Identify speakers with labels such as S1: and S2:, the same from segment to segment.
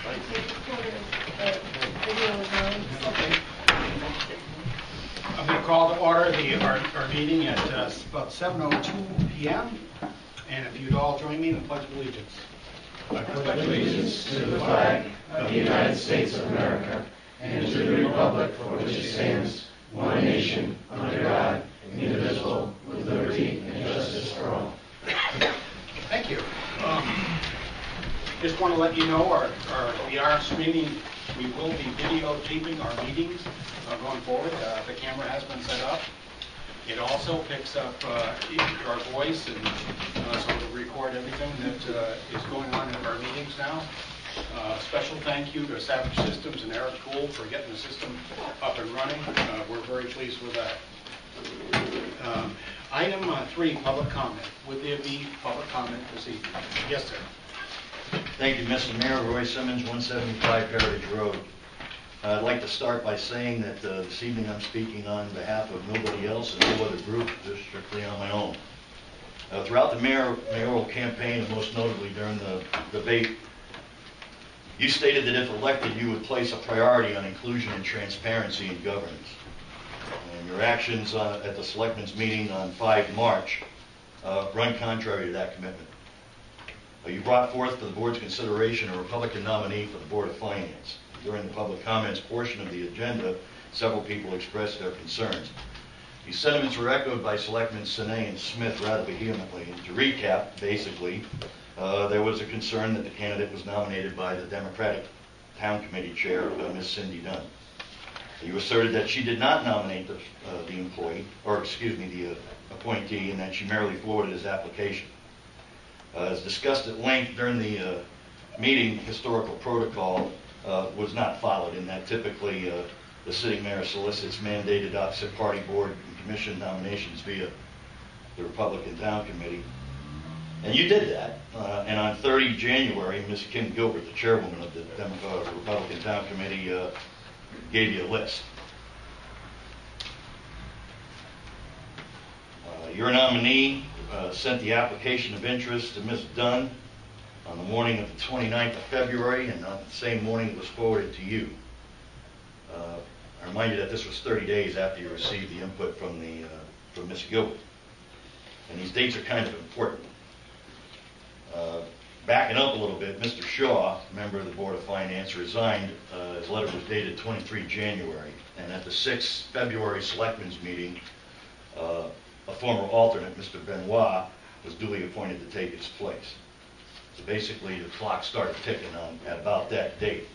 S1: I'm going to call to order our meeting at about 7:02 p.m. And if you'd all join me in the Pledge of Allegiance.
S2: I pledge allegiance to the flag of the United States of America and to the republic for which it stands, one nation, under God, indivisible, with liberty and justice for all.
S1: Thank you. Just want to let you know we are streaming. We will be videotaping our meetings going forward. The camera has been set up. It also picks up our voice, and so it'll record everything that is going on in our meetings now. Special thank you to Savage Systems and Eric Gould for getting the system up and running. We're very pleased with that. Item 3, public comment. Would there be public comment this evening? Yes, sir.
S3: Thank you, Mr. Mayor. Roy Simmons, 175 Heritage Road. I'd like to start by saying that this evening I'm speaking on behalf of nobody else and no other group, just strictly on my own. Throughout the mayoral campaign, and most notably during the debate, you stated that if elected, you would place a priority on inclusion and transparency in governance. And your actions at the Selectmen's meeting on 5 March run contrary to that commitment. You brought forth for the board's consideration a Republican nominee for the Board of Finance. During the public comments portion of the agenda, several people expressed their concerns. These sentiments were echoed by Selectmen Sinay and Smith rather vehemently. And to recap, basically, there was a concern that the candidate was nominated by the Democratic Town Committee Chair, Ms. Cindy Dunn. You asserted that she did not nominate the appointee, and that she merely forwarded his application. As discussed at length during the meeting, historical protocol was not followed, in that typically the sitting mayor solicits mandated opposite party board and commission nominations via the Republican Town Committee. And you did that. And on 30 January, Ms. Kim Gilbert, the chairwoman of the Republican Town Committee, gave you a list. Your nominee sent the application of interest to Ms. Dunn on the morning of the 29th of February, and on the same morning it was forwarded to you. I remind you that this was 30 days after you received the input from Ms. Gilbert. And these dates are kind of important. Backing up a little bit, Mr. Shaw, member of the Board of Finance, resigned. His letter was dated 23 January. And at the 6th February Selectmen's meeting, a former alternate, Mr. Benoit, was duly appointed to take his place. So basically, the clock started ticking on at about that date.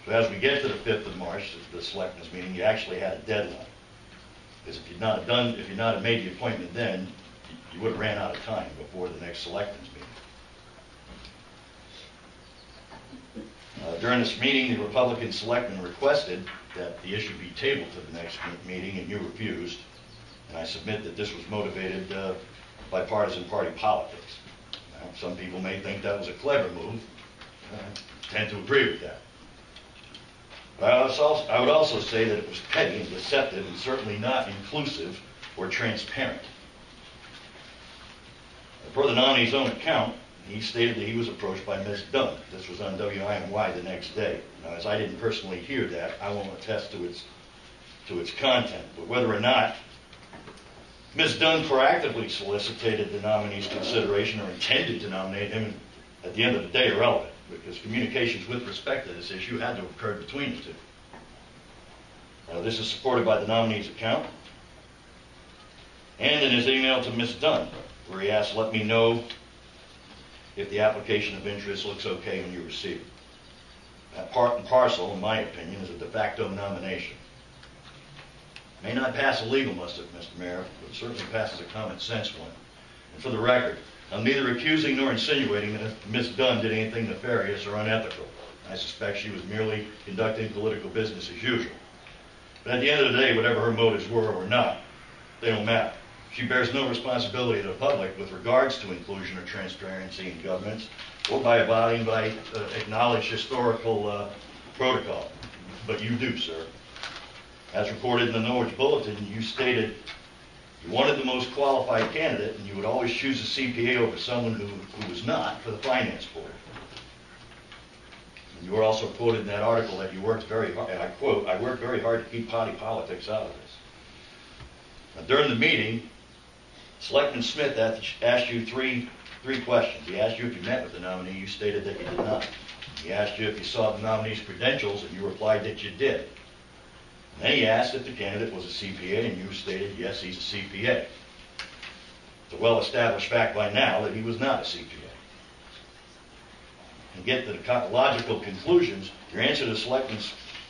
S3: So as we get to the 5th of March, the Selectmen's meeting, you actually had a deadline. Because if you'd not have made the appointment then, you would have ran out of time before the next Selectmen's meeting. During this meeting, the Republican Selectmen requested that the issue be tabled to the next meeting, and you refused. And I submit that this was motivated by partisan party politics. Now, some people may think that was a clever move. I tend to agree with that. But I would also say that it was petty and deceptive, and certainly not inclusive or transparent. Per the nominee's own account, he stated that he was approached by Ms. Dunn. This was on WIMY the next day. Now, as I didn't personally hear that, I won't attest to its content. But whether or not Ms. Dunn proactively solicited the nominee's consideration or intended to nominate him, at the end of the day, irrelevant, because communications with respect to this issue had to occur between the two. This is supported by the nominee's account and in his email to Ms. Dunn, where he asked, "Let me know if the application of interest looks okay when you receive it." That part and parcel, in my opinion, is a de facto nomination. May not pass a legal muster, Mr. Mayor, but it certainly passes a common sense one. And for the record, I'm neither accusing nor insinuating that Ms. Dunn did anything nefarious or unethical. I suspect she was merely conducting political business as usual. But at the end of the day, whatever her motives were or not, they don't matter. She bears no responsibility to the public with regards to inclusion or transparency in governments, or by abiding by acknowledged historical protocol. But you do, sir. As reported in the Norwich Bulletin, you stated you wanted the most qualified candidate, and you would always choose a CPA over someone who was not for the finance board. You were also quoted in that article that you worked very hard, and I quote, "I worked very hard to keep party politics out of this." Now, during the meeting, Selectman Smith asked you three questions. He asked you if you met with the nominee. You stated that you did not. He asked you if you saw the nominee's credentials, and you replied that you did. And then he asked if the candidate was a CPA, and you stated, yes, he's a CPA. It's a well-established fact by now that he was not a CPA. And get to the logical conclusions, your answer to Selectman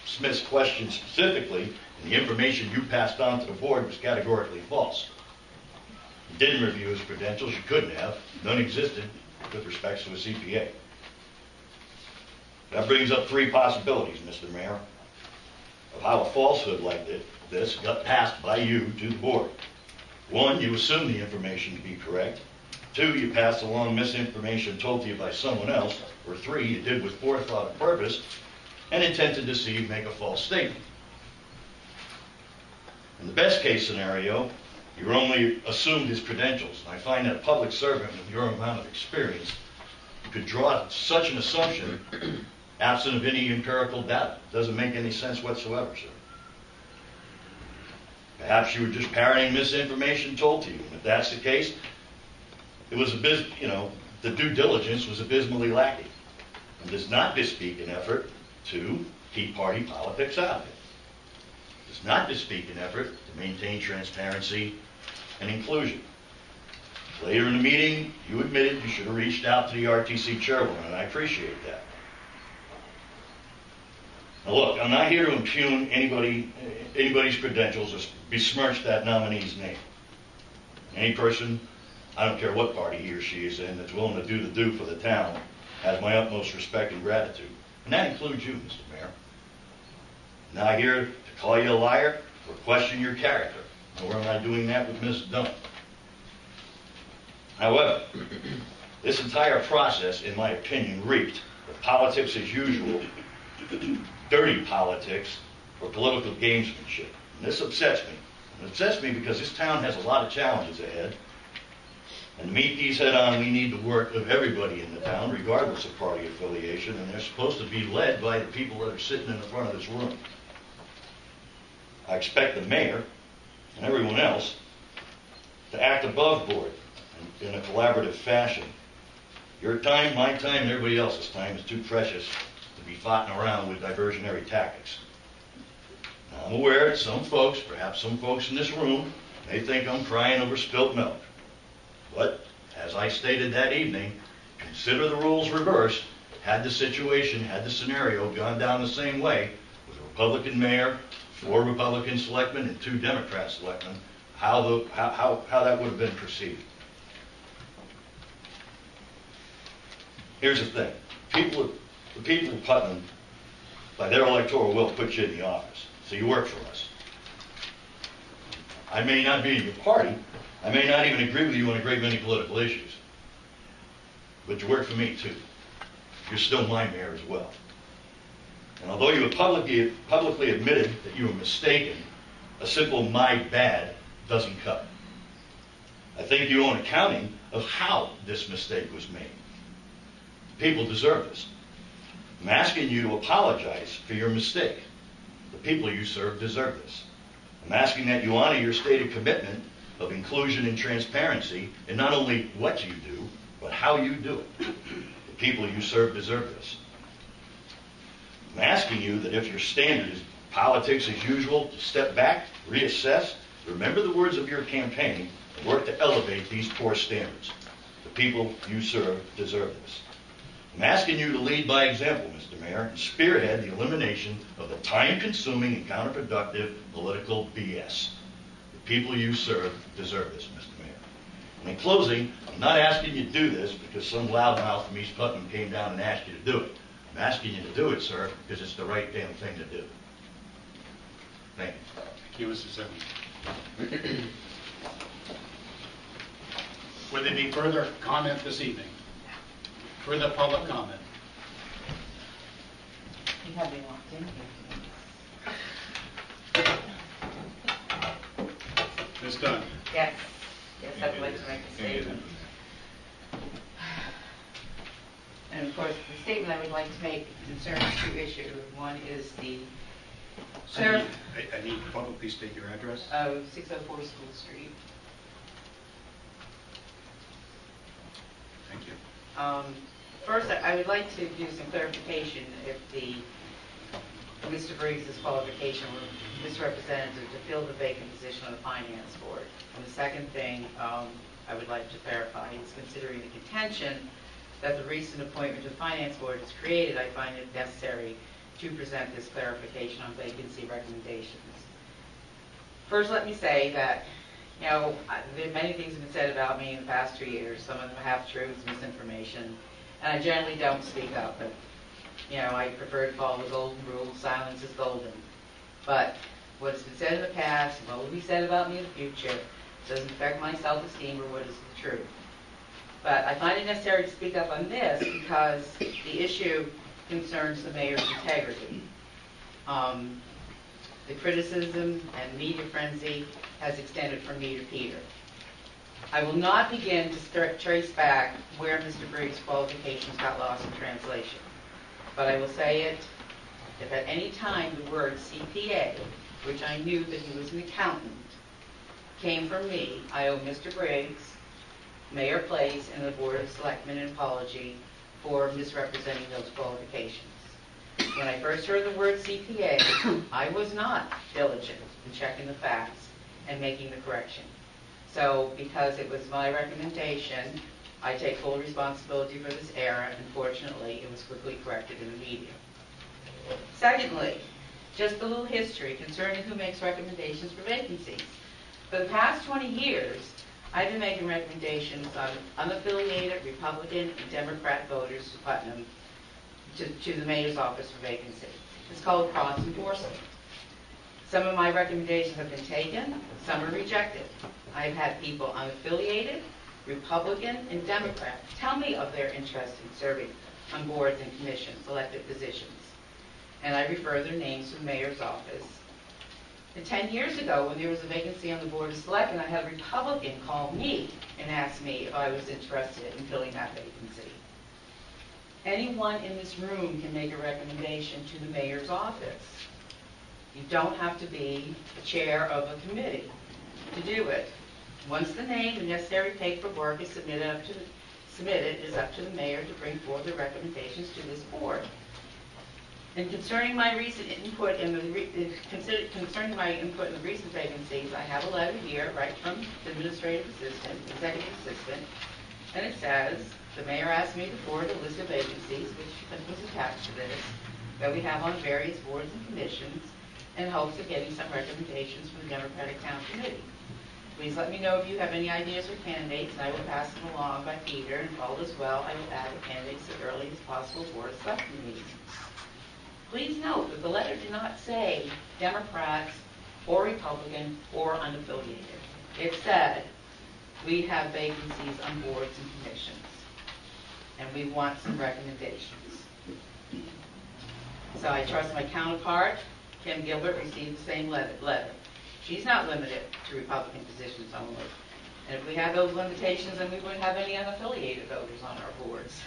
S3: Smith's question specifically, and the information you passed on to the board was categorically false. You didn't review his credentials, you couldn't have. None existed with respect to a CPA. That brings up three possibilities, Mr. Mayor, of how a falsehood like this got passed by you to the board. One, you assumed the information to be correct. Two, you passed along misinformation told to you by someone else. Or three, you did with forethought and purpose and intent to deceive, make a false statement. In the best case scenario, you only assumed his credentials. And I find that a public servant with your amount of experience could draw such an assumption absent of any empirical data. It doesn't make any sense whatsoever, sir. Perhaps you were just parroting misinformation told to you. And if that's the case, it was the due diligence was abysmally lacking and does not bespeak an effort to keep party politics out of it. Does not bespeak an effort to maintain transparency and inclusion. Later in the meeting, you admitted you should have reached out to the RTC chairwoman, and I appreciate that. Now look, I'm not here to impugn anybody's credentials or besmirch that nominee's name. Any person, I don't care what party he or she is in, that's willing to do the do for the town, has my utmost respect and gratitude. And that includes you, Mr. Mayor. I'm not here to call you a liar or question your character. Nor am I doing that with Ms. Dunn. However, this entire process, in my opinion, reeked of politics as usual, dirty politics, or political gamesmanship. And this upsets me. It upsets me because this town has a lot of challenges ahead. And to meet these head on, we need the work of everybody in the town, regardless of party affiliation, and they're supposed to be led by the people that are sitting in the front of this room. I expect the mayor and everyone else to act above board in a collaborative fashion. Your time, my time, and everybody else's time is too precious to be fighting around with diversionary tactics. Now, I'm aware that some folks, perhaps some folks in this room, may think I'm crying over spilt milk. But, as I stated that evening, consider the rules reversed. Had the situation, had the scenario gone down the same way, with a Republican mayor, 4 Republican selectmen, and 2 Democrat selectmen, how that would have been perceived. Here's the thing. The people of Putnam, by their electoral will, put you in the office. So you work for us. I may not be in your party. I may not even agree with you on a great many political issues. But you work for me, too. You're still my mayor as well. And although you have publicly admitted that you were mistaken, a simple "my bad" doesn't cut. I think you owe an accounting of how this mistake was made. People deserve this. I'm asking you to apologize for your mistake. The people you serve deserve this. I'm asking that you honor your stated commitment of inclusion and transparency in not only what you do, but how you do it. The people you serve deserve this. I'm asking you that if your standard is politics as usual, to step back, reassess, remember the words of your campaign, and work to elevate these poor standards. The people you serve deserve this. I'm asking you to lead by example, Mr. Mayor, and spearhead the elimination of the time-consuming and counterproductive political BS. The people you serve deserve this, Mr. Mayor. And in closing, I'm not asking you to do this because some loudmouth from East Putnam came down and asked you to do it. I'm asking you to do it, sir, because it's the right damn thing to do. Thank you.
S1: Thank you, Mr. Simmons. Would there be further comment this evening? Further public comment?
S4: You have been locked in here.
S1: Ms. Dunn?
S4: Yes. Yes, I'd like to make a statement. And of course, the statement I would like to make concerns two issues. One is the
S1: I need to publicly state your address.
S4: 604 School Street.
S1: Thank you.
S4: First, I would like to do some clarification if Mr. Briggs' qualification were misrepresented to fill the vacant position on the Finance Board. And the second thing I would like to clarify is considering the contention that the recent appointment to the Finance Board has created, I find it necessary to present this clarification on vacancy recommendations. First, let me say that, you know, many things have been said about me in the past 2 years. Some of them are half-truths, misinformation, and I generally don't speak up. But, you know, I prefer to follow the golden rule, silence is golden. But what has been said in the past and what will be said about me in the future doesn't affect my self-esteem or what is the truth. But I find it necessary to speak up on this because the issue concerns the mayor's integrity. The criticism and media frenzy has extended from me to Peter. I will not begin to trace back where Mr. Briggs' qualifications got lost in translation. But I will say it, if at any time the word CPA, which I knew that he was an accountant, came from me, I owe Mr. Briggs, Mayor Place, and the Board of Selectmen an apology for misrepresenting those qualifications. When I first heard the word CPA, I was not diligent in checking the facts and making the correction. So because it was my recommendation, I take full responsibility for this error, and fortunately it was quickly corrected in the media. Secondly, just a little history concerning who makes recommendations for vacancies. For the past 20 years, I've been making recommendations on unaffiliated Republican and Democrat voters to Putnam to the mayor's office for vacancy. It's called cross-endorsement. Some of my recommendations have been taken, some are rejected. I've had people unaffiliated, Republican, and Democrat tell me of their interest in serving on boards and commissions, elected positions. And I refer their names to the mayor's office. And 10 years ago, when there was a vacancy on the Board of Selectmen, I had a Republican call me and ask me if I was interested in filling that vacancy. Anyone in this room can make a recommendation to the mayor's office. You don't have to be the chair of a committee to do it. Once the name and necessary paperwork is submitted, it is up to the mayor to bring forward the recommendations to this board. And concerning my recent input in the recent vacancies, I have a letter here, right from the executive assistant, and it says, the mayor asked me to forward a list of vacancies, which was attached to this, that we have on various boards and commissions, in hopes of getting some recommendations from the Democratic Town Committee. Please let me know if you have any ideas or candidates, and I will pass them along by Peter, and if all is well, I will add the candidates as early as possible for a selectmen meeting. Please note that the letter did not say Democrats or Republican or unaffiliated. It said we have vacancies on boards and commissions, and we want some recommendations. So I trust my counterpart, Kim Gilbert, received the same letter. She's not limited to Republican positions only. And if we had those limitations, then we wouldn't have any unaffiliated voters on our boards.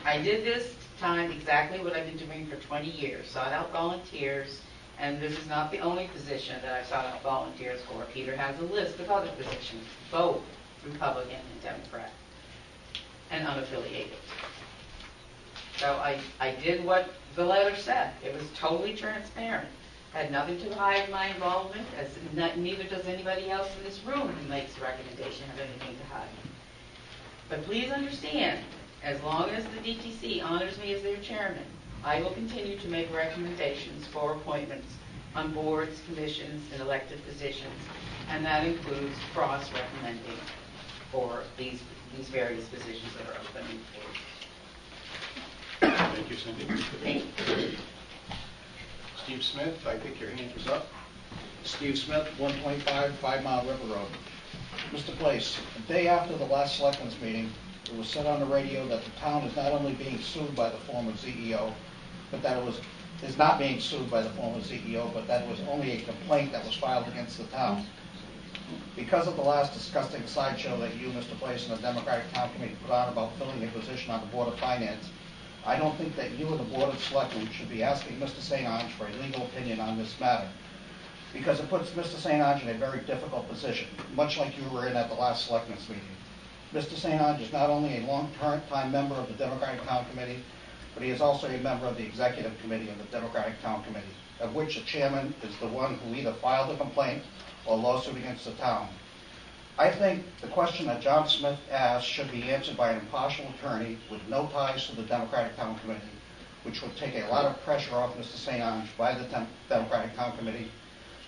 S4: I did this time exactly what I've been doing for 20 years, sought out volunteers, and this is not the only position that I've sought out volunteers for. Peter has a list of other positions, both Republican and Democrat, and unaffiliated. So I did what the letter said. It was totally transparent. Had nothing to hide my involvement, as neither does anybody else in this room who makes the recommendation have anything to hide. But please understand, as long as the DTC honors me as their chairman, I will continue to make recommendations for appointments on boards, commissions, and elected positions, and that includes cross-recommending for these various positions that are open.
S1: Thank you, Cindy.
S4: Thank you.
S1: Steve Smith, I think your hand was up.
S5: Steve Smith, 125 5 Mile River Road. Mr. Place, the day after the last selectmen's meeting, it was said on the radio that the town is not only being sued by the former CEO, but that is not being sued by the former CEO, but that it was only a complaint that was filed against the town. Because of the last disgusting sideshow that you, Mr. Place, and the Democratic Town Committee put on about filling a position on the Board of Finance, I don't think that you and the Board of Selectmen should be asking Mr. St. Ange for a legal opinion on this matter, because it puts Mr. St. Ange in a very difficult position, much like you were in at the last Selectmen's meeting. Mr. St. Ange is not only a long-time member of the Democratic Town Committee, but he is also a member of the Executive Committee of the Democratic Town Committee, of which the chairman is the one who either filed a complaint or lawsuit against the town. I think the question that John Smith asked should be answered by an impartial attorney with no ties to the Democratic Town Committee, which would take a lot of pressure off Mr. St. Ange by the Democratic Town Committee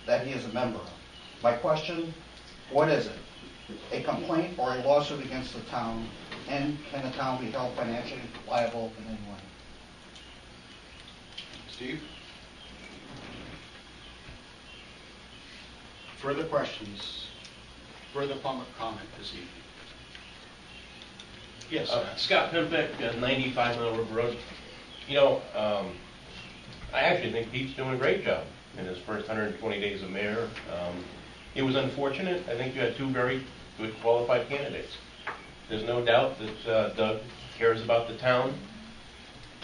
S5: that he is a member of. My question, what is it? A complaint or a lawsuit against the town, and can the town be held financially liable in any way?
S1: Steve? Further questions? Further public comment this evening? Yes,
S6: Scott Pimpick, 95 Middle River Road. You know, I actually think Pete's doing a great job in his first 120 days of mayor. It was unfortunate. I think you had two very good qualified candidates. There's no doubt that Doug cares about the town,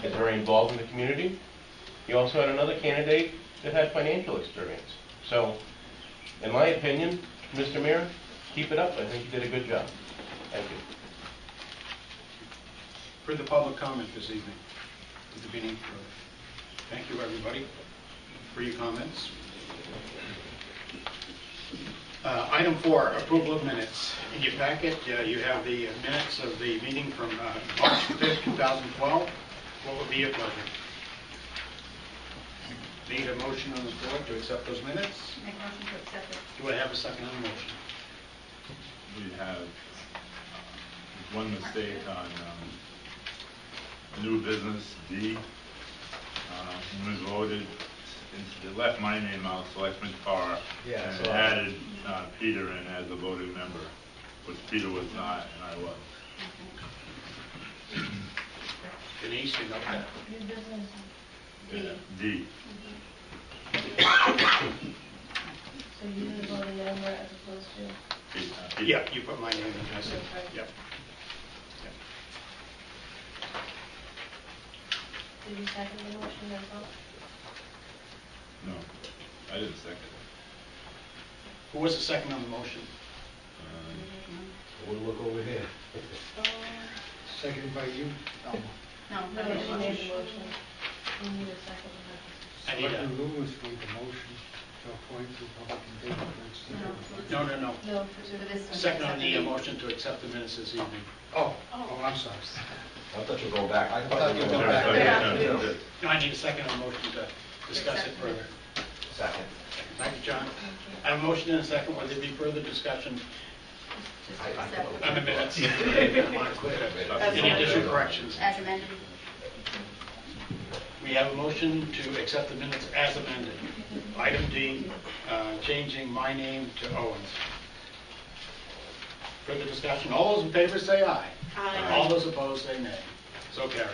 S6: is very involved in the community. You also had another candidate that had financial experience. So, in my opinion, Mr. Mayor, keep it up. I think you did a good job. Thank you.
S1: further public comment this evening? Is there any further? Thank you, everybody, for your comments. Item 4, approval of minutes. In your packet, you have the minutes of the meeting from March 5th, 2012. What would be your pleasure? Need a motion on the floor to accept those minutes?
S7: Make a motion to accept it.
S1: Do I have a second on the motion?
S8: We have one mistake on new business D. When it was voted, it left my name out, Selectman Carr, and it added Peter in as a voting member, which Peter was not, and I was.
S1: Denise, you know that?
S7: New business D.
S8: D.
S7: So you would vote a member as opposed to?
S8: Peter.
S1: Yeah, you put my name in, that's it. Yep.
S7: Did you second the motion as well?
S8: No, I didn't second it.
S1: Who was the second on the motion?
S2: We'll look over here.
S5: Seconded by you?
S7: No,
S5: No.
S7: I didn't make the motion. You need a second.
S1: I need a,
S9: Lewis made the motion to appoint the Republican Democrats.
S1: no.
S7: No, for this one.
S1: Second on the motion to accept the minutes this evening.
S9: Oh, I'm sorry.
S2: I thought you were going back. I
S5: thought you were going back.
S1: No, I need a second on the motion to discuss it further.
S2: Second.
S1: Thank you, John. I have a motion and a second. Will there be further discussion
S7: Just to accept
S1: on the
S7: it.
S1: minutes?
S7: As
S1: Any additional
S7: amended.
S1: corrections?
S7: As amended.
S1: We have a motion to accept the minutes as amended. Item D, changing my name to Owens. Further discussion? All those in favor say aye.
S7: Aye.
S1: All those opposed say nay. So carried.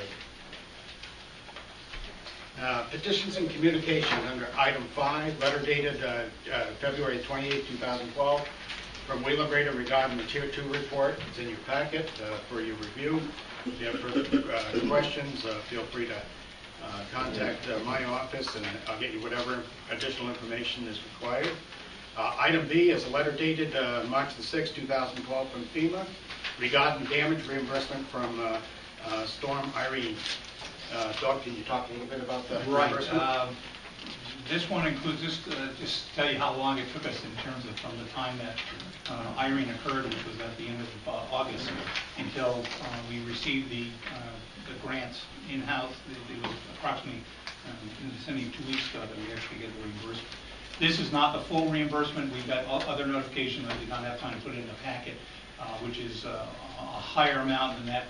S1: Petitions and communications under item 5, letter dated February 28, 2012, from Wheeler Grader regarding the Tier 2 report. It's in your packet for your review. If you have further questions, feel free to contact my office, and I'll get you whatever additional information is required. Item B is a letter dated March the 6th, 2012 from FEMA regarding damage reimbursement from Storm Irene. Doug, can you talk a little bit about the reimbursement?
S10: Right. This one includes, just tell you how long it took us in terms of from the time that Irene occurred, which was at the end of August, until we received the grants in-house. It was approximately in the vicinity of 2 weeks ago that we actually get the reimbursement. This is not the full reimbursement. We've got other notification that we did not have time to put it in the packet, which is a higher amount, and that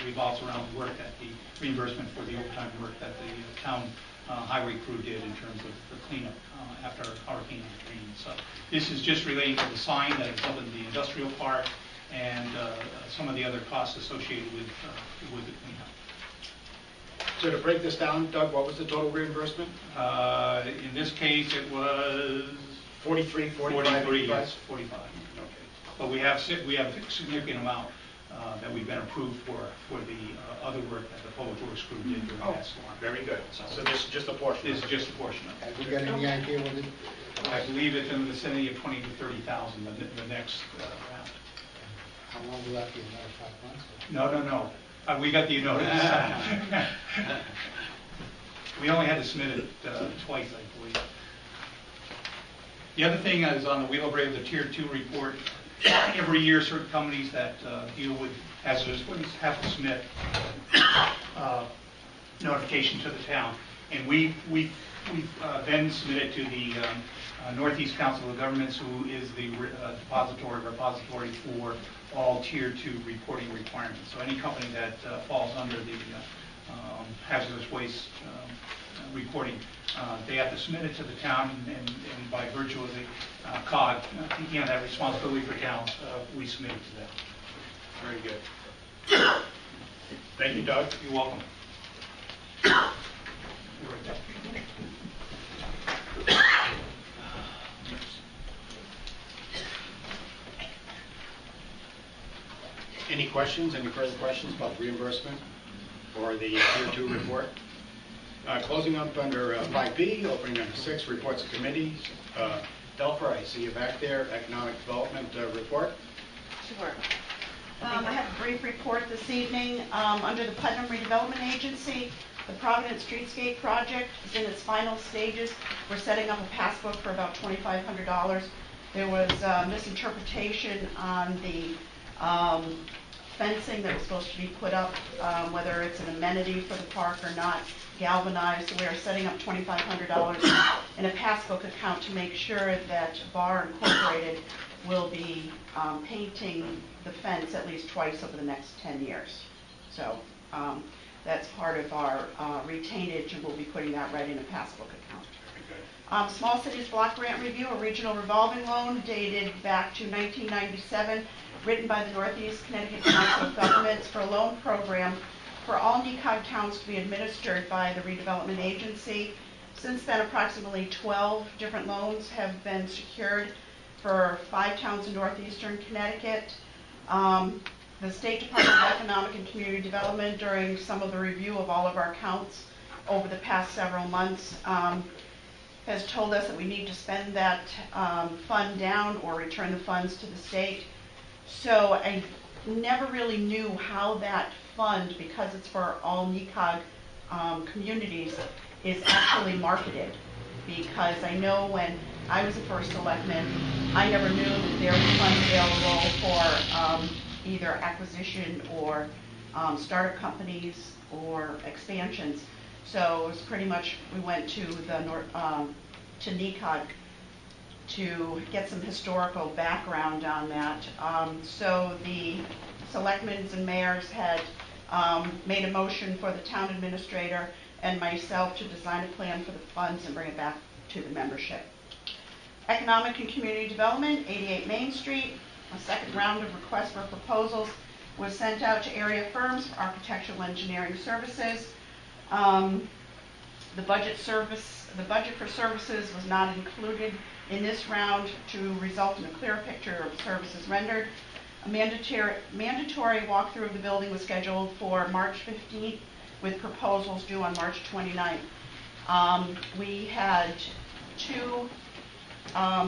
S10: revolves around the work that the reimbursement for the overtime work that the town highway crew did in terms of the cleanup after Hurricane Irene. So this is just relating to the sign that is up in the industrial park and some of the other costs associated with the cleanup.
S1: So to break this down, Doug, what was the total reimbursement?
S10: In this case, it was
S1: 43, 45,
S10: 43,
S1: 85?
S10: yes, 45, okay. But we have a significant amount that we've been approved for the other work that the public works group did during that storm.
S1: Very good. So this is just a portion?
S10: This is just a portion of it.
S9: Have we got any idea what it?
S10: I believe it's in the vicinity of 20 to 30,000, the next round.
S9: How long will that be, another 5 months?
S10: No. We got the notice. We only had to submit it twice, I believe. The other thing is on the Wheelbrave, the Tier 2 report. Every year, certain companies that deal with hazardous waste have to submit notification to the town. And we've then submitted to the Northeast Council of Governments, who is the repository for all Tier 2 reporting requirements. So any company that falls under the hazardous waste reporting, they have to submit it to the town, and by virtue of the COG taking on that responsibility for towns, we submit it to them.
S1: Very good. Thank you, Doug.
S10: You're welcome.
S1: Any questions, any further questions about reimbursement or the Tier 2 report? Closing up under 5B, opening under 6, reports of committees. Delphi, I see you back there, economic development report.
S11: Sure. I have a brief report this evening. Under the Putnam Redevelopment Agency, the Providence Streetscape project is in its final stages. We're setting up a passbook for about $2,500. There was misinterpretation on the fencing that was supposed to be put up, whether it's an amenity for the park or not, galvanized. So we're setting up $2,500 in a passbook account to make sure that Bar Incorporated will be painting the fence at least twice over the next 10 years. So that's part of our retainage, and we'll be putting that right in a passbook account. Small Cities Block Grant Review, a regional revolving loan dated back to 1997, written by the Northeast Connecticut Council of Governments for a loan program for all NECOG towns to be administered by the redevelopment agency. Since then, approximately 12 different loans have been secured for 5 towns in northeastern Connecticut. The State Department of Economic and Community Development, during some of the review of all of our accounts over the past several months, has told us that we need to spend that fund down or return the funds to the state. So I never really knew how that fund, because it's for all NECOG communities, is actually marketed. Because I know when I was the first selectman, I never knew that there was funds available for either acquisition or startup companies or expansions. So it was pretty much, we went to to NECOG to get some historical background on that. So the selectmen and mayors had made a motion for the town administrator and myself to design a plan for the funds and bring it back to the membership. Economic and Community Development, 88 Main Street. A second round of requests for proposals was sent out to area firms for architectural engineering services. The budget for services was not included in this round to result in a clear picture of services rendered. A mandatory walkthrough of the building was scheduled for March 15th with proposals due on March 29th. We had 2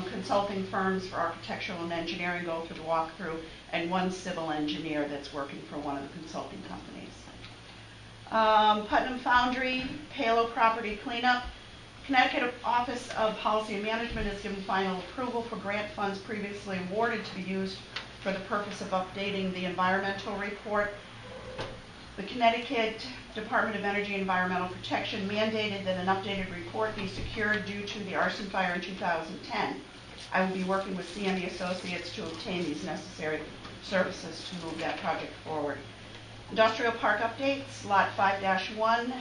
S11: consulting firms for architectural and engineering go through the walkthrough, and 1 civil engineer that's working for one of the consulting companies. Putnam Foundry, Palo property cleanup. Connecticut Office of Policy and Management has given final approval for grant funds previously awarded to be used for the purpose of updating the environmental report. The Connecticut Department of Energy and Environmental Protection mandated that an updated report be secured due to the arson fire in 2010. I will be working with CME Associates to obtain these necessary services to move that project forward. Industrial Park updates, Lot 5-1,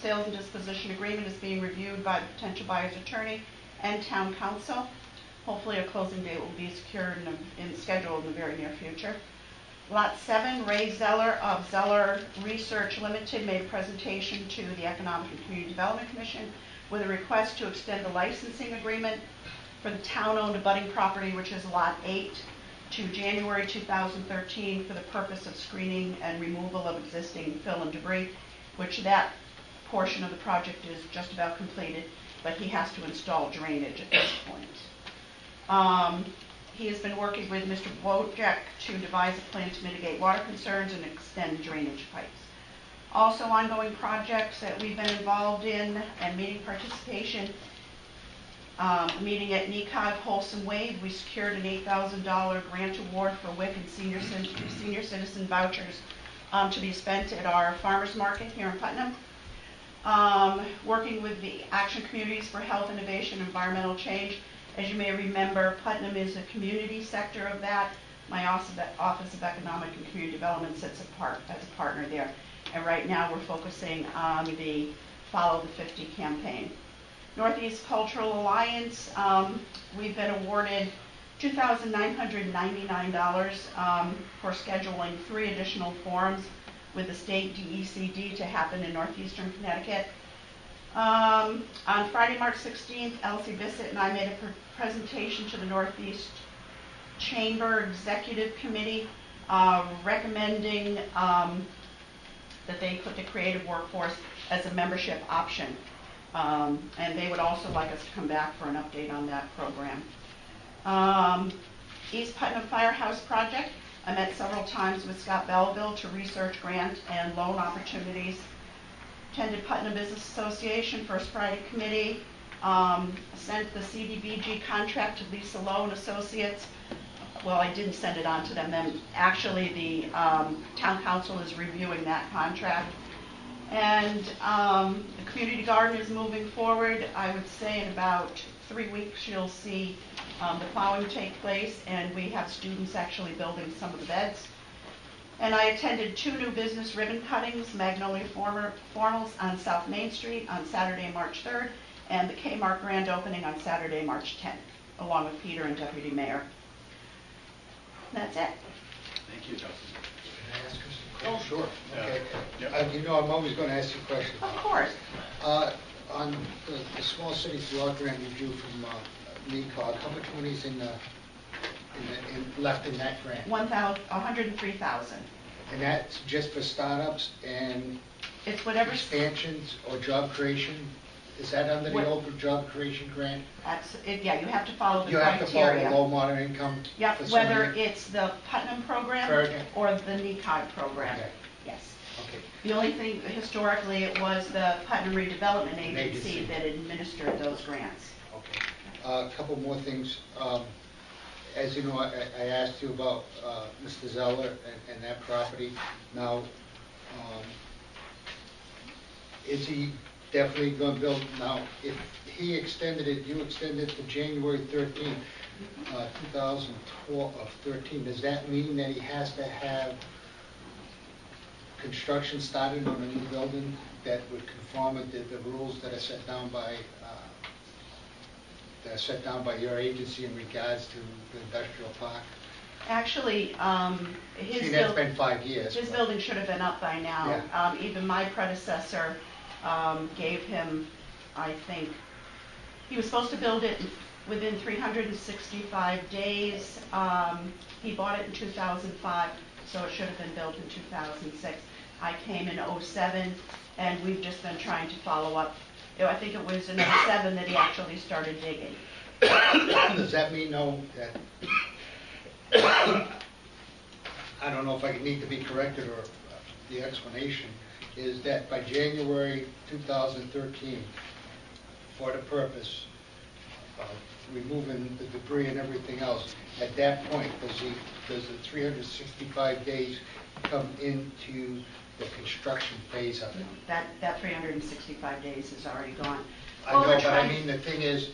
S11: sales and disposition agreement is being reviewed by the potential buyer's attorney and town council. Hopefully a closing date will be secured and scheduled in the very near future. Lot 7, Ray Zeller of Zeller Research Limited made a presentation to the Economic and Community Development Commission with a request to extend the licensing agreement for the town-owned abutting property, which is Lot 8, to January 2013 for the purpose of screening and removal of existing fill and debris, which that portion of the project is just about completed, but he has to install drainage at this point. He has been working with Mr. Wojcik to devise a plan to mitigate water concerns and extend drainage pipes. Also ongoing projects that we've been involved in and meeting participation. Meeting at NECOG Wholesome Wave, we secured an $8,000 grant award for WIC and senior citizen vouchers to be spent at our farmers market here in Putnam. Working with the Action Communities for Health, Innovation, and Environmental Change. As you may remember, Putnam is a community sector of that. My Office of Economic and Community Development sits as a partner there. And right now we're focusing on the Follow the 50 campaign. Northeast Cultural Alliance, we've been awarded $2,999 for scheduling 3 additional forums with the state DECD to happen in northeastern Connecticut. On Friday, March 16th, Elsie Bissett and I made a presentation to the Northeast Chamber Executive Committee recommending that they put the creative workforce as a membership option. And they would also like us to come back for an update on that program. East Putnam Firehouse Project. I met several times with Scott Belleville to research grant and loan opportunities. Attended Putnam Business Association First Friday Committee. Sent the CDBG contract to Lisa Lowe and Associates. Well, I didn't send it on to them. Then actually the town council is reviewing that contract. And the community garden is moving forward. I would say in about 3 weeks you'll see the plowing take place, and we have students actually building some of the beds. And I attended 2 new business ribbon cuttings, Magnolia Formals on South Main Street on Saturday, March 3rd, and the Kmart grand opening on Saturday, March 10th, along with Peter and Deputy Mayor. That's it.
S1: Thank you, Justin.
S9: Can I ask you some
S5: Oh,
S9: questions?
S5: sure. Okay.
S9: You know, I'm always going to ask you questions.
S11: Of course.
S9: On the small cities block grant review from NECOG, how much money is left in that grant?
S11: $103,000.
S9: And that's just for startups and
S11: It's whatever.
S9: expansions or job creation? Is that under the old job creation grant?
S11: Yeah, you have to follow the
S9: You
S11: criteria.
S9: have to follow the low moderate income?
S11: Yep,
S9: for
S11: whether
S9: somebody?
S11: it's the Putnam program
S9: Program.
S11: or the NECOG program.
S9: Okay.
S11: Yes.
S9: Okay.
S11: The only thing, historically, it was the Putnam Redevelopment Agency
S9: Agency.
S11: that administered those grants.
S9: Okay. A couple more things. As you know, I asked you about Mr. Zeller and that property. Now, is he definitely going to build? Now, if he extended it, you extended it to January 13th, 2013. Does that mean that he has to have construction started on a new building that would conform with the rules that are set down by your agency in regards to the industrial park?
S11: Actually, his
S9: That's been 5 years.
S11: his building should have been up by now.
S9: Yeah.
S11: Even my predecessor gave him, I think, he was supposed to build it within 365 days. He bought it in 2005, so it should have been built in 2006. I came in 2007, and we've just been trying to follow up. I think it was in 2007 that he actually started digging.
S9: Does that mean, though, that, I don't know if I need to be corrected or the explanation, is that by January 2013, for the purpose of removing the debris and everything else, at that point, does the 365 days come into the construction phase of it?
S11: That 365 days is already gone.
S9: I know, but I mean, the thing is,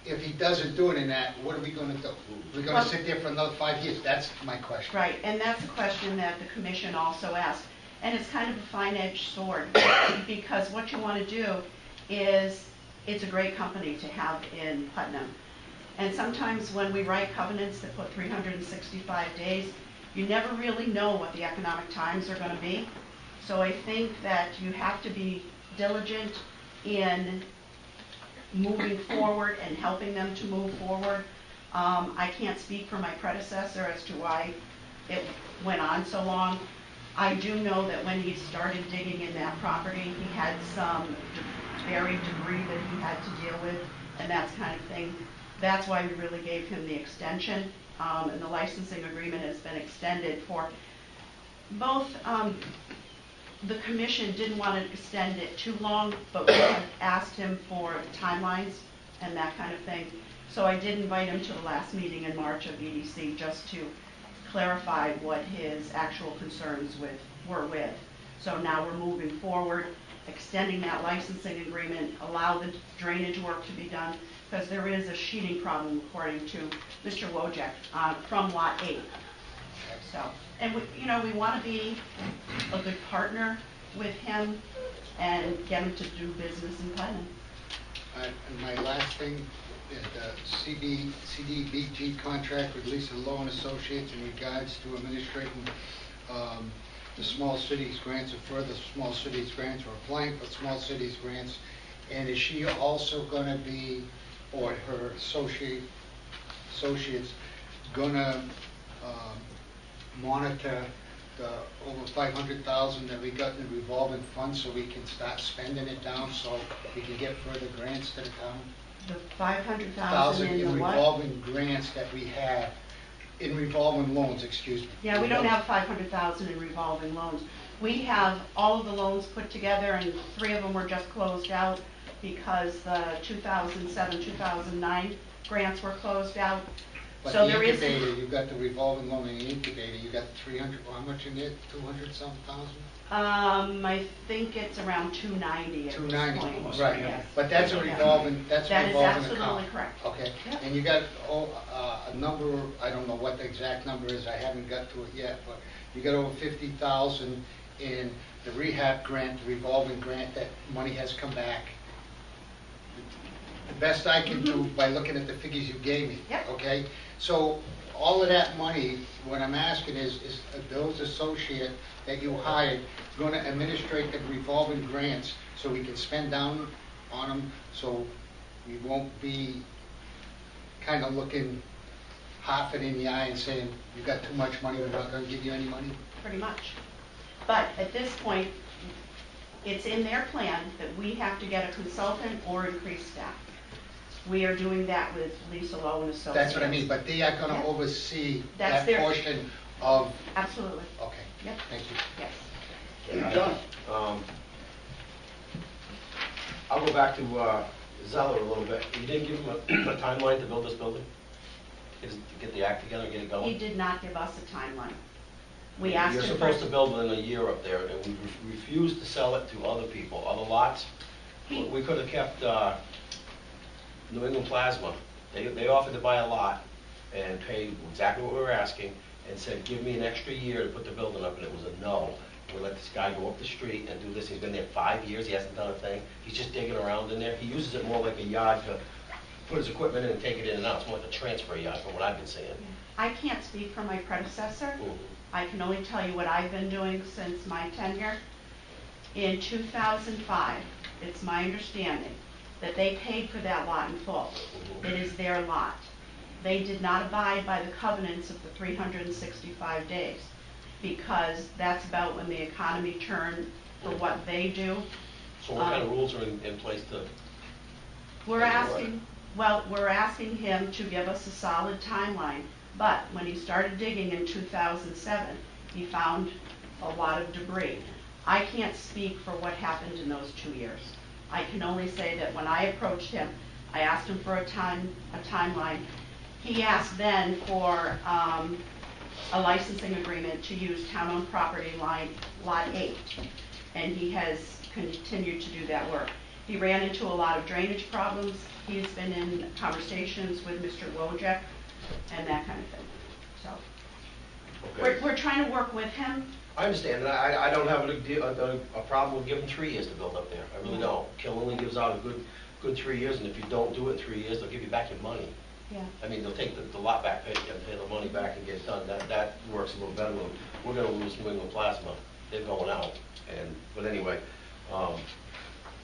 S9: if he doesn't do it in that, what are we going to do? We're going to sit there for another 5 years? That's my question.
S11: Right, and that's a question that the commission also asked. And it's kind of a fine-edged sword, because what you want to do is, it's a great company to have in Putnam. And sometimes when we write covenants that put 365 days, you never really know what the economic times are going to be. So I think that you have to be diligent in moving forward and helping them to move forward. I can't speak for my predecessor as to why it went on so long. I do know that when he started digging in that property, he had some buried debris that he had to deal with, and that kind of thing. That's why we really gave him the extension, and the licensing agreement has been extended for both. The commission didn't want to extend it too long, but we had asked him for timelines and that kind of thing. So I did invite him to the last meeting in March of EDC just to clarify what his actual concerns were with. So now we're moving forward, extending that licensing agreement, allow the drainage work to be done, because there is a sheeting problem, according to Mr. Wojek, from Lot 8. So, and we want to be a good partner with him and get him to do business in Putnam.
S9: And my last thing is the CDBG contract with Lisa Lowe and Associates in regards to administrating the small cities grants or further small cities grants or applying for small cities grants. And is she also going to be, or her associates, going to monitor the over $500,000 that we got in the revolving fund so we can start spending it down so we can get further grants to the town?
S11: The $500,000 in the what?
S9: Revolving grants that we have, in revolving loans, excuse me.
S11: Yeah, we don't have $500,000 in revolving loans. We have all of the loans put together, and 3 of them were just closed out because the 2007, 2009 grants were closed out.
S9: But
S11: so
S9: the
S11: there is.
S9: incubator, you've got the revolving loan and the incubator, you got 300, how much in it? 200-some thousand?
S11: I think it's around 290 at
S9: 290,
S11: this point.
S9: right.
S11: Yes.
S9: But that's a revolving, that's a
S11: That is
S9: revolving
S11: absolutely
S9: account.
S11: correct.
S9: Okay.
S11: Yep.
S9: And you got a number, I don't know what the exact number is, I haven't got to it yet, but you got over 50,000 in the rehab grant, the revolving grant, that money has come back. The best I can do by looking at the figures you gave me.
S11: Yep.
S9: Okay? So all of that money, what I'm asking is those associates that you hired going to administrate the revolving grants so we can spend down on them, so we won't be kind of looking half it in the eye and saying, you've got too much money, we're not going to give you any money?
S11: Pretty much. But at this point, it's in their plan that we have to get a consultant or increase staff. We are doing that with Lisa Lowe and Associates.
S9: That's what I mean, but they are going to
S11: Yeah.
S9: oversee
S11: That's
S9: that
S11: their
S9: portion of...
S11: Absolutely.
S9: Okay,
S11: Yep.
S9: thank you.
S11: Yes.
S2: John? I'll go back to Zeller a little bit. You didn't give him a timeline to build this building? To get the act together and get it going?
S11: He did not give us a timeline. We asked him
S2: You're supposed to build within a year up there, and we refused to sell it to other people, other lots. We could have kept New England Plasma. They offered to buy a lot and pay exactly what we were asking and said, give me an extra year to put the building up, and it was a no. We let this guy go up the street and do this. He's been there 5 years. He hasn't done a thing. He's just digging around in there. He uses it more like a yard to put his equipment in and take it in and out. It's more like a transfer yard from what I've been seeing.
S11: I can't speak for my predecessor.
S2: Mm-hmm.
S11: I can only tell you what I've been doing since my tenure. In 2005, it's my understanding that they paid for that lot in full. It is their lot. They did not abide by the covenants of the 365 days because that's about when the economy turned for what they do.
S2: So what kind of rules are in place to...
S11: We're asking him to give us a solid timeline, but when he started digging in 2007, he found a lot of debris. I can't speak for what happened in those 2 years. I can only say that when I approached him, I asked him for a timeline. He asked then for a licensing agreement to use town-owned property line Lot 8, and he has continued to do that work. He ran into a lot of drainage problems. He's been in conversations with Mr. Wojek and that kind of thing. So
S2: Okay.
S11: we're trying to work with him.
S2: I understand, and I don't have a problem with giving 3 years to build up there. I really don't. Killenly gives out a good 3 years, and if you don't do it in 3 years, they'll give you back your money.
S11: Yeah.
S2: I mean, they'll take the lot back, pay the money back and get it done. That works a little better when we're going to lose New England Plasma. They're going out. But anyway,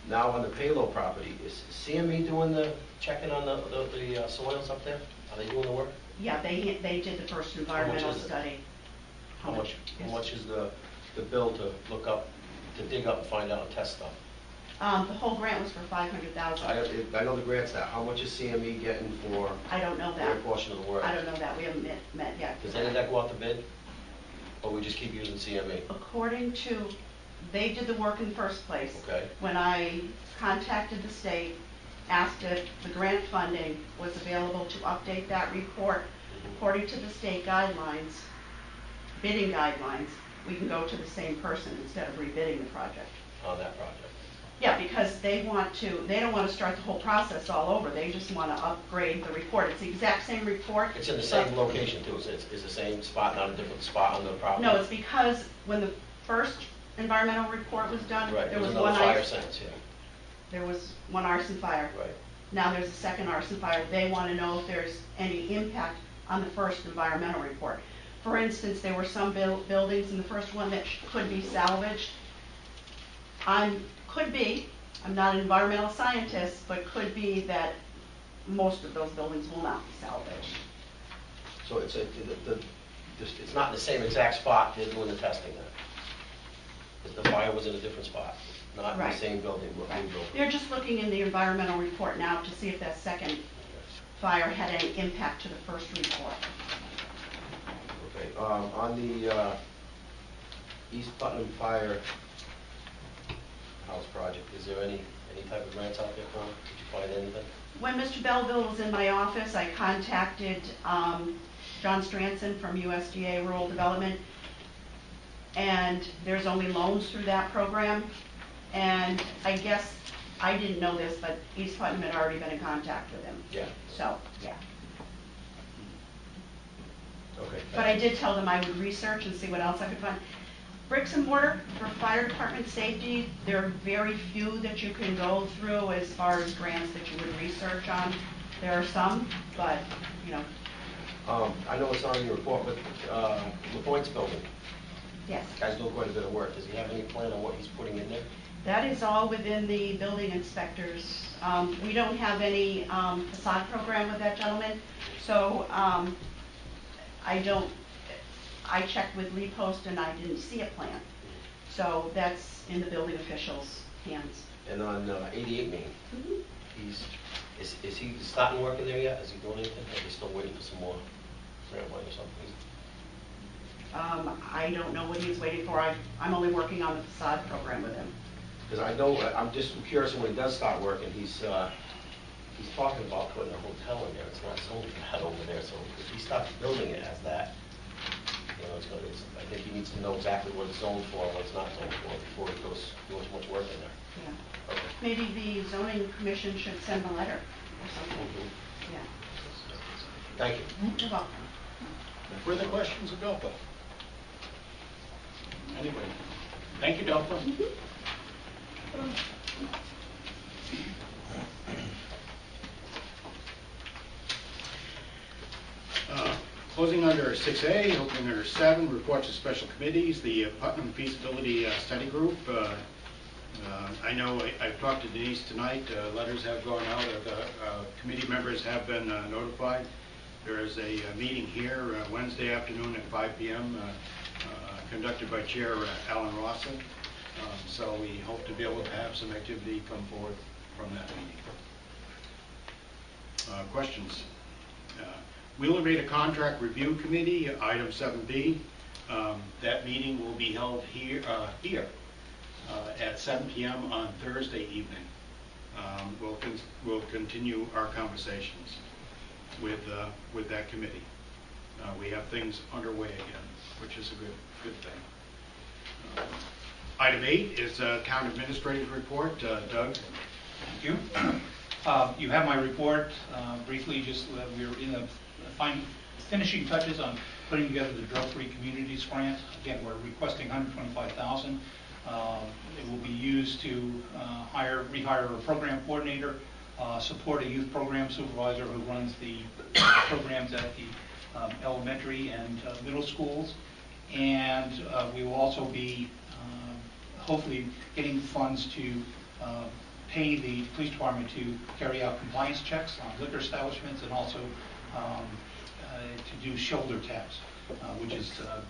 S2: Now on the payload property, is CME doing the checking on the soils up there? Are they doing the work?
S11: Yeah, they did the first environmental
S2: is it?
S11: study.
S2: How much is the bill to look up, to dig up and find out and test stuff?
S11: The whole grant was for $500,000.
S2: I know the grant's that. How much is CME getting for
S11: I don't know
S2: their
S11: that.
S2: portion of the work?
S11: I don't know that. We haven't met yet.
S2: Does any of that go out to bid? Or we just keep using CME?
S11: According to, they did the work in the first place.
S2: Okay.
S11: When I contacted the state, asked if the grant funding was available to update that report, according to the state guidelines, bidding guidelines, we can go to the same person instead of rebidding the project.
S2: On that project?
S11: Yeah, because they don't want to start the whole process all over. They just want to upgrade the report. It's the exact same report.
S2: It's in the same location too, it's the same spot, not a different spot on the property?
S11: No, it's because when the first environmental report was done,
S2: Right,
S11: there was
S2: another
S11: one
S2: fire sentence, yeah.
S11: There was one arson fire.
S2: Right.
S11: Now there's a second arson fire. They want to know if there's any impact on the first environmental report. For instance, there were some buildings in the first one that could be salvaged. I'm not an environmental scientist, but could be that most of those buildings will not be salvaged.
S2: So it's not in the same exact spot they're doing the testing then? Because the fire was in a different spot, not in the
S11: Right.
S2: same building, what we built.
S11: They're just looking in the environmental report now to see if that second fire had any impact to the first report.
S2: Okay, on the East Putnam Fire House project, is there any type of grants out there for it? Did you find anything?
S11: When Mr. Belleville was in my office, I contacted John Stranson from USDA Rural Development, and there's only loans through that program. And I guess, I didn't know this, but East Putnam had already been in contact with him.
S2: Yeah.
S11: So, yeah.
S2: Okay.
S11: But I did tell them I would research and see what else I could find. Bricks and mortar for fire department safety, there are very few that you can go through as far as grants that you would research on. There are some, but, you know.
S2: I know it's not in your report, but LaPointe's building,
S11: Yes.
S2: guy's doing quite a bit of work. Does he have any plan on what he's putting in there?
S11: That is all within the building inspectors. We don't have any facade program with that gentleman, so I checked with Lee Post and I didn't see a plan. So that's in the building officials' hands.
S2: And on 88 Main,
S11: Mhm.
S2: is he starting work in there yet? Is he doing anything? Or are we still waiting for some more grant money or something?
S11: I don't know what he's waiting for. I'm only working on the facade program with him.
S2: Because I know, I'm just curious, when he does start working, he's talking about putting a hotel in there. It's not zoned for that over there, so if he starts building it as that, you know, I think he needs to know exactly what it's zoned for and what it's not zoned for before he goes much work in there.
S11: Yeah.
S2: Okay.
S11: Maybe the zoning commission should send a letter or something. Yeah.
S2: Thank you.
S11: You're welcome.
S1: Further questions of Delphi? Anybody? Thank you, Delphi. Closing under 6A, opening under 7, reports of special committees, the Putnam Feasibility Study Group. I know I've talked to Denise tonight, letters have gone out, the committee members have been notified. There is a meeting here Wednesday afternoon at 5 p.m. Conducted by Chair Alan Rawson. So we hope to be able to have some activity come forth from that meeting. Questions? Wheeler made a contract review committee, item 7B. That meeting will be held here at 7 p.m. on Thursday evening. We'll continue our conversations with that committee. We have things underway again, which is a good thing. Item 8 is Town Administrator's Report. Doug?
S10: Thank you. You have my report. Briefly, just we're in the finishing touches on putting together the Drug-Free Communities Grant. Again, we're requesting $125,000. It will be used to rehire a program coordinator, support a youth program supervisor who runs the programs at the elementary and middle schools, and we will also be hopefully getting funds to pay the police department to carry out compliance checks on liquor establishments and also to do shoulder taps, which is a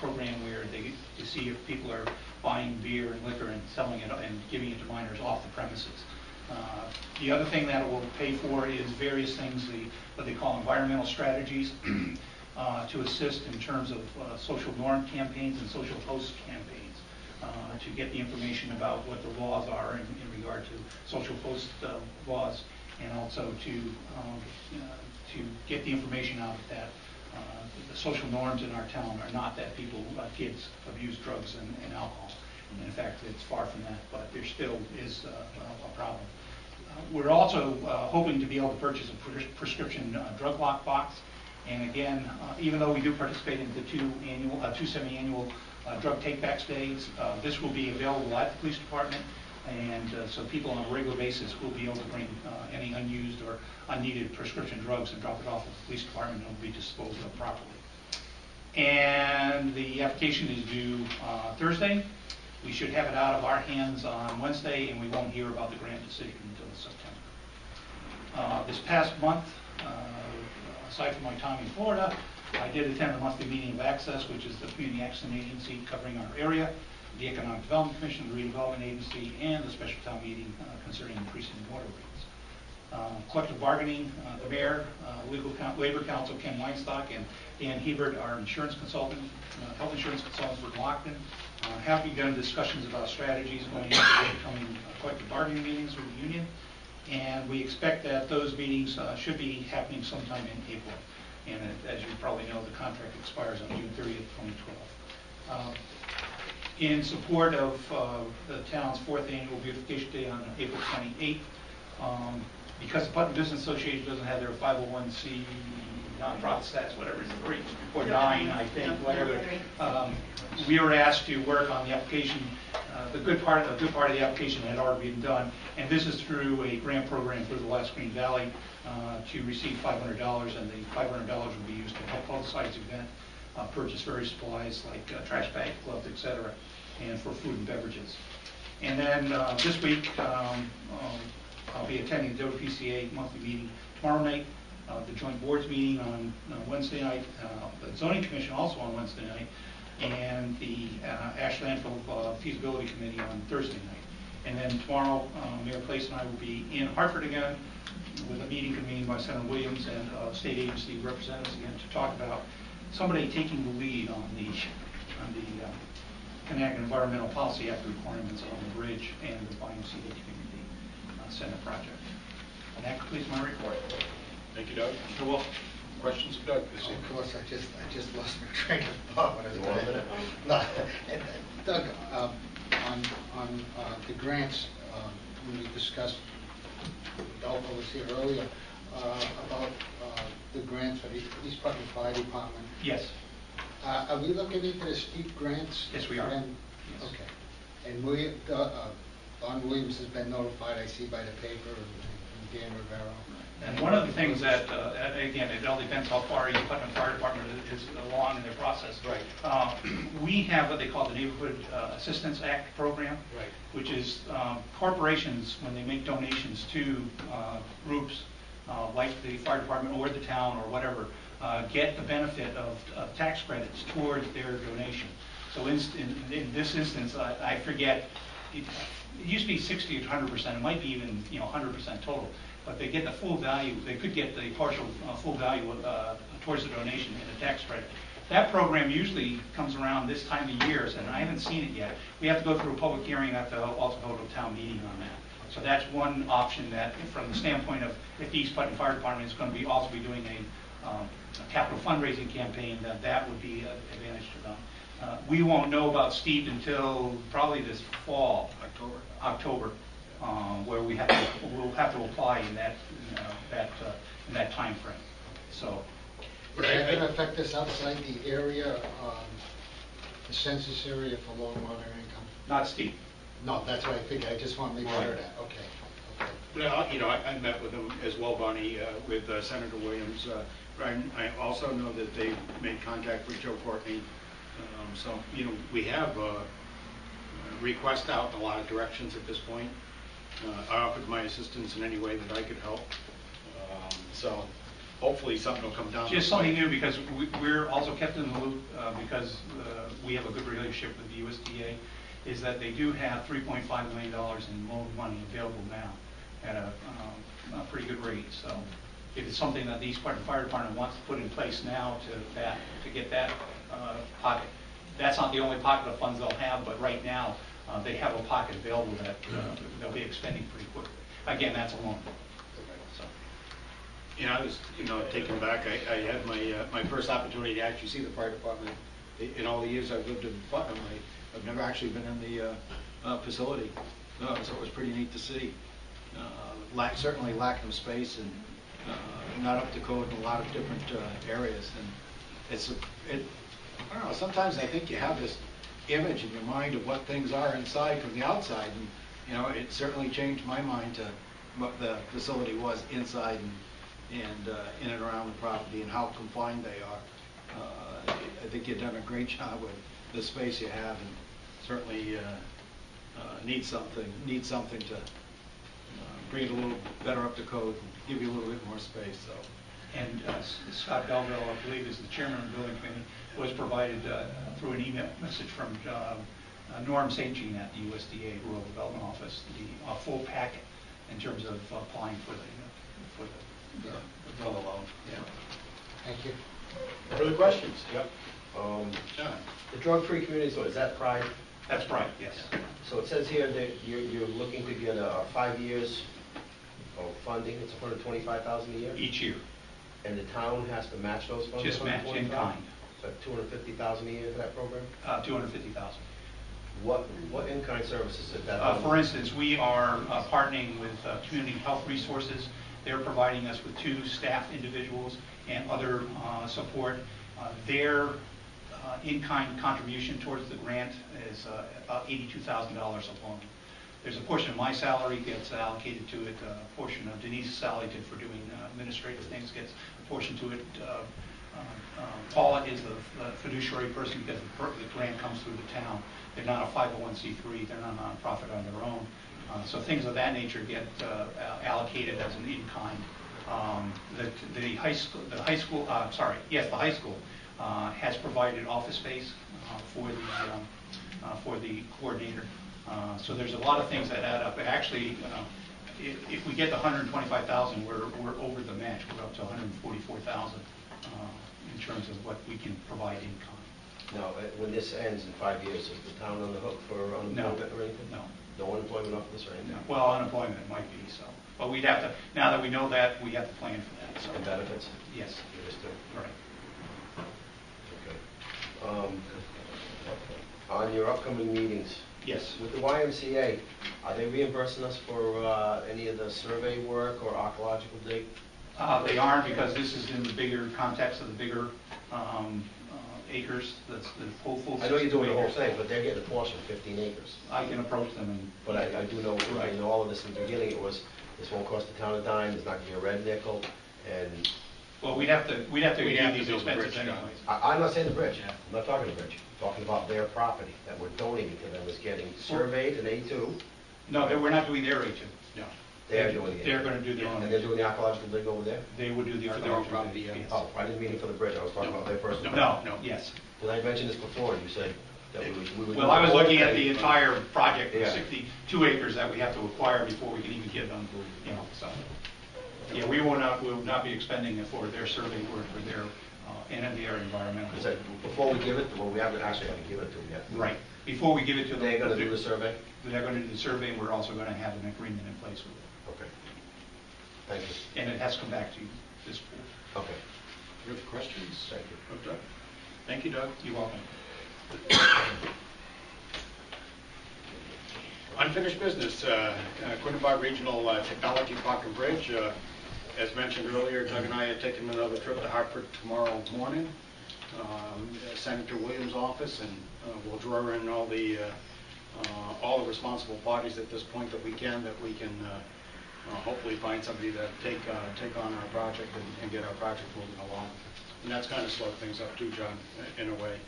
S10: program where they to see if people are buying beer and liquor and selling it and giving it to minors off the premises. The other thing that it will pay for is various things, what they call environmental strategies, to assist in terms of social norm campaigns and social post campaigns, to get the information about what the laws are in regard to social post laws, and also to get the information out that the social norms in our town are not that kids abuse drugs and alcohol. In fact, it's far from that, but there still is a problem. We're also hoping to be able to purchase a prescription drug lock box. And again, even though we do participate in the two semi-annual drug take-backs days, this will be available at the police department, and so people on a regular basis will be able to bring any unused or unneeded prescription drugs and drop it off at the police department, and it will be disposed of properly. And the application is due Thursday. We should have it out of our hands on Wednesday, and we won't hear about the grant decision until September. This past month, aside from my time in Florida, I did attend the monthly meeting of Access, which is the community action agency covering our area, the Economic Development Commission, the Redevelopment Agency, and the special town meeting concerning increasing water rates. Collective bargaining, the mayor, labor counsel Ken Weinstock, and Dan Hebert, our insurance consultant, health insurance consultant for Lockton, have begun discussions about strategies going into the coming collective bargaining meetings with the union, and we expect that those meetings should be happening sometime in April. And as you probably know, the contract expires on June 30th, 2012. In support of the town's 4th annual beautification day on April 28th, because the Putnam Business Association doesn't have their 501c nonprofit status, whatever it's 3 or 9, I think, whatever. We were asked to work on the application. A good part of the application had already been done, and this is through a grant program through the West Green Valley to receive $500, and the $500 will be used to help publicize the event, purchase various supplies like trash bag, gloves, etc., and for food and beverages. And then this week, I'll be attending the WPCA monthly meeting tomorrow night, the joint boards meeting on Wednesday night, the zoning commission also on Wednesday night, and the Ash Landfill feasibility committee on Thursday night. And then tomorrow, Mayor Place and I will be in Hartford again with a meeting convened by Senator Williams and state agency representatives again to talk about somebody taking the lead on the Connecticut Environmental Policy Act requirements on the bridge and the YMCA Community Center project. And that completes my report.
S1: Thank you, Doug.
S10: You're welcome.
S1: Questions of Doug?
S9: Of course, I just lost my train of thought when I was going. No, Doug, on the grants, when we discussed, Delphi was here earlier, about the grants for the East Putnam Fire Department.
S10: Yes.
S9: Are we looking into the steep grants?
S10: Yes, we are.
S9: Yes. Okay. And we, Don Williams has been notified, I see, by the paper, and Dan Rivero.
S10: And one of the things that, again, it all depends how far East Putnam Fire Department is along in their process.
S1: Right.
S10: We have what they call the Neighborhood Assistance Act program,
S1: right,
S10: which is corporations, when they make donations to groups like the fire department or the town or whatever, get the benefit of tax credits towards their donation. So in this instance, I forget, it used to be 60 to 100%. It might be even 100% total. But they get the full value. They could get the partial full value towards the donation in a tax credit. That program usually comes around this time of year, and I haven't seen it yet. We have to go through a public hearing at the also go to a town meeting on that. So that's one option that, from the standpoint of if the East Putnam Fire Department is going to also be doing a capital fundraising campaign, that would be an advantage to them. We won't know about Steve until probably this fall, October. Where we'll have to apply in that time frame. So,
S9: is that going to affect us outside the area, the census area for low and moderate income?
S10: Not steep.
S9: No, that's what I figured. I just want to make sure of that. Okay.
S1: Well, I met with them as well, Bonnie, with Senator Williams. I also know that they made contact with Joe Courtney. So we have requests out in a lot of directions at this point. I offered my assistance in any way that I could help. So hopefully something will come down.
S10: Just something new, because we're also kept in the loop, because we have a good relationship with the USDA, is that they do have $3.5 million in loan money available now at a pretty good rate. So if it's something that the East Spartan Fire Department wants to put in place now to get that pocket, that's not the only pocket of funds they'll have, but right now they have a pocket available that they'll be expending pretty quickly. Again, that's a loan. So.
S1: Yeah, I was, taken back. I had my first opportunity to actually see the fire department in all the years I've lived in Putnam. I've never actually been in the facility, so it was pretty neat to see. Certainly lack of space and not up to code in a lot of different areas. And I don't know. Sometimes I think you have this image in your mind of what things are inside from the outside, and it certainly changed my mind to what the facility was inside and in and around the property and how confined they are. I think you've done a great job with the space you have, and certainly need something to bring it a little better up to code and give you a little bit more space. So.
S10: And Scott Belville, I believe, is the chairman of the building committee, was provided through an email message from Norm St. Jean at the USDA Rural Development Office, the full packet in terms of applying for the loan. Yeah.
S9: Thank you.
S2: Further questions?
S1: Yep. John.
S2: The drug-free community, so is that Pride?
S10: That's right, yes.
S2: So it says here that you're looking to get 5 years of funding. It's $125,000 a year?
S10: Each year.
S2: And the town has to match those funds?
S10: Just match in kind.
S2: So $250,000 a year for that program?
S10: $250,000.
S2: What in-kind services is that?
S10: For instance, we are partnering with Community Health Resources. They're providing us with 2 staff individuals and other support. Their in-kind contribution towards the grant is about $82,000 alone. There's a portion of my salary gets allocated to it, a portion of Denise's salary for doing administrative things gets a portion to it. Paula is the fiduciary person because the grant comes through the town. They're not a 501c3, they're not a nonprofit on their own. So things of that nature get allocated as an in-kind. The high school has provided office space for the coordinator. So there's a lot of things that add up. Actually, if we get the $125,000, we're over the match. We're up to $144,000 in terms of what we can provide in kind.
S2: Now, when this ends in 5 years, is the town on the hook for unemployment or anything?
S10: No.
S2: No unemployment off this or anything?
S10: No. Well, unemployment might be so. But we'd have to, now that we know that, we have to plan for that. So.
S2: And benefits?
S10: Yes.
S2: Understood.
S10: Right.
S2: Okay. On your upcoming meetings,
S10: Yes.
S2: with the YMCA, are they reimbursing us for any of the survey work or archaeological dig?
S10: They aren't, because this is in the bigger context of the bigger acres. That's the full.
S2: I know you're doing the whole thing, but they're getting a portion, 15 acres.
S10: I can approach them and.
S2: But I do know,
S10: Right.
S2: I know all of this in the beginning, it was, this won't cost the town a dime, it's not going to be a red nickel, and
S10: Well, we'd have to do
S1: We'd have to
S10: these
S1: build the
S10: expenses
S1: bridge, John.
S10: anyways.
S2: I'm not saying the bridge, I'm not talking the bridge, I'm talking about their property that we're donating to them is getting surveyed in A2.
S10: No, we're not doing their A2. No.
S2: They're doing it.
S10: They're going to do their own.
S2: And they're doing the archaeological dig over there?
S10: They would do the
S1: For their own
S10: archaeological
S1: property,
S10: dig,
S1: yeah.
S10: yes.
S2: Oh, I didn't mean it for the bridge, I was talking about their personal.
S10: No, yes.
S2: Did I mention this before? You said that we would.
S10: Well, I was looking at the entire project, the
S2: Yeah.
S10: 62 acres that we have to acquire before we can even give them, so. Yeah, we will not be expending it for their survey work for their, and their environmental.
S2: Because before we give it, well, we haven't actually had to give it to them yet.
S10: Right. Before we give it to them.
S2: They're going to do the survey?
S10: They're going to do the survey, and we're also going to have an agreement in place with it.
S2: Okay. Thank you.
S10: And it has to come back to you, this board.
S2: Okay.
S1: You have questions?
S2: Thank you.
S1: Of Doug? Thank you, Doug.
S10: You're welcome.
S1: Unfinished business, Quinebaug Regional Technology Park and Bridge. As mentioned earlier, Doug and I are taking another trip to Hartford tomorrow morning. Senator Williams' office, and we'll draw in all the responsible parties at this point that we can hopefully find somebody to take on our project and get our project moving along. And that's kind of slowed things up too, John, in a way.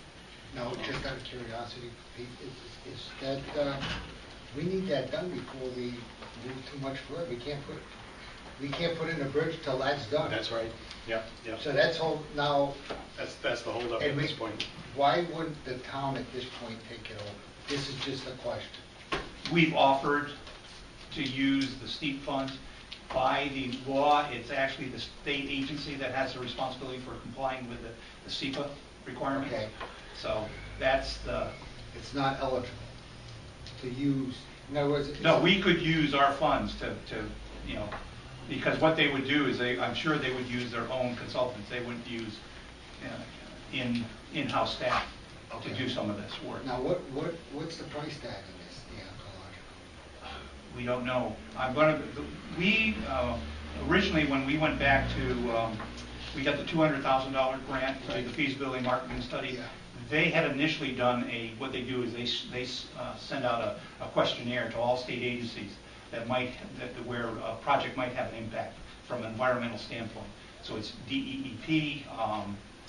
S9: No, just out of curiosity, Pete, is that We need that done before we move too much further. We can't put in a bridge till that's done.
S1: That's right. Yep, yep.
S9: So that's all, now,
S1: That's the holdup at
S9: and
S1: this point.
S9: why wouldn't the town at this point take it over? This is just a question.
S10: We've offered to use the steep funds. By the law, it's actually the state agency that has the responsibility for complying with the SEPA requirements.
S9: Okay.
S10: So that's the,
S9: It's not eligible to use, in other words.
S10: no, we could use our funds to, you know, because what they would do is I'm sure they would use their own consultants. They wouldn't use in-house staff to do some of this work.
S9: Now, what's the price tag on this, the ecological?
S10: We don't know. Originally, when we went back to, we got the $200,000 grant to do the feasibility marketing study.
S9: Yeah.
S10: They had initially done what they do is they send out a questionnaire to all state agencies where a project might have an impact from an environmental standpoint. So it's DEEP,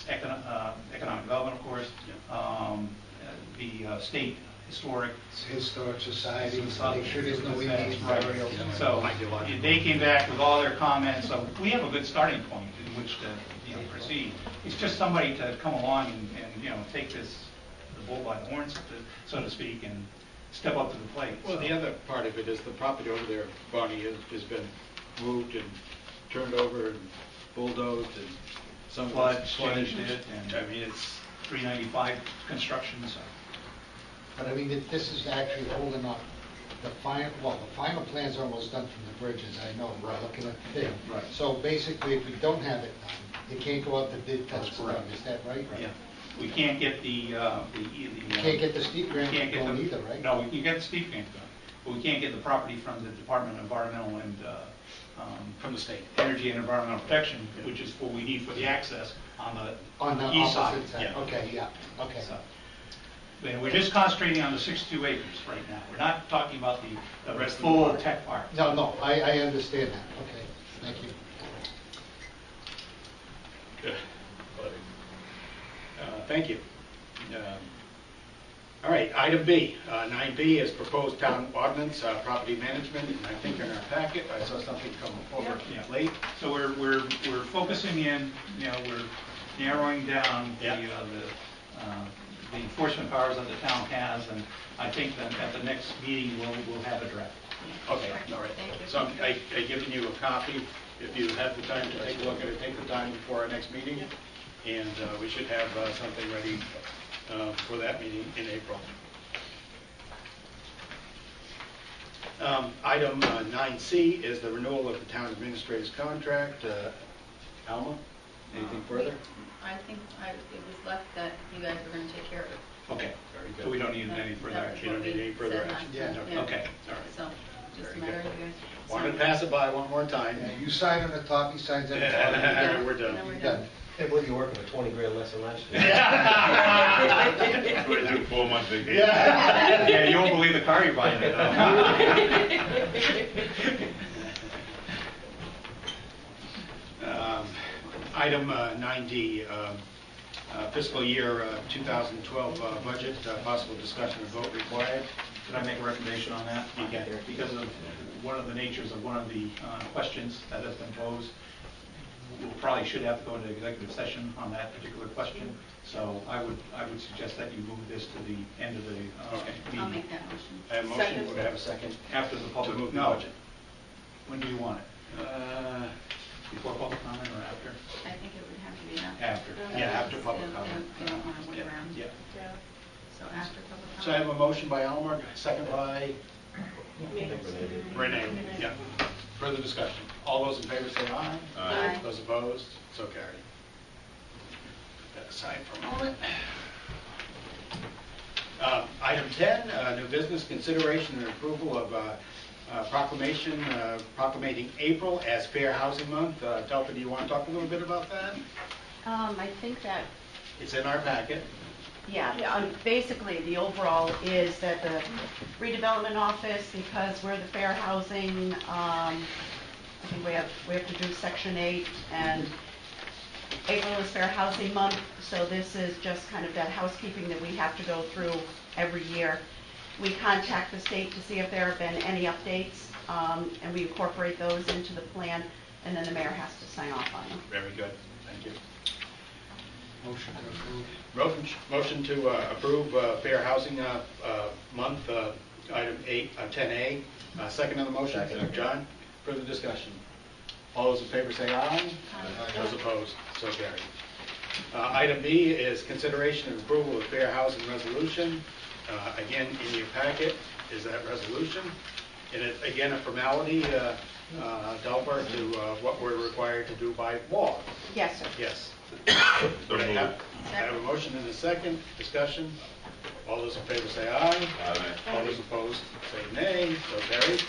S10: economic development, of course, the state historic
S9: Society,
S10: Society.
S9: make sure there's no EVs
S10: Right.
S9: burial.
S10: So they came back with all their comments, so we have a good starting point in which to proceed. It's just somebody to come along and take the bull by the horns, so to speak, and step up to the plate.
S1: Well, the other part of it is the property over there, Bonnie, has been moved and turned over and bulldozed and some
S10: Flood changed it, and I mean, it's 395 construction, so.
S9: But I mean, this is actually holding up the final plan's almost done from the bridges, I know, we're looking at the thing.
S10: Right.
S9: So basically, if we don't have it done, it can't go out to bid till
S10: That's
S9: it's done,
S10: correct.
S9: is that right?
S10: Yeah, we can't get
S9: You can't get the steep grant
S10: can't get
S9: going
S10: the-
S9: either, right?
S10: No, we can get the steep grant done, but we can't get the property from the Department of Environmental and
S1: from the state.
S10: Energy and Environmental Protection, which is what we need for the access on
S9: On the
S10: the east side.
S9: opposite side,
S10: Yeah.
S9: okay, yeah, okay.
S10: So, and we're just concentrating on the 62 acres right now. We're not talking about the
S1: rest of the
S10: full
S1: park.
S10: tech park.
S9: No, I understand that, okay, thank you.
S1: Good. Thank you. All right, item B. 9B is proposed town ordinance, property management, and I think in our packet, I saw something come over
S10: Yeah.
S1: late.
S10: So we're focusing in, we're narrowing down
S1: Yeah.
S10: the enforcement powers that the town has, and I think that at the next meeting, we'll have a draft.
S1: Okay, all right.
S11: Thank you.
S1: So I've given you a copy. If you have the time to take a look at it, take the time before our next meeting, and we should have something ready for that meeting in April. Item 9C is the renewal of the town administrator's contract. Alma, anything further?
S7: I think it was left that you guys were going to take care of it.
S1: Okay, very
S10: So we
S1: good.
S10: don't need any further
S7: That was
S10: action.
S1: You don't
S7: what
S1: need
S7: we
S1: any further
S7: said
S1: action?
S7: last time,
S9: Yeah.
S10: Okay, all right.
S7: So, just a
S1: Very
S7: matter
S1: good.
S7: of you guys.
S1: Wanted to pass it by one more time.
S9: Yeah, you sign on the top, he signs on the
S1: Yeah,
S9: bottom.
S1: we're done.
S7: Then we're
S9: You're
S7: done.
S9: done.
S2: Can't believe you're working for 20 grand less than last year.
S8: So we do 4 months vacation.
S10: Yeah, you won't believe the car you're buying.
S1: Item 9D, fiscal year 2012 budget, possible discussion and vote required.
S10: Can I make a recommendation on that?
S1: You can.
S10: Because of one of the natures of one of the questions that has been posed, we probably should have to go into executive session on that particular question. So I would suggest that you move this to the end of the meeting.
S7: I'll make that motion.
S1: I have a motion, we're going to have a second.
S10: After the public,
S1: To move the
S10: no.
S1: budget.
S10: When do you want it? Before public comment or after?
S7: I think it would have to be after.
S10: After.
S1: Yeah, after public comment.
S7: You don't want to wait
S1: Yeah,
S7: around.
S1: yeah.
S7: So after public comment.
S1: So I have a motion by Elmer, second by Renee. Yeah. Further discussion. All those in favor say aye.
S7: Aye.
S1: Those opposed, so carried. Put that aside for a moment. Item 10, new business consideration and approval of proclamation proclamating April as Fair Housing Month. Telpa, do you want to talk a little bit about that?
S11: I think that,
S1: It's in our packet.
S11: basically, the overall is that the redevelopment office, because we're the fair housing, I think we have to do Section 8, and April is Fair Housing Month, so this is just kind of that housekeeping that we have to go through every year. we contact the state to see if there have been any updates, and we incorporate those into the plan, and then the mayor has to sign off on them.
S1: Very good, thank you.
S9: Motion to approve.
S1: Motion to approve Fair Housing Month, item 10A. Second on the motion, John. Further discussion? All those in favor say aye. Those opposed, so carried. Item B is consideration and approval of Fair Housing Resolution. Again, in your packet is that resolution. And it, again, a formality, Delbert, to what we're required to do by law.
S11: Yes, sir.
S1: Yes.
S8: So moved.
S1: I have a motion and a second. Discussion. All those in favor say aye.
S8: Aye.
S1: All those opposed say nay. So carried.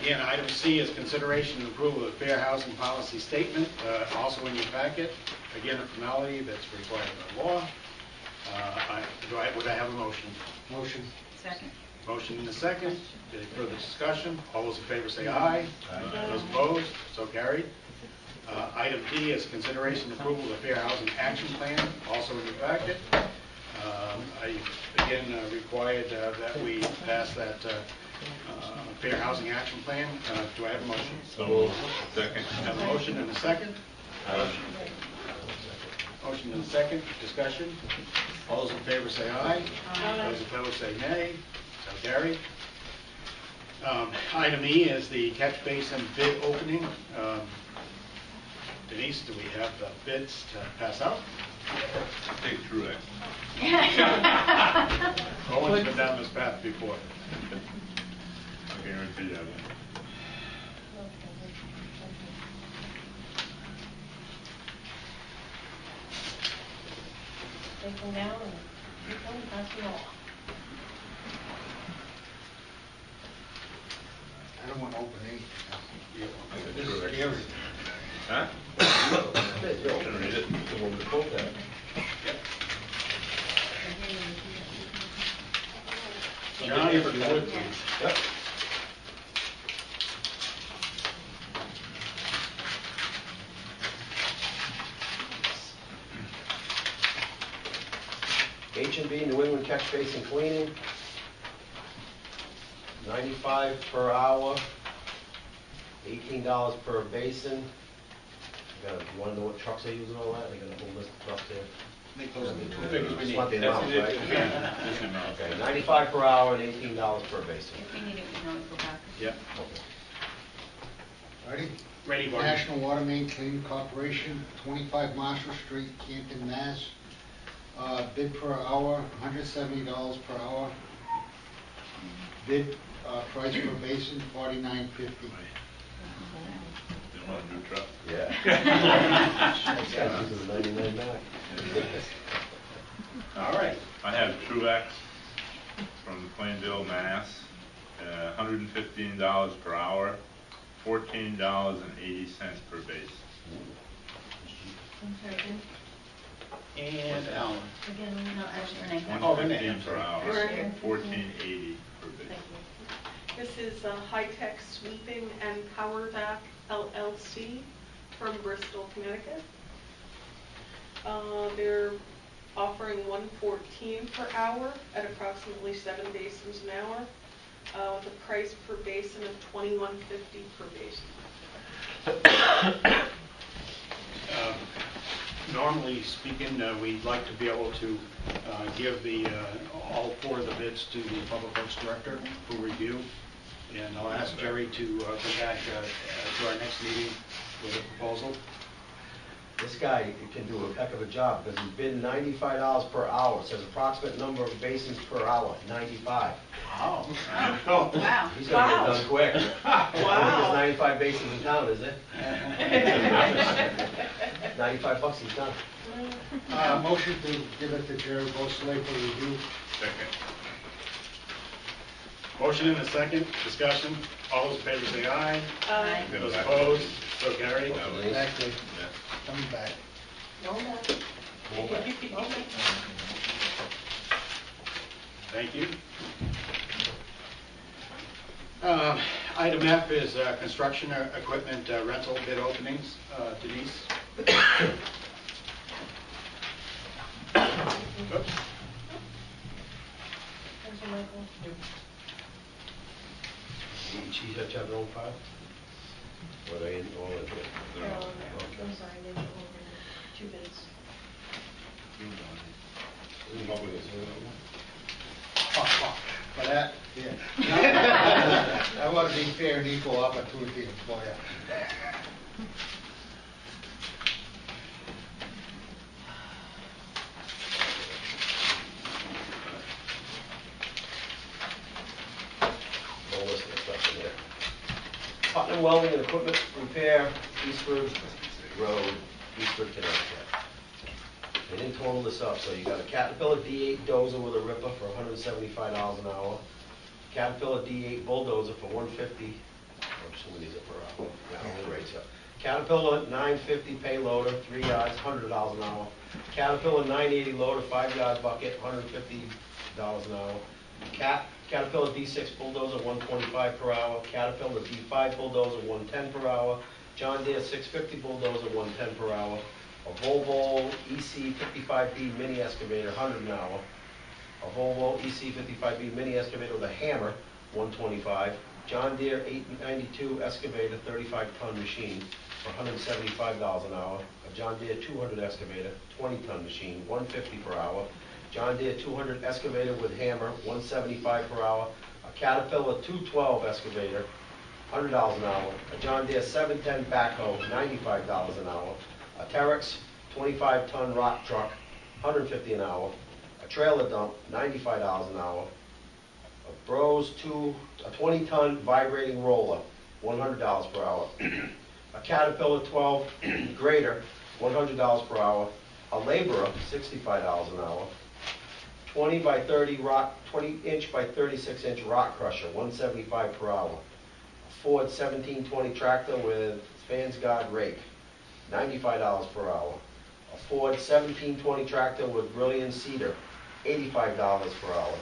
S1: Again, item C is consideration and approval of Fair Housing Policy Statement, also in your packet. Again, a formality that's required by law. Would I have a motion?
S9: Motion.
S4: Second.
S1: Motion and a second. Any further discussion? All those in favor say aye. Those opposed? So carried. Item D is consideration and approval of the Fair Housing Action Plan, also in your packet. I, again, required that we pass that Fair Housing Action Plan. Do I have a motion?
S8: So moved. Second.
S1: I have a motion and a second. Motion and a second. Discussion. All those in favor say aye. Those opposed say nay. So carried. Item E is the catch basin bid opening. Denise, do we have the bids to pass out?
S8: Take Truex.
S1: Owen's been down this path before.
S8: I guarantee that.
S7: Take them down and keep them, pass them all.
S9: I don't want to open anything.
S8: I got
S9: This is
S8: Truex.
S9: scary.
S8: Huh? Can read it.
S1: John, if you would, please.
S12: H&B New England Catch Basin Cleaning, $95 per hour, $18 per basin. You want to know what trucks they use and all that? They got a whole list of trucks there.
S1: Make those the two figures we
S12: Just
S1: need.
S12: want the amount,
S8: That's
S12: right?
S8: it. Yeah.
S12: Okay, $95 per hour and $18 per basin.
S4: If we need it, we can always go back.
S1: Yeah.
S12: Okay.
S9: Ready?
S1: Ready, Barney?
S9: National Water Main Cleaning Corporation, 25 Marshall Street, Canton, Mass. Bid per hour, $170 per hour. Bid price per basin, $49.50.
S8: You want a new truck?
S12: Yeah. This guy's using a 99 Mac.
S1: All right.
S8: I have Truex from Plainville, Mass. $115 per hour, $14.80 per base.
S7: I'm sorry, again?
S1: And Alan.
S7: Again,
S4: No, actually, Renee.
S1: Oh, Renee.
S8: $115 per hour,
S7: Renee.
S8: $14.80 per base.
S7: Thank you.
S13: This is High Tech Sweeping and Power Vac LLC from Bristol, Connecticut. They're offering $114 per hour at approximately 7 basins an hour, with a price per basin of $21.50 per basin.
S1: Normally speaking, we'd like to be able to give all four of the bids to the Public Works Director for review. And I'll ask Jerry to come back to our next meeting with a proposal.
S12: This guy can do a heck of a job because he's bid $95 per hour. It says approximate number of basins per hour, 95.
S1: Wow.
S4: Wow.
S12: He's gonna get it done quick.
S11: Wow.
S12: There's 95 basins in town, is it? 95 bucks, he's done.
S9: Motion to give it to Jerry Bosley for review.
S8: Second.
S1: Motion and a second. Discussion. All those in favor say aye.
S4: Aye.
S1: Those opposed, so carried.
S9: Actually,
S1: Yeah.
S9: coming back.
S1: Thank you. Item F is construction equipment rental bid openings. Denise? Oops.
S7: for Michael.
S12: Each have to have their own file? Or are they in all in here?
S7: I'm sorry, they were over 2 bids.
S9: For that, yeah. I want to be fair and equal opportunity employer.
S12: Whole list of stuff in there. Putnam Welding and Equipment Repair, Eastford Road, Eastford, Connecticut. They didn't total this up, so you got a Caterpillar D8 dozer with a ripper for $175 an hour. Caterpillar D8 bulldozer for $150. I'm assuming these are per hour. Yeah, rates up. Caterpillar 950 payloader, 3 yards, $100 an hour. Caterpillar 980 loader, 5 yard bucket, $150 an hour. Caterpillar D6 bulldozer, $125 per hour. Caterpillar D5 bulldozer, $110 per hour. John Deere 650 bulldozer, $110 per hour. A Volvo EC55B mini excavator, $100 an hour. A Volvo EC55B mini excavator with a hammer, $125. John Deere 892 excavator, 35-ton machine for $175 an hour. A John Deere 200 excavator, 20-ton machine, $150 per hour. John Deere 200 excavator with hammer, $175 per hour. A Caterpillar 212 excavator, $100 an hour. A John Deere 710 backhoe, $95 an hour. A Terex 25-ton rock truck, $150 an hour. A trailer dump, $95 an hour. A Bros a 20-ton vibrating roller, $100 per hour. A Caterpillar 12 grader, $100 per hour. A laborer, $65 an hour. 20 by 30 rock, 20-inch by 36-inch rock crusher, $175 per hour. A Ford 1720 tractor with fans guard rake, $95 per hour. A Ford 1720 tractor with Brilliant Cedar, $85 per hour.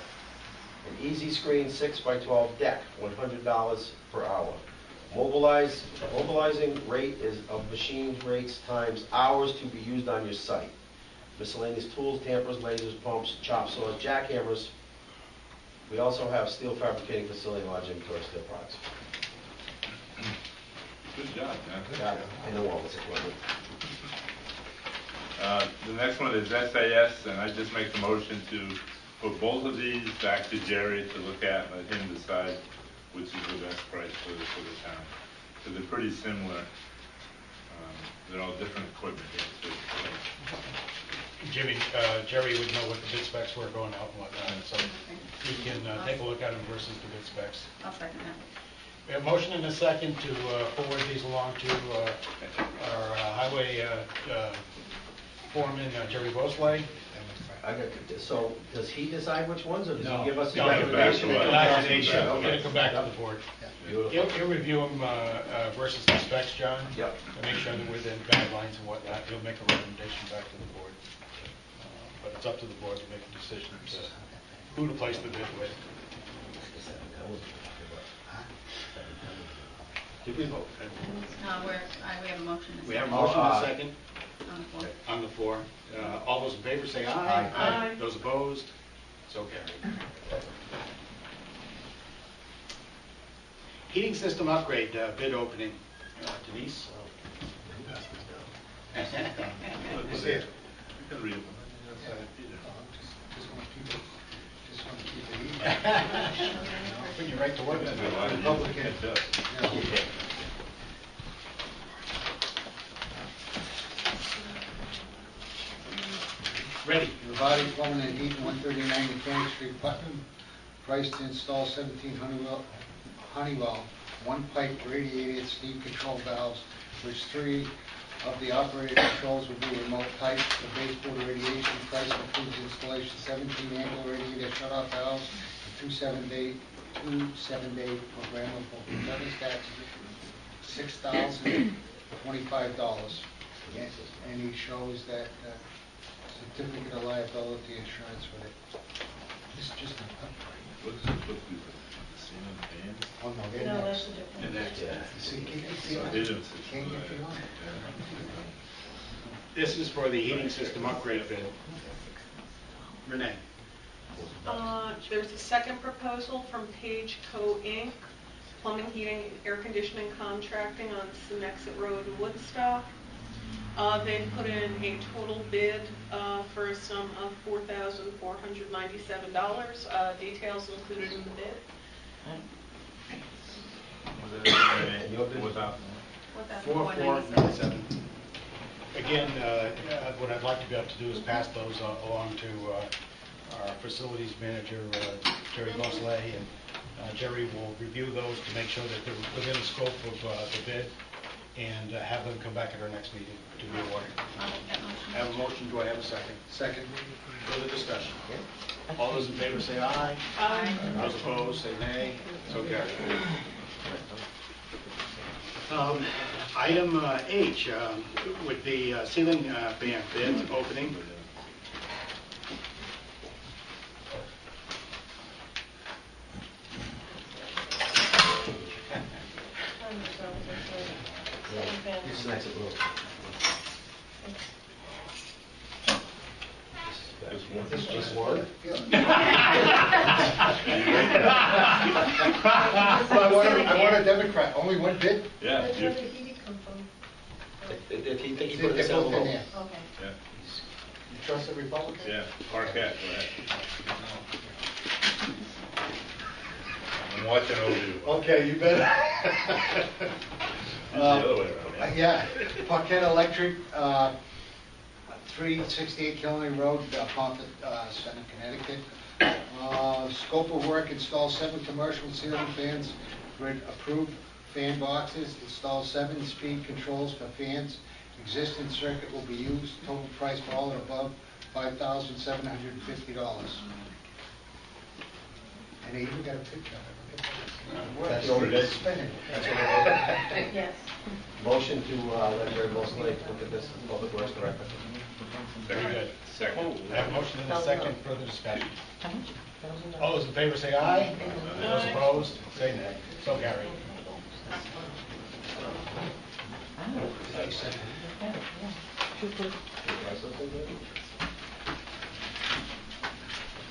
S12: An Easy Screen 6 by 12 deck, $100 per hour. Mobilizing rate is of machine rates times hours to be used on your site. Miscellaneous tools, dampers, lasers, pumps, chop saws, jackhammers. We also have steel fabricating facility and large inventory of steel products.
S8: Good job, man.
S12: Got it. I know all this equipment.
S8: The next one is SAS, and I just make the motion to put both of these back to Jerry to look at and let him decide which is the best price for the town. Because they're pretty similar. They're all different equipment here, too.
S1: Jimmy, Jerry would know what the bid specs were going out and whatnot, so we can take a look at them versus the bid specs.
S11: I'll second that.
S1: We have a motion and a second to forward these along to our highway foreman, Jerry Bosley.
S12: So, does he decide which ones, or does
S1: No.
S12: he give us a
S1: No,
S12: recommendation?
S1: We're going to come back to the board.
S12: Beautiful.
S1: He'll review them versus the specs, John.
S12: Yep.
S1: To make sure they're within guidelines and whatnot. He'll make a recommendation back to the board. But it's up to the board to make a decision to who to place the bid with. Did we vote?
S11: We have a motion.
S1: We have a motion and a second
S11: On the floor.
S1: on the floor. All those in favor say aye. Aye. Those opposed? So carried. Heating system upgrade bid opening. Denise?
S8: Look, you can read them.
S9: Just want to keep it even.
S1: Put you right to work.
S8: There's a lot of
S9: Public
S8: use.
S9: input.
S8: Yeah.
S1: Ready.
S9: Revati Plumbing and Heating, 139 Mechanic Street, Putnam. Price to install 17 Honeywell, one pipe radiated steam control valves, which 3 of the operator controls will be remote type. The baseboard radiation price includes installation 17 ample radiator shutoff valves, and 2 7-day programmable thermostats, $6,025. And he shows that certificate of liability insurance with it. This is just an upgrade.
S8: What's it supposed to be? The ceiling fan?
S9: Oh, no, they're
S7: No,
S9: next.
S7: that's a different.
S1: And next.
S9: See, can't get
S8: So
S9: the on
S8: they
S9: it.
S8: don't-
S9: Can't get the on it.
S1: This is for the heating system upgrade bid. Renee?
S13: There's a second proposal from Page Co. Inc., plumbing, heating, and air conditioning contracting on Senexit Road in Woodstock. They put in a total bid for a sum of $4,497. Details included in the bid.
S8: Without,
S1: 4497. Again, what I'd like to be able to do is pass those along to our facilities manager, Jerry Gosselin, and Jerry will review those to make sure that they're within the scope of the bid, and have them come back at our next meeting to be awarded. I have a motion. Do I have a second?
S5: Second.
S1: Further discussion? All those in favor say aye.
S13: Aye.
S1: Those opposed say nay. So carried. Item H would be ceiling fan bid opening.
S12: This is next road. This is just one.
S9: I want a Democrat, only one bid?
S8: yeah,
S7: That's
S8: you-
S7: where the heating come from.
S12: If he think he
S9: They're
S12: put this
S9: both
S12: on
S9: in
S12: the
S9: there.
S7: Okay.
S8: yeah,
S9: You trust the Republicans?
S8: yeah, Parkette, go ahead. I'm watching over you.
S9: Okay, you better.
S8: It's the other way around, yeah.
S9: Yeah, Parkette Electric, 368 Killenly Road, Pompton Center, Connecticut. Scope of work, install 7 commercial ceiling fans, grid approved fan boxes, install 7 speed controls for fans. Existing circuit will be used, total price for all and above, $5,750. And they even got a picture of it.
S12: That's the only bid? That's what it
S7: Yes.
S12: is. Motion to let Jerry Gosselin look at this, Public Works Director.
S1: Very good.
S8: Second.
S1: I have a motion and a second. Further discussion. All those in favor say aye. Those opposed say nay. So carried.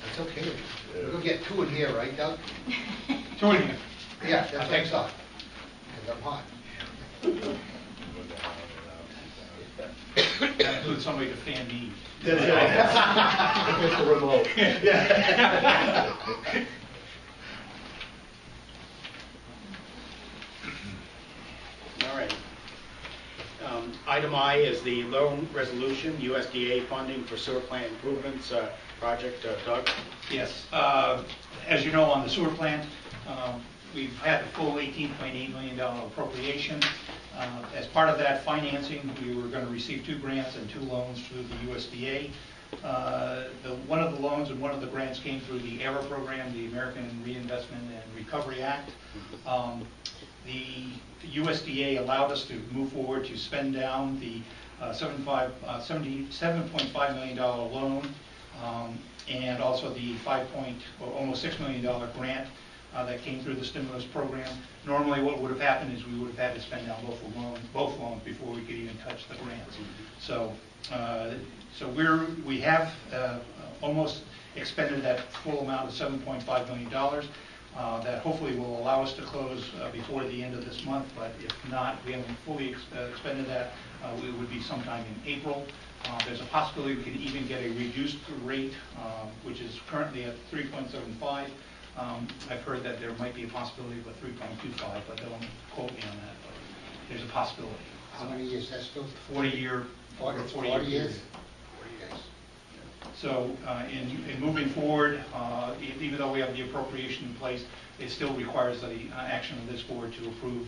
S9: It's okay. We're gonna get 2 in here, right, Doug?
S10: 2 in here.
S9: Yeah, that's what I thought. Because I'm hot.
S10: That includes somebody to fan me.
S12: It's the remote.
S1: All right. Item I is the loan resolution, USDA funding for sewer plant improvements project. Doug?
S10: Yes. As you know, on the sewer plant, we've had the full $18.8 million appropriation. As part of that financing, we were going to receive 2 grants and 2 loans through the USDA. One of the loans and one of the grants came through the ARRA program, the American Reinvestment and Recovery Act. The USDA allowed us to move forward to spend down the $77.5 million loan, and also the almost $6 million grant that came through the stimulus program. Normally what would have happened is we would have had to spend down both loans before we could even touch the grants. So we have almost expended that full amount of $7.5 million. That hopefully will allow us to close before the end of this month, but if not, we haven't fully expended that, it would be sometime in April. There's a possibility we can even get a reduced rate, which is currently at 3.75. I've heard that there might be a possibility of a 3.25, but don't quote me on that, but there's a possibility.
S9: How many years that's still?
S10: 40-year,
S9: 40 years?
S10: So in moving forward, even though we have the appropriation in place, it still requires the action of this board to approve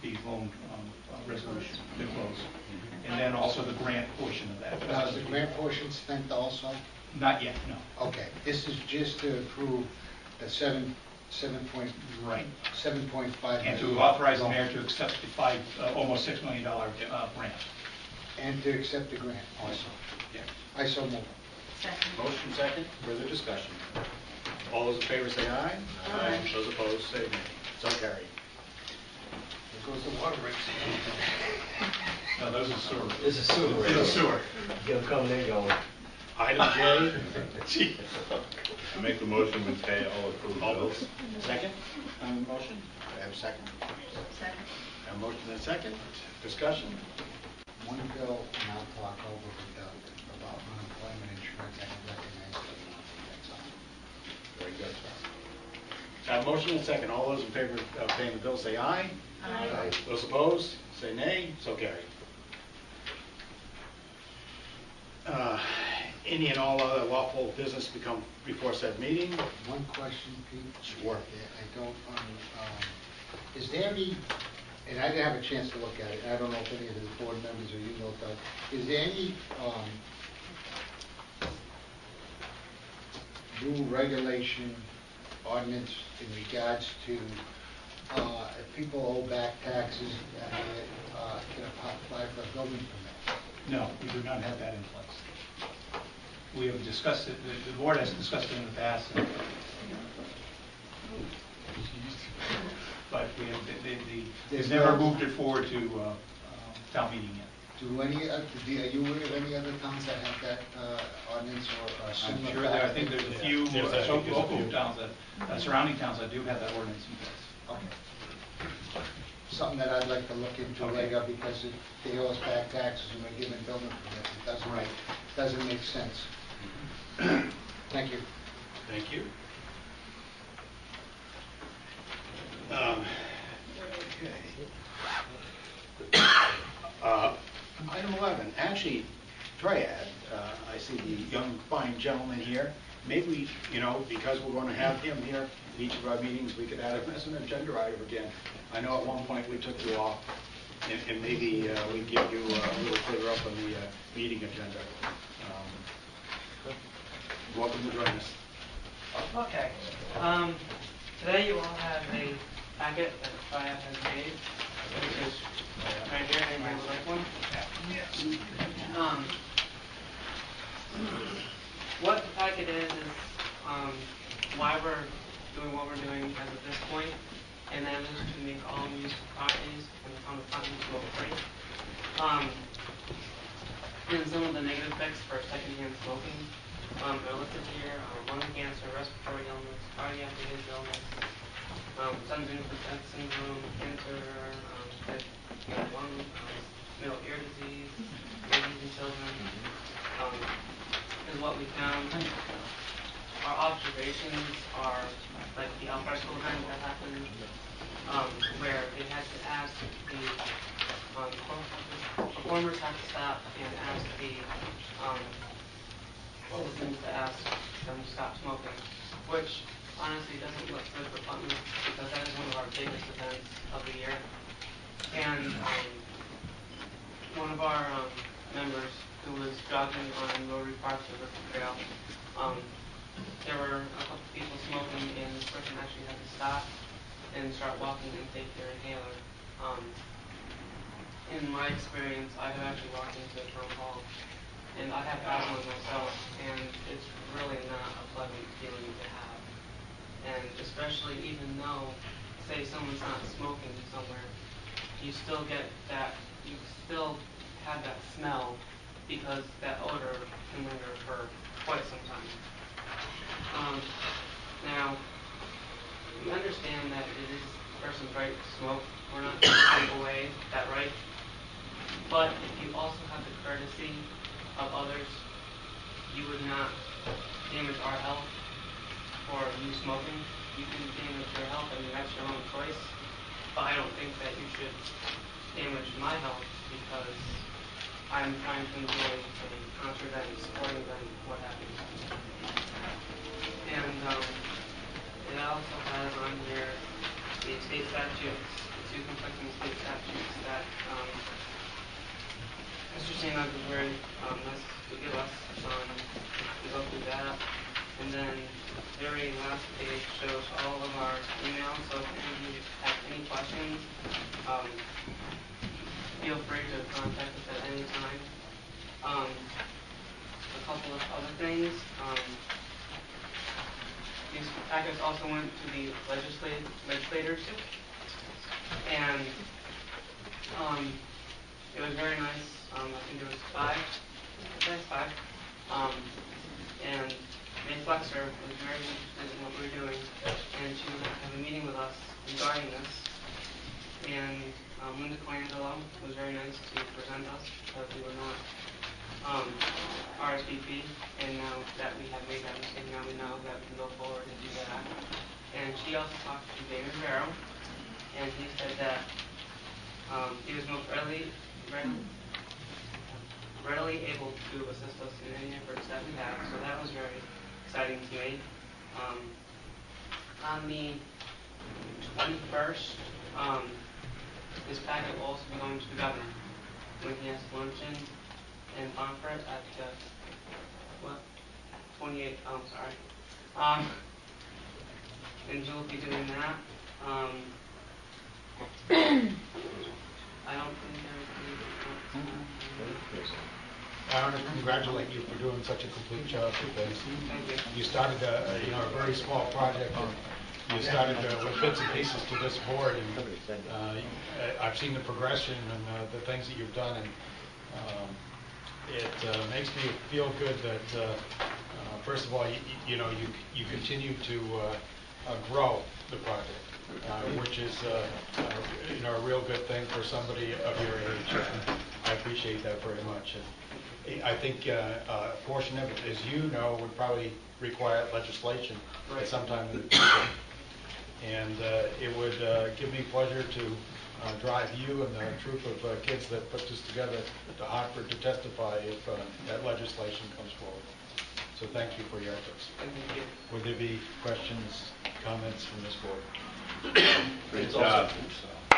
S10: the loan resolution to close. And then also the grant portion of that.
S9: Now, is the grant portion spent also?
S10: Not yet, no.
S9: Okay, this is just to approve the
S10: Right.
S9: $7.5
S10: And to
S9: million
S10: authorize the
S9: loan.
S10: mayor to accept the almost $6 million grant.
S9: And to accept the grant also.
S1: Yeah.
S9: I so move.
S1: Motion second. Further discussion. All those in favor say aye. Aye. Those opposed say nay. So carried.
S9: There goes the water rates.
S10: No, those are sewer.
S12: This is sewer.
S10: This is sewer.
S12: Get them coming and going.
S1: Item J.
S8: I make the motion we pay all approved
S1: All
S8: bills.
S1: those. Second on the motion? Do I have a second?
S7: Second.
S1: A motion and a second. Discussion?
S9: One bill, and I'll talk over with Doug about unemployment insurance, I can recognize it. That's all.
S1: Very good. Motion and a second. All those in favor of paying the bill say aye.
S7: Aye.
S1: Those opposed, say nay. So carried. Any and all other lawful business become before said meeting?
S9: One question, Pete.
S1: Sure.
S9: I don't, is there any, and I didn't have a chance to look at it, I don't know if any of the board members or you know, Doug, is there any rule, regulation, ordinance in regards to if people owe back taxes, can apply for a building permit?
S10: No, we do not have that in place. We have discussed it, the board has discussed it in the past, but we have, they've never moved it forward to town meeting yet.
S9: Are you aware of any other towns that have that ordinance or
S10: I'm
S9: similar?
S10: sure there, I think there's a few
S1: There's
S10: local
S1: a few.
S10: towns that, surrounding towns that do have that ordinance in place.
S9: Okay. Something that I'd like to look into
S10: Okay.
S9: later, because if they owe us back taxes and we're giving building permits, it doesn't make sense. Thank you.
S1: Thank you. Item 11, actually, Triad, I see the young fine gentleman here. Maybe, because we're going to have him here at each of our meetings, we could add him as an agenda item again. I know at one point we took you off, and maybe we give you a little further up on the meeting agenda. Welcome to join us.
S14: Okay. Today you all have a packet that Triad has made, which is right here. Anybody would like one? What the packet is why we're doing what we're doing as of this point, and that is to make all municipal properties on the front end smoke-free. And some of the negative effects for secondhand smoking are listed here: lung cancer, respiratory illness, cardiac illness, sudden infant syndrome, cancer, lung, middle ear disease, babies and children, is what we found. Our observations are like the alfresco event that happened, where they had to ask the performers had to stop and ask the citizens to ask them to stop smoking, which honestly doesn't look good for Putnam because that is one of our biggest events of the year. And one of our members who was jogging on Rotary Park River Trail, there were a couple people smoking, and this person actually had to stop and start walking and take their inhaler. In my experience, I have actually walked into a town hall, and I have asthma myself, and it's really not a pleasant feeling to have. And especially even though, say someone's not smoking somewhere, you still get that, you still have that smell because that odor can linger for quite some time. Now, we understand that it is a person's right to smoke. We're not going to take away that right. But if you also have the courtesy of others, you would not damage our health for you smoking. You can damage your health, I mean, that's your own choice. But I don't think that you should damage my health because I'm trying to enjoy a concert event, sporting event, what have you. And it also has on here the state statutes, the two conflicting state statutes that Mr. Sanders was very nice to give us. We go through that. And then the very last page shows all of our emails, so if any of you have any questions, feel free to contact us at any time. A couple of other things. These packets also went to the legislators, and it was very nice. I think it was five And May Flexer was very interested in what we were doing, and she would have a meeting with us regarding this. And Linda Colangelo was very nice to present us, because we were not RSVP, and now that we have made that mistake, now we know that we can go forward and do that. And she also talked to David Rivero, and he said that he was most readily able to assist us in any efforts that we have, so that was very exciting to me. On the 21st, this packet will also be going to the governor when he has luncheon in Pomfret at 28th, oh, sorry. And he'll be doing that. I don't think there's anything.
S1: I want to congratulate you for doing such a complete job, because you started a very small project, and you started with bits and pieces to this board, and I've seen the progression and the things that you've done, and it makes me feel good that first of all, you continue to grow the project, which is a real good thing for somebody of your age. I appreciate that very much. And I think a portion of it, as you know, would probably require legislation at some time in the future. And it would give me pleasure to drive you and the troop of kids that put this together to Hartford to testify if that legislation comes forward. So thank you for your efforts.
S14: Thank you.
S1: Would there be questions, comments from this board?
S8: Great job.
S12: I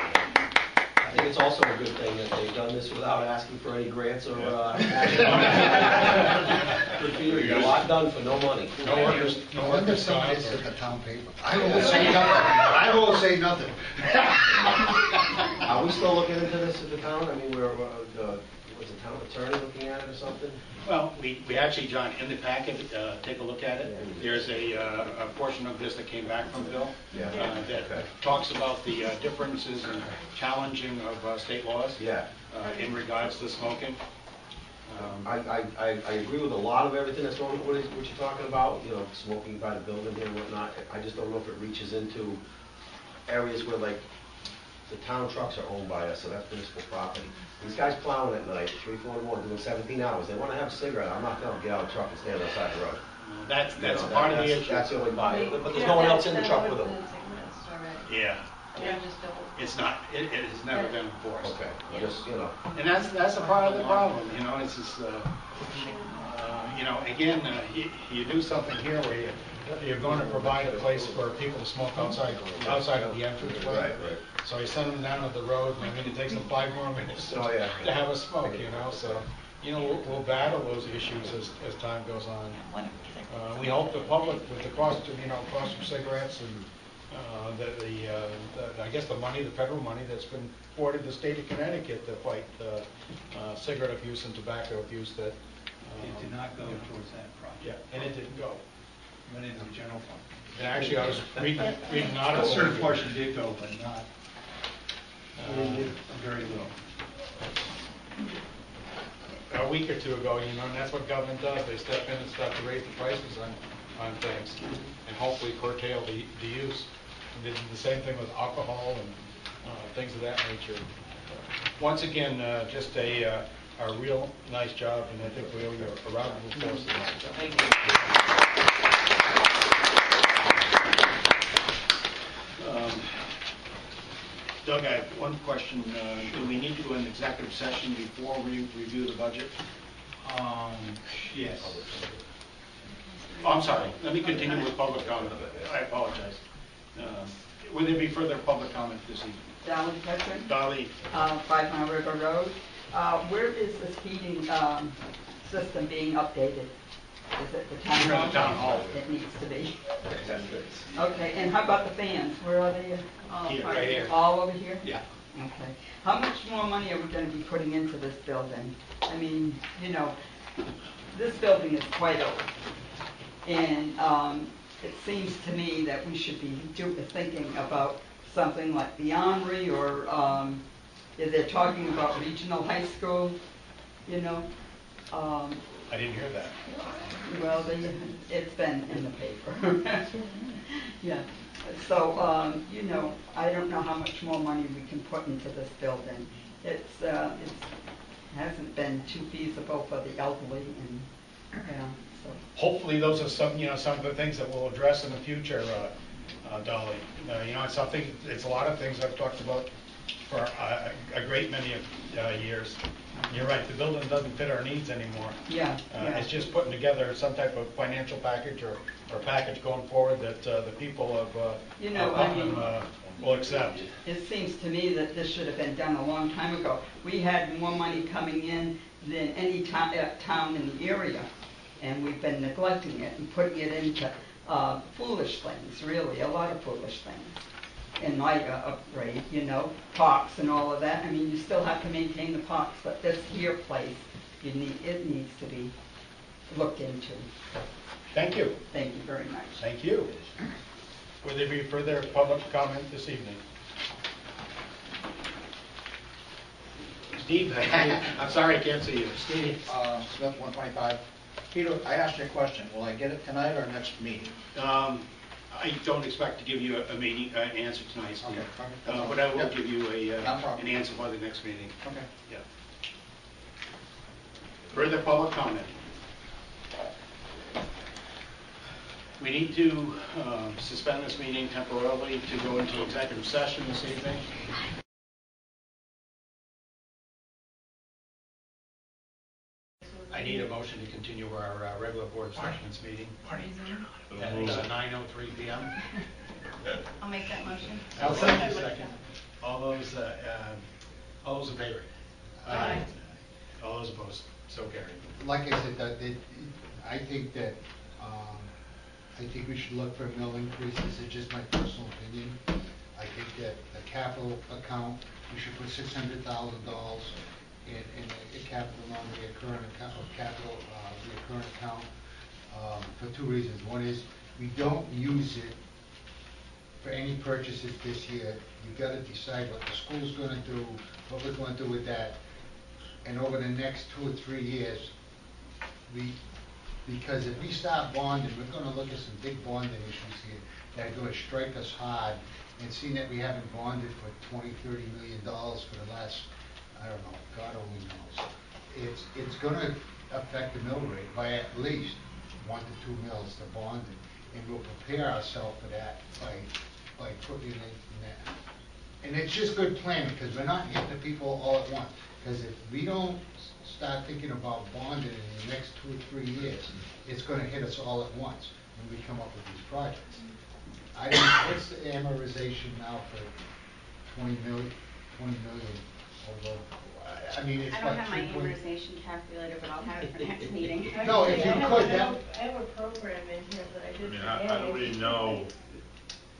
S12: think it's also a good thing that they've done this without asking for any grants or good Peter, you got a lot done for no money.
S1: No workers, no workers.
S9: Somebody said the town paper. I won't say nothing. I won't say nothing.
S12: Are we still looking into this at the town? I mean, was the town attorney looking at it or something?
S1: Well, we actually, John, in the packet, take a look at it. There's a portion of this that came back from Bill that talks about the differences and challenging of state laws in regards to smoking.
S12: I agree with a lot of everything that's going on, what you're talking about, smoking by the building here and whatnot. I just don't know if it reaches into areas where, like, the town trucks are owned by us, so that's municipal property. These guys plowing at night, 3, 4 in the morning, doing 17 hours. They want to have a cigarette. I'm not going to get out of the truck and stand on the side of the road.
S1: That's part of the issue.
S12: That's the only buy. But there's no one else in the truck with them.
S1: Yeah. It's not. It has never been enforced.
S12: Okay.
S1: Yeah.
S12: Just,
S1: And that's a part of the problem. It's just, again, you do something here where you're going to provide a place for people to smoke outside of the entranceway.
S12: Right.
S1: So you send them down to the road, and it takes them 5 more minutes to have a smoke. So we'll battle those issues as time goes on. We hope the public, with the cost of cigarettes and I guess the federal money that's been afforded the state of Connecticut to fight cigarette abuse and tobacco abuse, that
S10: It did not go towards that project.
S1: Yeah, and it didn't go.
S10: It went into the general fund.
S1: And actually, I was reading an article.
S10: A certain portion did go, but not very little.
S1: A week or two ago, and that's what government does. They step in and start to raise the prices on things, and hopefully curtail the use. And they did the same thing with alcohol and things of that nature. Once again, just a real nice job, and I think we owe you a round of applause.
S14: Thank you.
S1: Doug, I have one question. Do we need to go in executive session before we review the budget?
S10: Yes.
S1: Oh, I'm sorry. Let me continue with public comment. I apologize. Will there be further public comment this evening?
S15: Dolly Petrin,
S1: Dolly.
S15: 5 Mile River Road. Where is this heating system being updated? Is it the town hall?
S1: We're in the town hall.
S15: It needs to be. Okay, and how about the fans? Where are they?
S1: Here, right here.
S15: All over here?
S1: Yeah.
S15: Okay. How much more money are we going to be putting into this building? I mean, this building is quite old. And it seems to me that we should be thinking about something like the Armory, or if they're talking about regional high school,
S1: I didn't hear that.
S15: Well, it's been in the paper. Yeah, so, I don't know how much more money we can put into this building. It hasn't been too feasible for the elderly and, so.
S1: Hopefully, those are some of the things that we'll address in the future, Dolly. It's something, it's a lot of things I've talked about for a great many years. You're right, the building doesn't fit our needs anymore.
S15: Yeah.
S1: It's just putting together some type of financial package or package going forward that the people of Putnam will accept.
S15: It seems to me that this should have been done a long time ago. We had more money coming in than any town in the area, and we've been neglecting it and putting it into foolish things, really, a lot of foolish things. In my upgrade, parks and all of that. I mean, you still have to maintain the parks, but this here place, it needs to be looked into.
S1: Thank you.
S15: Thank you very much.
S1: Thank you. Will there be further public comment this evening? Steve, I'm sorry I can't see you. Steve.
S5: Smith, 125. Peter, I asked you a question. Will I get it tonight or next meeting?
S1: I don't expect to give you an answer tonight, Steve.
S5: Okay.
S1: But I will give you
S5: No
S1: an answer by the next meeting.
S5: Okay.
S1: Yeah. Further public comment? We need to suspend this meeting temporarily to go into executive session this evening. I need a motion to continue our regular Board of Selectmen's meeting at 9:03 p.m.
S11: I'll make that motion.
S1: I'll second. All those in favor?
S11: Aye.
S1: All those opposed? So carried.
S9: Like I said, I think we should look for mill increases. It's just my personal opinion. I think that the capital account, we should put $600,000 in a capital non-reoccurring account, reoccurring account, for two reasons. One is we don't use it for any purchases this year. We've got to decide what the school's going to do, what we're going to do with that, and over the next 2 or 3 years, because if we start bonding, we're going to look at some big bonding issues here that are going to strike us hard. And seeing that we haven't bonded for $20–30 million for the last, I don't know, God only knows. It's going to affect the mill rate by at least 1 to 2 mills to bond it, and we'll prepare ourselves for that by putting it in that. And it's just good planning, because we're not hitting the people all at once. Because if we don't start thinking about bonding in the next 2 or 3 years, it's going to hit us all at once when we come up with these projects. I don't know, what's the amortization now for 20 million over, I mean, it's
S11: I
S9: like
S11: don't have my
S9: 3
S11: amortization calculator, but I'll have it for next meeting.
S9: No, if you could, that.
S7: I have a program in here that I did.
S8: How do we know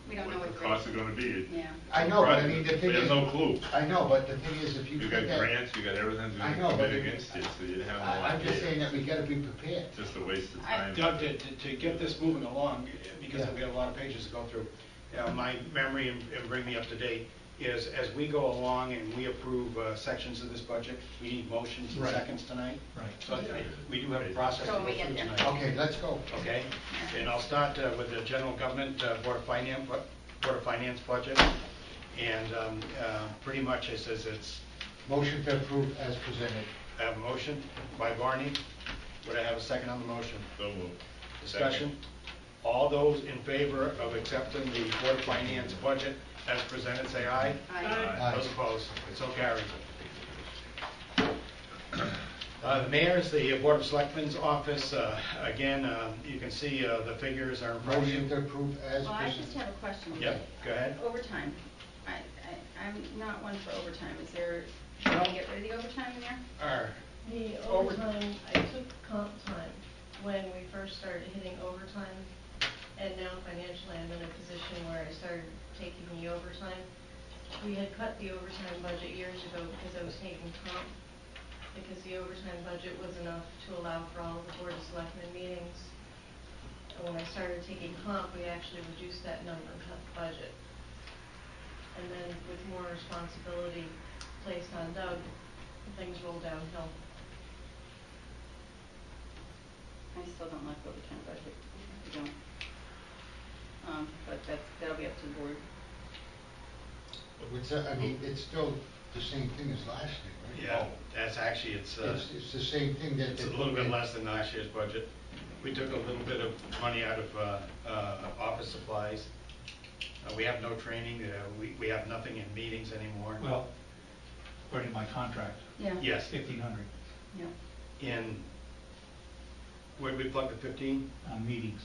S11: We don't know
S8: what
S11: what
S8: the costs are gonna be?
S11: Yeah.
S9: I know, but I mean, the thing
S8: We
S9: is.
S8: have no clue.
S9: I know, but the thing is, if you.
S8: You got grants, you got everything
S9: I know,
S8: to
S9: but
S8: commit against it, so you have no
S9: I'm just saying
S8: idea.
S9: that we gotta be prepared.
S8: It's just a waste of time.
S1: Doug, to get this moving along, because we have a lot of pages to go through, my memory, and bring me up to date, is as we go along and we approve sections of this budget, we need motions and seconds tonight.
S5: Right.
S1: So we do have a process to
S11: So
S1: go
S11: we get
S1: through
S11: there.
S1: tonight.
S9: Okay, let's go.
S1: Okay, and I'll start with the general government Board of Finance budget, and pretty much it says it's.
S9: Motion to approve as presented.
S1: I have a motion by Barney. Would I have a second on the motion?
S8: So moved.
S1: Discussion. All those in favor of accepting the Board of Finance budget as presented, say aye.
S11: Aye.
S1: Those opposed, it's so carried. The mayor's, the Board of Selectmen's office, again, you can see the figures are in front of
S9: Motion
S1: you.
S9: to approve as
S11: Well, I
S9: presented.
S11: just have a question.
S1: Yep, go ahead.
S11: Overtime. I'm not one for overtime. Is there, can we get rid of the overtime in there?
S1: All right.
S7: The overtime, I took comp time when we first started hitting overtime, and now financially I'm in a position where I started taking the overtime. We had cut the overtime budget years ago because I was taking comp, because the overtime budget was enough to allow for all of the Board of Selectmen meetings. And when I started taking comp, we actually reduced that number and cut the budget. And then with more responsibility placed on Doug, things rolled downhill.
S15: I still don't like overtime budget. I don't. But that'll be up to the board.
S9: I mean, it's still the same thing as last year, right?
S1: Yeah, that's actually, it's
S9: It's the same thing that.
S1: a little bit less than last year's budget. We took a little bit of money out of office supplies. We have no training, we have nothing in meetings anymore.
S10: Well, according to my contract,
S15: Yeah.
S1: Yes,
S10: 1,500
S15: Yeah.
S1: in, where did we plug the 15?
S10: on meetings.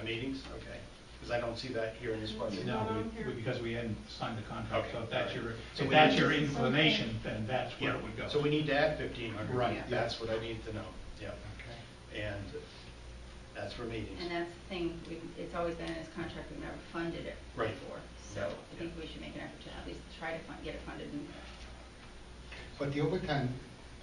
S1: Meetings, okay. Because I don't see that here in this budget.
S10: No, because we hadn't signed the contract,
S1: Okay,
S10: so if that's
S1: all right.
S10: your,
S1: So
S10: if
S1: we
S10: that's
S1: need-
S10: your inclination, then that's where
S1: Yeah,
S10: it would go.
S1: so we need to add 1,500.
S10: Right.
S1: That's what I need to know, yeah.
S9: Okay.
S1: And that's for meetings.
S15: And that's the thing, it's always been in this contract, we've never funded it
S1: Right.
S15: before. So I think we should make an effort to at least try to get it funded.
S9: But the overtime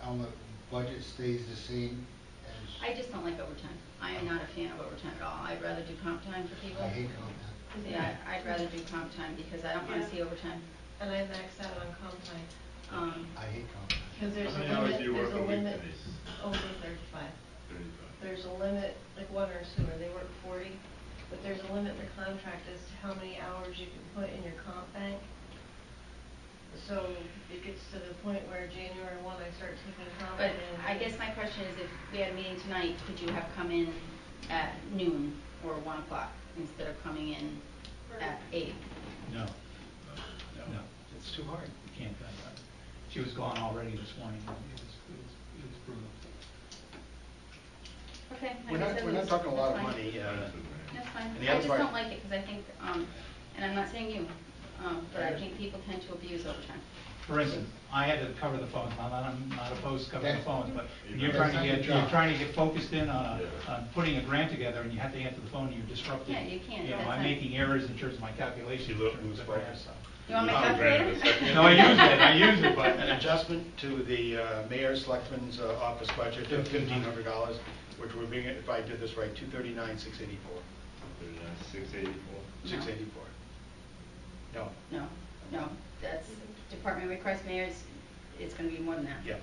S9: on the budget stays the same as.
S15: I just don't like overtime. I am not a fan of overtime at all. I'd rather do comp time for people.
S9: I hate comp time.
S15: Yeah, I'd rather do comp time because I don't want to
S7: Yeah.
S15: see overtime.
S7: And I maxed out on comp time,
S9: I hate comp time.
S7: because there's
S8: How
S7: a
S8: many hours
S7: limit,
S8: do you
S7: there's
S8: work
S7: a
S8: a week,
S7: limit
S8: Denise?
S7: over 35.
S8: 35.
S7: There's a limit, like water and sewer, they work 40, but there's a limit in the contract as to how many hours you can put in your comp bank. So it gets to the point where January 1, I start taking comp.
S15: But
S7: and-
S15: I guess my question is, if we had a meeting tonight, could you have come in at noon or 1 o'clock instead of coming in at 8?
S10: No, no,
S1: It's too hard.
S10: you can't do that. She was gone already this morning. It was brutal.
S15: Okay. I
S1: We're
S15: guess
S1: not,
S15: that
S1: we're not
S15: was-
S1: talking a lot of
S15: that's fine.
S1: money.
S15: That's fine.
S1: And the
S15: I
S1: other
S15: just
S1: part-
S15: don't like it because I think, and I'm not saying you, but I think people tend to abuse overtime.
S10: For instance, I had to cover the phones, I'm not opposed to covering the phones, but when you're
S9: That's
S10: trying to
S9: not
S10: get,
S9: your
S10: you're
S9: job.
S10: trying to get focused in on putting a grant together and you have to answer the phone and you're disrupted.
S15: Yeah, you can't,
S10: You know,
S15: that's
S10: I'm
S15: not-
S10: making errors in terms of my calculations.
S8: You
S10: in terms
S8: lose
S10: of
S8: focus.
S10: grants, so.
S15: You want my
S8: Oh,
S15: calculator?
S8: granted,
S10: No, I use it, but.
S1: An adjustment to the mayor's, selectmen's office budget of $1,500, which would bring it, if I did this right, $239,684.
S8: 684.
S1: 684. No,
S15: No, that's department request mayors, it's gonna be more than that.
S1: yeah,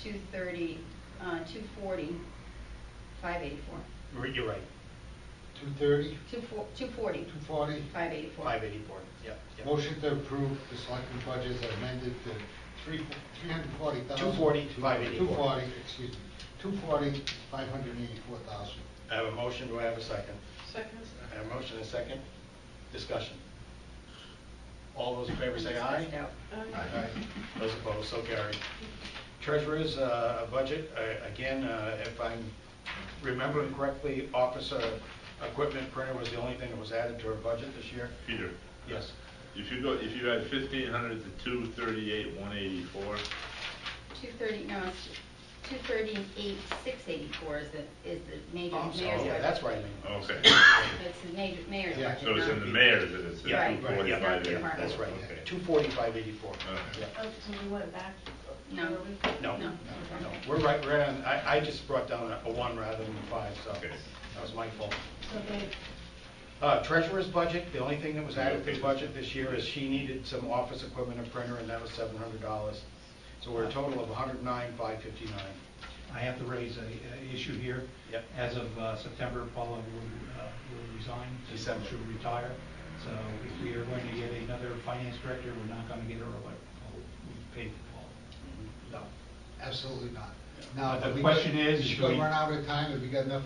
S15: 230, 240, 584.
S1: you're right,
S9: 230,
S15: 240,
S9: 240.
S15: 584.
S1: 584, yeah.
S9: Motion to approve the selectmen budget as amended to 340,000.
S1: 240, 584.
S9: 240, excuse me, 240, 584,000.
S1: I have a motion, do I have a second?
S13: Second.
S1: I have a motion and a second. Discussion. All those in favor say aye.
S15: Stressed out.
S1: Aye. Those opposed, so carried. Treasurer's budget, again, if I'm remembering correctly, office equipment printer was the only thing that was added to our budget this year.
S8: Peter,
S1: Yes.
S8: if you add 1,500 to 238, 184,
S15: 230, no, it's 238, 684 is the major
S1: Oh,
S15: mayor's
S1: so,
S15: budget.
S1: yeah, that's right, I mean.
S8: okay.
S15: It's the major mayor's
S9: Yeah.
S15: budget.
S8: So it's
S15: not-
S8: in the mayor's, and it's
S1: Yeah,
S15: Right,
S8: at
S1: right,
S8: 240,
S1: yeah,
S15: not the
S8: 584.
S15: department.
S1: That's right,
S8: Okay.
S1: 240, 584.
S8: Okay.
S1: Yeah.
S7: Oh, so we went back?
S15: No.
S7: were we?
S1: No,
S15: No.
S1: no, we're right, we're on, I just brought down a 1 rather than a 5, so
S8: Okay.
S1: that was my fault.
S7: So they,
S1: Treasurer's budget, the only thing that was added to the budget this year is she needed some office equipment and printer, and that was $700. So we're a total of $109,559.
S10: I have to raise a issue here.
S1: Yep.
S10: As of September, Paula will resign.
S1: December.
S10: She'll retire. So if we are going to get another finance director, we're not going to get her what we paid for Paula.
S9: No, absolutely not. Now,
S10: But the
S9: have we
S10: question
S9: got-
S10: is,
S9: Is she
S10: do
S9: going
S10: we-
S9: to run out of time? Have we got enough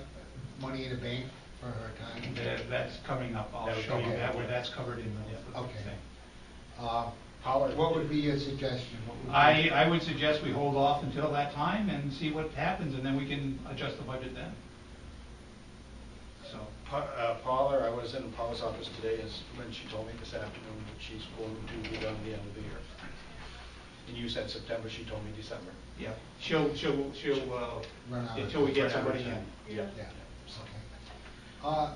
S9: money in the bank for her time?
S10: That's coming up. I'll
S1: That'll
S10: show you
S1: come up.
S10: that, where that's covered in
S1: Yeah.
S10: the
S9: Okay.
S10: thing.
S1: Pollard.
S9: What would be your suggestion? What would be-
S10: I would suggest we hold off until that time and see what happens, and then we can adjust the budget then. So,
S1: Paula, I was in Paula's office today, is when she told me this afternoon that she's going to be done the end of the year. And you said September, she told me December.
S10: yeah, she'll
S9: Run out of
S10: until we get
S1: Run out of
S10: somebody in.
S1: time.
S9: Yeah. Okay.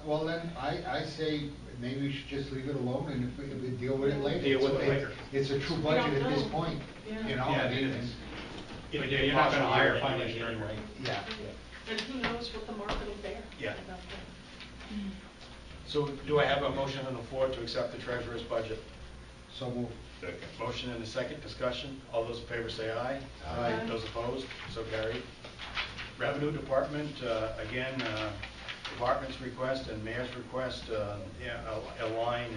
S9: Well, then, I say maybe we should just leave it alone, and if we deal with it later.
S10: Deal with it later.
S9: It's a true budget at this point, you know?
S10: Yeah,
S9: I mean,
S10: it is.
S1: It'd
S10: But
S1: be
S10: yeah,
S1: a
S10: you're not gonna
S1: partial
S10: hire
S1: year
S10: a finance
S1: anyway.
S10: director.
S9: Yeah.
S13: And who knows what the market will bear?
S1: Yeah.
S13: at that point.
S1: So do I have a motion on the floor to accept the treasurer's budget?
S9: So move.
S8: Second.
S1: Motion and a second discussion. All those in favor say aye.
S9: Aye.
S1: Those opposed, so carried. Revenue Department, again, department's request and mayor's request align.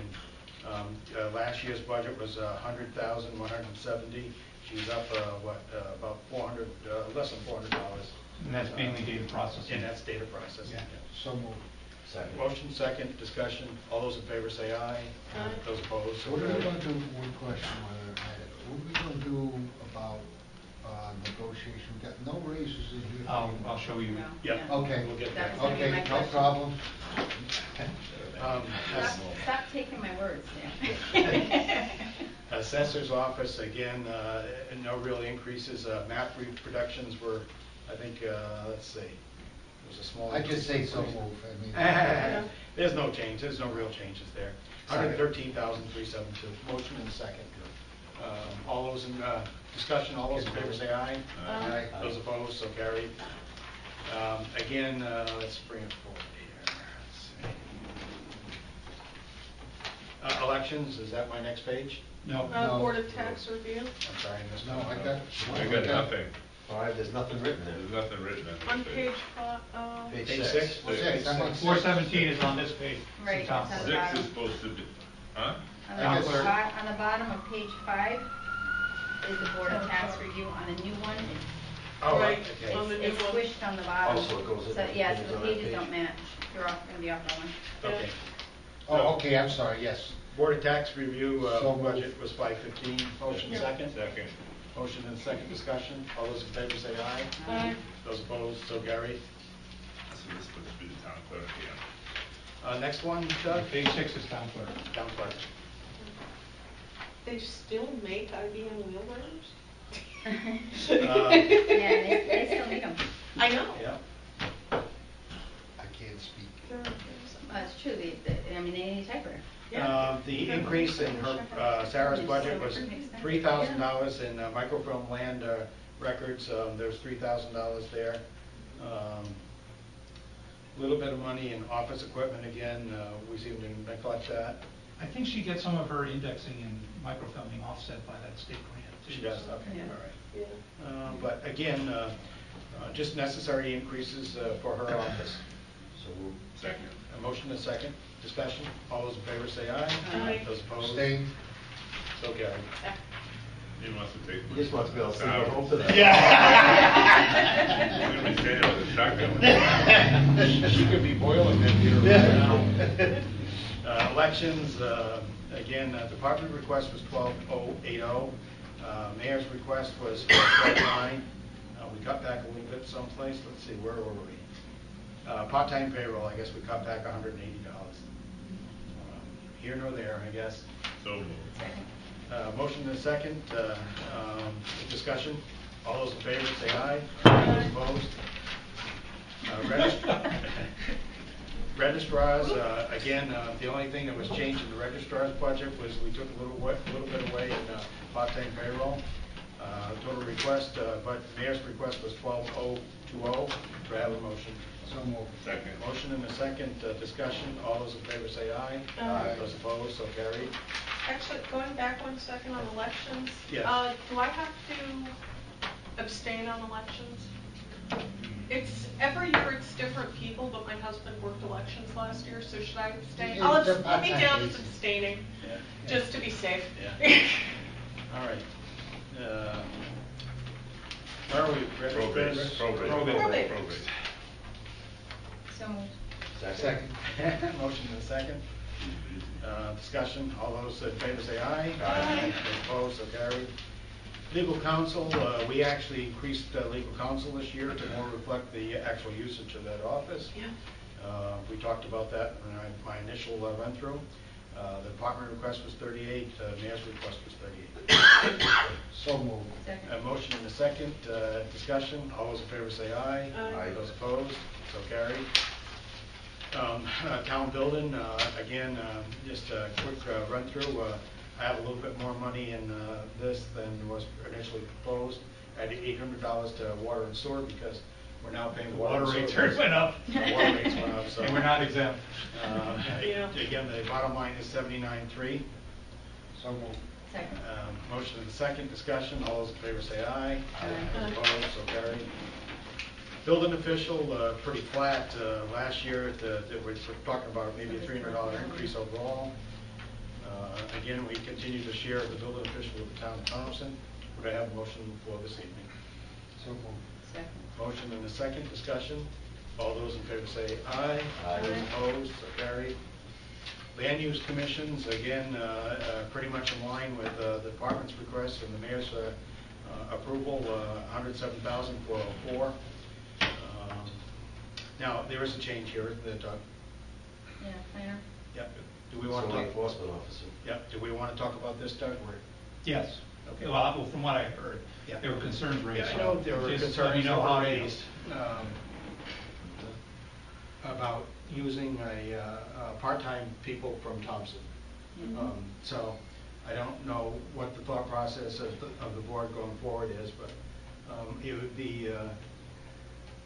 S1: And last year's budget was 100,170. She's up about 400, less than $400.
S10: And that's mainly data processing.
S1: And that's data processing.
S5: Yeah, so moved.
S12: Second.
S1: Motion second, discussion. All those in favor say aye.
S13: Aye.
S1: Those opposed, so
S9: What are we
S1: carried.
S9: going to do, one question, what are we going to do about negotiation? We got no raises in here.
S10: I'll show you.
S4: No.
S1: Yep.
S9: Okay.
S1: We'll get
S4: That
S1: that.
S4: was gonna be my
S9: Okay, no
S4: question.
S9: problem.
S4: Stop taking my words, Dan.
S1: Assessor's office, again, no real increases. Map reproductions were, I think, let's see, it was a small.
S9: I just say so
S1: increase.
S9: move, I mean.
S1: There's no change, there's no real changes there. 113,372. Motion and a second. All those in discussion, all those in favor say aye.
S9: Aye.
S1: Those opposed, so carried. Again, let's bring it forward here. Let's see. Elections, is that my next page?
S10: No.
S9: No.
S13: Board of Tax Review.
S1: I'm sorry, I missed
S9: No,
S1: one.
S9: I
S8: I got nothing.
S12: 5, there's nothing written
S8: There's
S12: there.
S8: nothing written in
S13: On
S8: this
S13: page
S12: Page
S1: Page
S12: 6.
S1: six?
S9: Six, I'm on six.
S10: 417 is on this page.
S2: Right,
S10: It's on
S2: it's on
S10: top.
S2: the
S8: 6
S2: bottom.
S8: is supposed to be, huh?
S2: On
S9: I
S2: the,
S9: guess-
S2: on the bottom of page 5 is the Board of Tax Review. On the new one,
S1: Oh,
S13: Right.
S1: okay.
S13: On the new
S2: it's
S13: one.
S2: squished on the bottom.
S12: Oh, so it goes in
S2: So,
S12: the
S2: yeah, so
S12: pages
S2: the
S12: on that
S2: pages
S12: page.
S2: don't match. You're gonna be off that one.
S1: Okay.
S9: Oh, okay, I'm sorry, yes.
S1: Board of Tax Review,
S9: So moved.
S1: budget was 515. Motion second.
S8: Second.
S1: Motion and second discussion. All those in favor say aye.
S13: Aye.
S1: Those opposed, so carried.
S8: So this is supposed to be the town clerk again.
S1: Next one, Doug?
S10: Page 6 is town clerk.
S1: Town clerk.
S13: They still make IBM wheelbarrows?
S2: Yeah, they still need them.
S13: I know.
S1: Yeah.
S9: I can't speak.
S2: It's true, I mean, they need a typewriter.
S1: The increase in her, Sarah's budget was $3,000 in microfilm land records. There's $3,000 there. Little bit of money in office equipment again. We seem to neglect that.
S10: I think she gets some of her indexing and microfilming offset by that state grant. too.
S1: She does, okay,
S2: Yeah.
S1: all right.
S13: Yeah.
S1: But again, just necessary increases for her office.
S12: So moved.
S8: Second.
S1: A motion and a second. Discussion. All those in favor say aye.
S13: Aye.
S1: Those opposed?
S9: Staying.
S1: So carried.
S8: He wants to take.
S12: He just wants to be able to sleep at home today.
S8: He's gonna be standing with a shotgun.
S1: She could be boiling that beer right now. Elections, again, department request was 12,080. Mayor's request was 12,9. We cut back a little bit someplace. Let's see, where were we? Part-time payroll, I guess we cut back $180. Here nor there, I guess.
S8: So moved.
S1: Motion and a second. Discussion. All those in favor say aye. Those opposed? Registrars, again, the only thing that was changed in the registrar's budget was we took a little bit away in part-time payroll. Total request, but mayor's request was 12,020. Do I have a motion?
S9: So moved.
S8: Second.
S1: Motion and a second. Discussion. All those in favor say aye.
S13: Aye.
S1: Those opposed, so carried.
S13: Actually, going back 1 second on elections.
S1: Yes.
S13: Do I have to abstain on elections? It's, every year it's different people, but my husband worked elections last year, so should I abstain?
S9: Yeah,
S13: I'll
S9: it's a
S13: put me
S9: part-time
S13: down as
S9: basis.
S13: abstaining,
S1: Yeah.
S13: just to be safe.
S1: Yeah. All right. Where are we?
S8: Probate.
S13: Probate.
S2: So moved.
S12: Second.
S9: Second.
S1: Motion and a second. Discussion. All those in favor say aye.
S13: Aye.
S1: Those opposed, so carried. Legal counsel, we actually increased legal counsel this year to more reflect the actual usage of that office.
S13: Yeah.
S1: We talked about that in my initial run-through. The department request was 38, mayor's request was 38.
S9: So moved.
S2: Second.
S1: A motion and a second, discussion. All those in favor say aye.
S13: Aye.
S1: Those opposed, so carried. Town building, again, just a quick run-through. I have a little bit more money in this than was initially proposed. I added $800 to water and sewer because we're now paying water
S10: Water
S1: and
S10: rates
S1: sewer.
S10: went up.
S1: The water rates went up, so.
S10: And we're not exempt.
S13: Yeah.
S1: Again, the bottom line is 79.3.
S9: So moved.
S2: Second.
S1: Motion and a second, discussion. All those in favor say aye.
S2: Aye.
S1: Those opposed, so carried.
S16: Building official, pretty flat. Last year, we're talking about maybe a $300 increase overall. Again, we continue to share the building official with the town of Thompson. Would I have a motion on the floor this evening?
S9: So moved.
S4: Second.
S16: Motion and a second, discussion. All those in favor say aye.
S12: Aye.
S16: Those opposed, so carried. Land use commissions, again, pretty much in line with the department's request and the mayor's approval, $107,404. Now, there is a change here, isn't there, Doug?
S4: Yeah, planner?
S16: Yep. Do we want to
S12: Zoning
S16: talk?
S12: enforcement officer.
S16: Yep. Do we want to talk about this, Doug? Or?
S10: Yes.
S16: Okay.
S10: Well, from what I heard,
S16: Yeah.
S10: there were concerns raised.
S16: Yeah, I know there were
S10: Just
S16: concerns
S10: let me know
S16: that
S10: how
S16: were
S10: it is.
S16: raised about using part-time people from Thompson. So I don't know what the thought process of the board going forward is, but it would be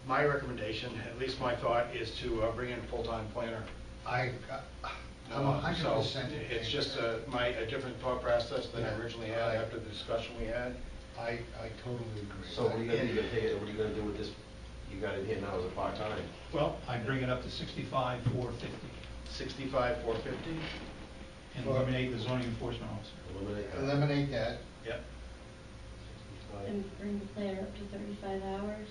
S16: my recommendation, at least my thought, is to bring in a full-time planner.
S9: I'm
S16: So
S9: 100%.
S16: it's just a different thought process than I originally had after the discussion we had.
S9: I totally agree.
S12: So what are you gonna do? What are you gonna do with this? You got it here now as a part-time.
S16: Well,
S10: I'd bring it up to 65,450
S16: 65,450.
S10: and eliminate the zoning enforcement officer.
S12: Eliminate that.
S9: Eliminate that.
S16: Yep.
S7: And bring the planner up to 35 hours.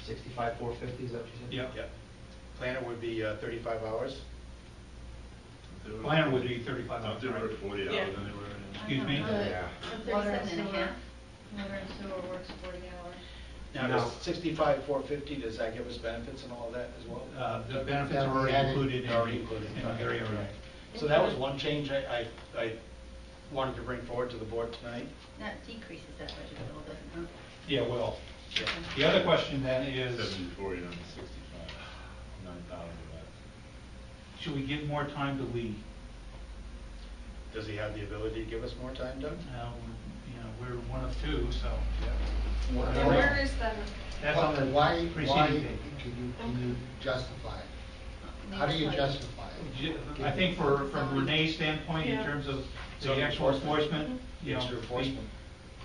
S12: 65,450, is that what you said?
S10: Yep.
S16: Yep. Planner would be 35 hours.
S10: Planner would be 35
S8: Don't
S10: hours,
S8: they
S10: right?
S8: work 40 hours
S13: Yeah.
S8: anywhere?
S10: Excuse me?
S12: Yeah.
S7: Water
S4: 37 and a half.
S7: Water and sewer works 40 hours.
S16: Now,
S12: No.
S16: does 65,450, does that give us benefits and all of that as well?
S10: The benefits
S9: That
S10: are
S9: we
S10: already
S9: added-
S10: included in
S16: Already
S10: the
S16: included.
S10: in the area, right?
S16: So that was one change I wanted to bring forward to the board tonight.
S4: That decreases that budget a little bit, huh?
S10: Yeah, well, the other question then is,
S8: 74, you're on 65, 9,000 less.
S10: should we give more time to Lee?
S16: Does he have the ability to give us more time, Doug?
S10: We're one of two, so.
S13: And where is that?
S10: That's on the
S9: Why
S10: preceding page.
S9: can you justify it? How do you justify it?
S10: I think from Renee's standpoint, in
S13: Yeah.
S10: terms of
S16: So
S10: the actual enforcement,
S16: Extra enforcement.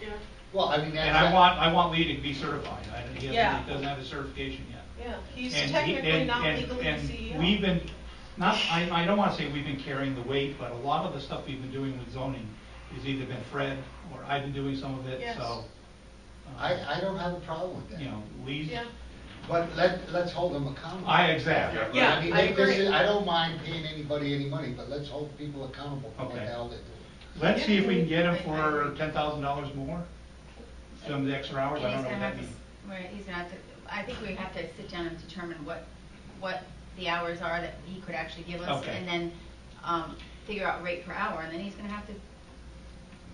S13: Yeah,
S9: Well, I mean, that's.
S10: And I want Lee to be certified. He
S13: Yeah.
S10: doesn't have his certification yet.
S13: yeah, he's
S10: And he-
S13: technically not
S10: and-
S13: legally
S10: and
S13: CEO.
S10: we've been, I don't want to say we've been carrying the weight, but a lot of the stuff we've been doing with zoning has either been Fred or I've been doing some of it,
S13: Yes.
S10: so.
S9: I don't have a problem with that.
S10: Lee's.
S13: Yeah,
S9: But let's hold them accountable.
S10: Exactly.
S13: Yeah,
S9: I mean,
S13: I
S9: this
S13: agree.
S9: is- I don't mind paying anybody any money, but let's hold people accountable for what
S10: Okay.
S9: the hell they're doing.
S10: Let's see if we can get him for $10,000 more, some of the extra hours, I
S4: And
S10: don't
S4: he's
S10: know
S4: gonna
S10: what that
S4: have to,
S10: means.
S4: he's gonna have to, I think we have to sit down and determine what the hours are that he could actually give us.
S10: Okay.
S4: And then, figure out rate per hour, and then he's gonna have to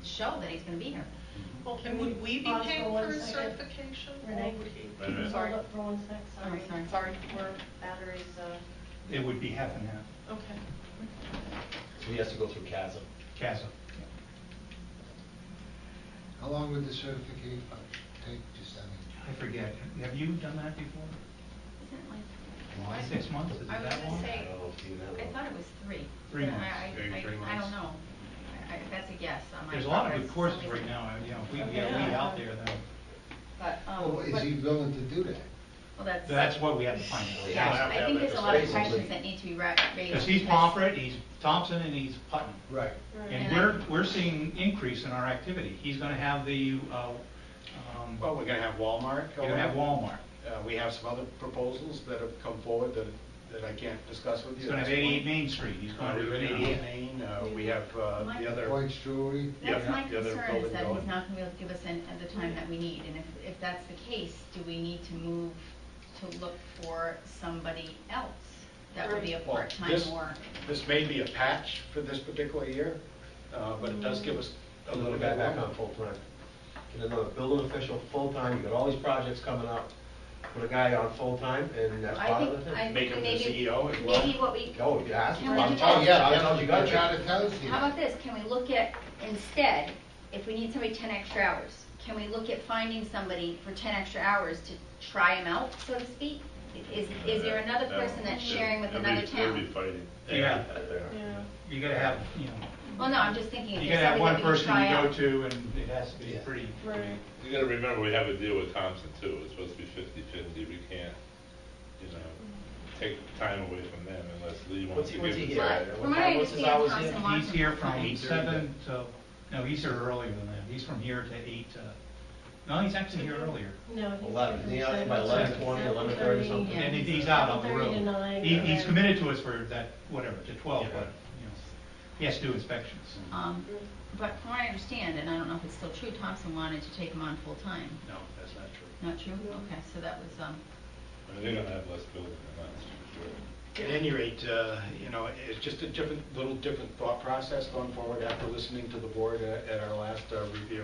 S4: show that he's gonna be here.
S13: well, and would we be
S7: Pause
S13: paying
S7: for
S13: for
S7: one
S13: his
S7: second.
S13: certification?
S7: Renee?
S13: Or would he?
S8: Wait a minute.
S13: Sorry.
S7: Hold up for 1 sec, sorry.
S4: Sorry.
S13: Sorry.
S7: Where batteries,
S10: It would be half and half,
S13: Okay.
S12: So he has to go through CASA.
S10: CASA.
S9: How long would the certificate take, just, I mean?
S10: I forget, have you done that before?
S4: Isn't it like?
S10: 6 months, is it
S4: I was
S10: that
S4: gonna
S10: long?
S4: say,
S12: I don't know if you have
S4: I
S12: one.
S4: thought it was 3.
S10: 3
S4: but
S10: months.
S4: I
S16: 3
S4: don't
S16: months.
S4: know. That's a guess on my part.
S10: There's a lot of good
S4: It's
S10: courses
S4: only-
S10: right now, if we can get Lee out there, then,
S4: But,
S9: Well, is
S4: but-
S9: he willing to do that?
S4: well,
S10: that's what we have to find out.
S4: Yeah, I think there's a lot of
S12: Raise
S4: questions that need to be raised.
S10: Because he's Pomfret, he's Thompson, and he's Putnam.
S9: Right.
S10: And we're seeing increase in our activity. He's gonna have the,
S16: Well, we're going to have Walmart.
S10: you're gonna have Walmart.
S16: We have some other proposals that have come forward that I can't discuss with you.
S10: He's gonna have 88 Main Street, he's gonna
S16: We're
S10: do
S16: going to 88 Main, we have the other.
S9: Boyd's Jewelry?
S4: That's my
S16: the other
S4: concern, is
S16: building
S4: that
S16: going.
S4: he's not gonna be able to give us at the time that we need. And if that's the case, do we need to move to look for somebody else that would be a
S16: Well,
S4: part-time
S16: this-
S4: or?
S16: This may be a patch for this particular year, but it does give us a
S12: Put
S16: little
S12: the
S16: bit
S12: guy back
S16: more.
S12: on full-time. Get another building official full-time, you got all these projects coming up, put a guy on full-time, and that's
S4: I
S12: part of
S4: think,
S12: the
S4: I
S12: thing.
S16: Make
S4: think
S16: him the
S4: maybe,
S16: CEO as well.
S4: maybe what we,
S12: Oh, yeah,
S4: Can we do
S12: that's,
S4: that?
S9: Oh, yeah,
S12: that's how you got
S9: the
S12: it.
S9: charter tells you.
S4: how about this, can we look at, instead, if we need somebody 10 extra hours, can we look at finding somebody for 10 extra hours to try him out, so to speak?
S2: Is there another person that's sharing with another
S8: They'll be
S2: town?
S8: fighting.
S16: Yeah.
S13: Yeah.
S16: You gotta have,
S2: Well, no, I'm just thinking if
S16: you
S2: there's
S16: gotta have
S2: somebody
S16: one
S2: that we can
S16: person you
S2: try
S16: go
S2: out.
S16: to, and it has to be pretty.
S13: Right.
S8: You gotta remember, we have a deal with Thompson too, it's supposed to be 50-50, we can't, take time away from them unless Lee wants to give
S12: What's he
S8: it
S12: here?
S8: back.
S2: From what I
S12: What's his
S2: understand,
S12: hours
S2: Thompson
S12: here?
S2: wants
S16: He's here
S2: him
S16: from
S2: to-
S16: 7 to, no, he's here earlier than that. He's from here to 8 to, no, he's actually here earlier.
S7: No, he's.
S12: 11,
S7: from
S12: he out by
S7: 7:30,
S12: 11:20, 11:30 something?
S16: And he's out on the
S7: 7:30 to
S16: road.
S7: 9,
S16: He's
S7: and
S16: committed to us for that, whatever, to 12,
S12: Yeah.
S16: but, he has to do inspections.
S2: But from what I understand, and I don't know if it's still true, Thompson wanted to take him on full-time.
S16: No, that's not true.
S2: Not true? Okay, so that was,
S8: I mean, they're gonna have less building than us, for sure.
S16: At any rate, it's just a little different thought process going forward after listening to the board at our last review.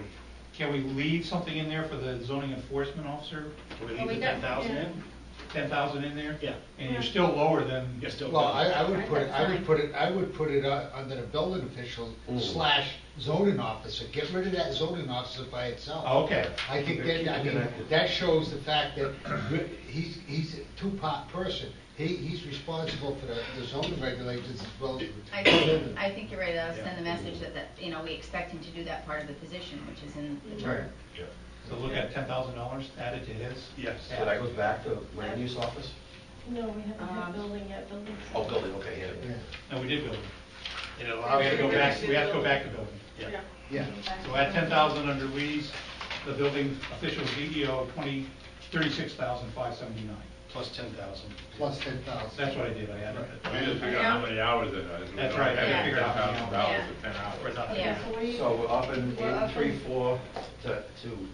S16: Can we leave something in there for the zoning enforcement officer? Can we
S2: Well,
S16: leave
S2: we
S16: the
S2: got-
S16: 10,000 in? 10,000 in there?
S1: Yeah.
S16: And you're still lower than. You're still.
S9: Well, I would
S2: Right,
S9: put it,
S2: that's
S9: I would put it under the building official / zoning officer. Get rid of that zoning officer by itself.
S16: Okay.
S9: I mean, that shows the fact that he's a two-part person. He's responsible for the zoning regulations as well as.
S2: I think you're right. I'll send the message that, we expect him to do that part of the position, which is in the charter.
S16: So look at $10,000 added to his?
S1: Yes.
S12: So that goes back to land use office?
S7: No, we haven't had building yet, building.
S12: Oh, building, okay, yeah.
S16: No, we did building. We have to go back to building.
S1: Yeah.
S9: Yeah.
S16: So at 10,000 under Lee's, the building official CEO, 36,579.
S1: Plus 10,000.
S9: Plus 10,000.
S16: That's what I did, I added it.
S8: We just figure out how many hours it is. We
S16: That's
S8: don't
S16: right, I
S8: have
S16: gotta figure out how many
S8: $10,000
S2: hours.
S8: for 10 hours.
S16: For nothing.
S2: Yeah.
S12: So we're up in
S7: We're up in-
S12: 83.4 to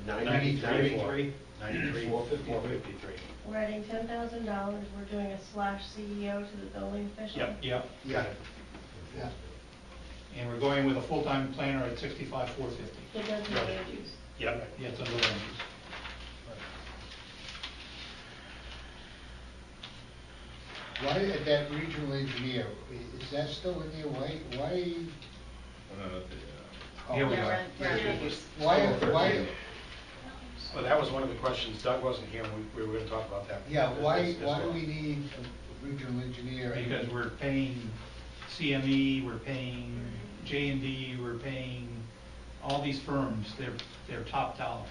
S12: 93.
S16: 93,
S12: 453.
S7: We're adding $10,000, we're doing a /CEO to the building official.
S16: Yep, got it.
S9: Yeah.
S16: And we're going with a full-time planner at 65,450.
S7: It doesn't land use.
S16: Yep, yeah, it's under land use.
S9: Why that regional engineer, is that still in there? Why?
S16: Here we
S2: Yeah,
S16: are.
S2: we're on figures.
S9: Why?
S16: Well, that was one of the questions. Doug wasn't here, and we were going to talk about that.
S9: Yeah, why
S16: as
S9: do
S16: well.
S9: we need a regional engineer?
S16: Because we're paying CME, we're paying J&D, we're paying all these firms, they're top dollar.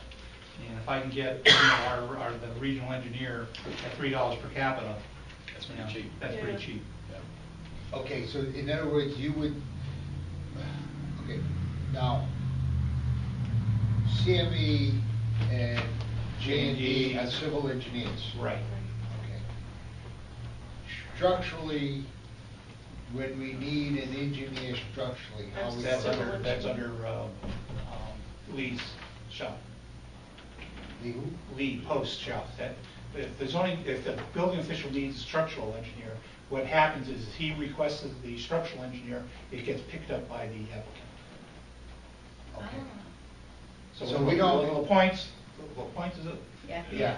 S16: And if I can get the regional engineer at $3 per capita,
S1: That's pretty cheap.
S16: That's
S13: Yeah.
S16: pretty cheap.
S9: Okay, so in other words, you would, okay, now, CME and J&D are civil engineers.
S16: Right.
S9: Okay. Structurally, when we need an engineer structurally, how we.
S16: That's under Lee's shop.
S9: The who?
S16: Lee Post shop. That if the building official needs a structural engineer, what happens is he requests the structural engineer, it gets picked up by the applicant.
S9: Okay.
S16: So
S9: we don't.
S16: what points is it?
S2: Yeah.
S9: Yeah.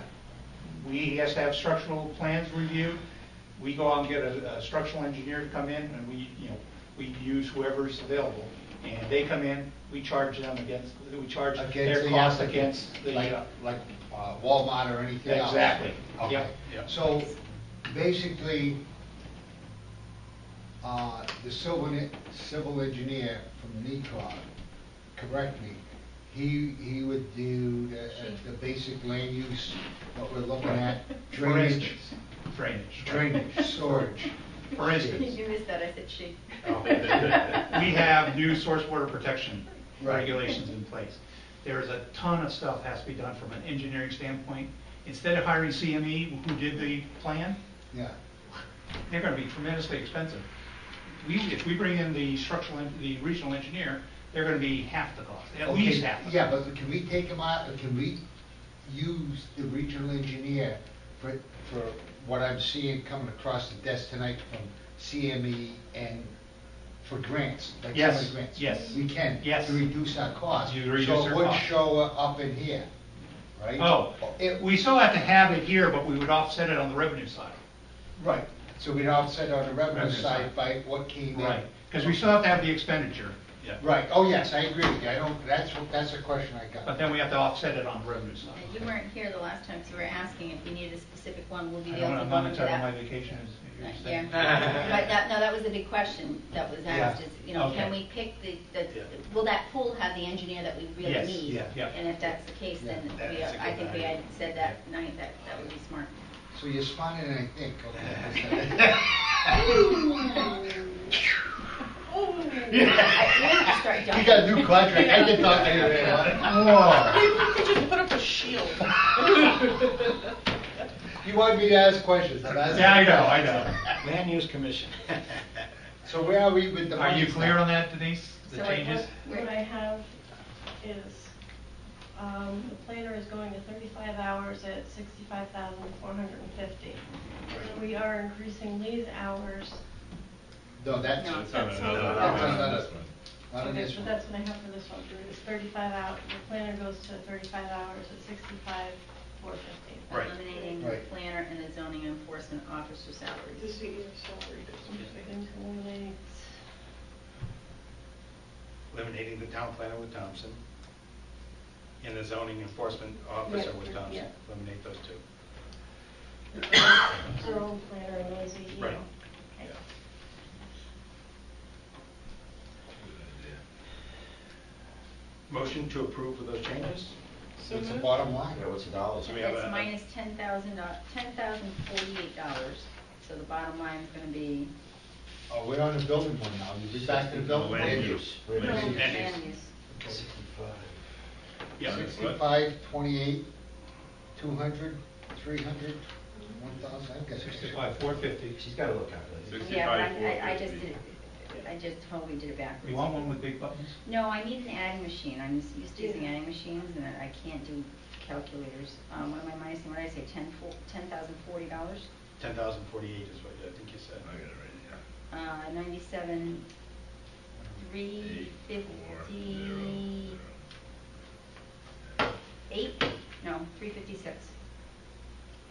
S16: He has to have structural plans reviewed. We go out and get a structural engineer to come in, and we use whoever's available. And they come in, we charge them we charge their
S9: the
S16: cost
S9: applicant,
S16: against the.
S9: like Walmart or anything else.
S16: Exactly.
S9: Okay.
S16: Yep.
S9: So basically, the civil engineer from NECOG, correct me, he would do the basic land use, what we're looking at, drainage, storage.
S16: For instance,
S2: You missed that, I said she.
S16: we have new source water protection
S9: Right.
S16: regulations in place. There's a ton of stuff has to be done from an engineering standpoint. Instead of hiring CME, who did the plan,
S9: Yeah.
S16: they're going to be tremendously expensive. If we bring in the regional engineer, they're going to be half the cost, at least half the cost.
S9: Yeah, but can we take them out, or can we use the regional engineer for what I'm seeing coming across the desk tonight from CME and for grants, like
S16: Yes,
S9: some of the grants?
S16: yes.
S9: We can.
S16: Yes.
S9: To reduce our costs.
S16: To reduce
S9: So
S16: our
S9: it would
S16: costs.
S9: show up in here, right?
S16: Oh, we still have to have it here, but we would offset it on the revenue side.
S9: Right, so we'd offset on the revenue
S16: Revenue
S9: side
S16: side.
S9: by what came in.
S16: Right, because we still have to have the expenditure.
S10: Yeah.
S9: Right, oh, yes, I agree with you, I don't, that's a question I got.
S10: But then we have to offset it on the revenue side.
S17: And you weren't here the last time, so we were asking if you needed a specific one, will you
S10: I
S17: be
S10: don't
S17: able to
S10: know,
S17: go
S10: I'm
S17: into
S10: not on my
S17: that?
S10: vacation, as you're
S17: Yeah,
S10: saying.
S17: but that was a big question that was asked,
S10: Yeah.
S17: is, you know, can
S10: Okay.
S17: we pick
S10: Yeah.
S17: will that pool have the engineer that we really
S10: Yes,
S17: need?
S10: yeah.
S17: And if that's the case, then
S10: That's a good
S17: I think we
S10: idea.
S17: had said that night, that would be smart.
S9: So you're spawning, I think, okay.
S17: We have to start
S9: You
S17: jumping.
S9: got a new contract, I did not hear that.
S13: Maybe we could just put up a shield.
S9: You want me to ask questions, I'm asking.
S10: Yeah, I know. Land use commission.
S9: So where are we with the
S10: Are
S9: money
S10: you clear
S9: now?
S10: on that, Denise, the
S7: So
S10: changes?
S7: what I have is, the planner is going to 35 hours at 65,450. We are increasing Lee's hours.
S9: No, that's.
S17: No.
S8: That's on
S7: That's
S8: another,
S7: not-
S8: that's on
S9: that's
S8: this one.
S9: Not on
S7: Okay,
S9: this
S7: but
S9: one.
S7: that's what I have for this one, it's 35 hours, the planner goes to 35 hours at 65,450.
S10: Right.
S17: Eliminating the
S9: Right.
S17: planner and the zoning enforcement officer
S13: The
S17: salaries.
S13: CEO salary.
S7: Eliminate,
S10: Eliminating the town planner with Thompson and the zoning enforcement officer
S7: Yeah,
S10: with Thompson.
S7: yeah.
S10: Eliminate those two.
S7: zone planner and the CEO.
S10: Right.
S17: Okay.
S10: Motion to approve with those changes?
S13: So
S9: It's the
S13: moved.
S9: bottom line.
S12: Yeah, what's the dollars?
S10: So we have
S17: That's
S10: a-
S17: minus $10,048, so the bottom line is gonna be
S9: Oh, we're on the building one now, you be back to the building one?
S8: Land use.
S12: Land
S10: Land
S12: use.
S10: use.
S17: land use.
S12: 65.
S10: Yeah.
S9: 65, 28, 200, 300, 1,000, I guess.
S10: 65, 450.
S12: She's got a little calculator.
S8: 65,
S17: Yeah, but I just
S8: 450.
S17: did it, I just totally did it backwards.
S10: You want one with big buttons?
S17: No, I need an adding machine. I'm used to using adding machines, and I can't do calculators. What am I minusing? What did I say, $10,040?
S10: 10,048 is what I think you said.
S8: I got it right
S17: 97, 358, no, 356.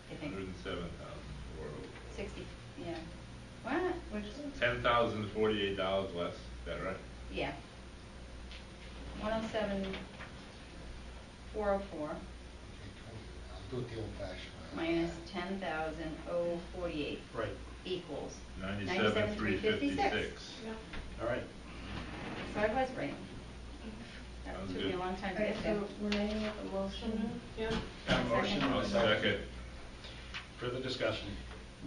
S17: I think,
S8: 107,400.
S17: 60, yeah. What?
S8: $10,048 less, is that right?
S17: Yeah. 107, 404
S9: I'll do it the old fashioned way.
S17: minus 10,048
S10: Right.
S17: equals
S8: 97,356.
S10: All right.
S17: So I was right. That
S8: Sounds
S17: took me
S8: good.
S17: a long time to
S7: Alright,
S17: get there.
S7: so Renee, you have a motion?
S13: Yeah.
S10: Got a motion and
S8: I'll
S10: a second.
S8: second.
S10: Further discussion?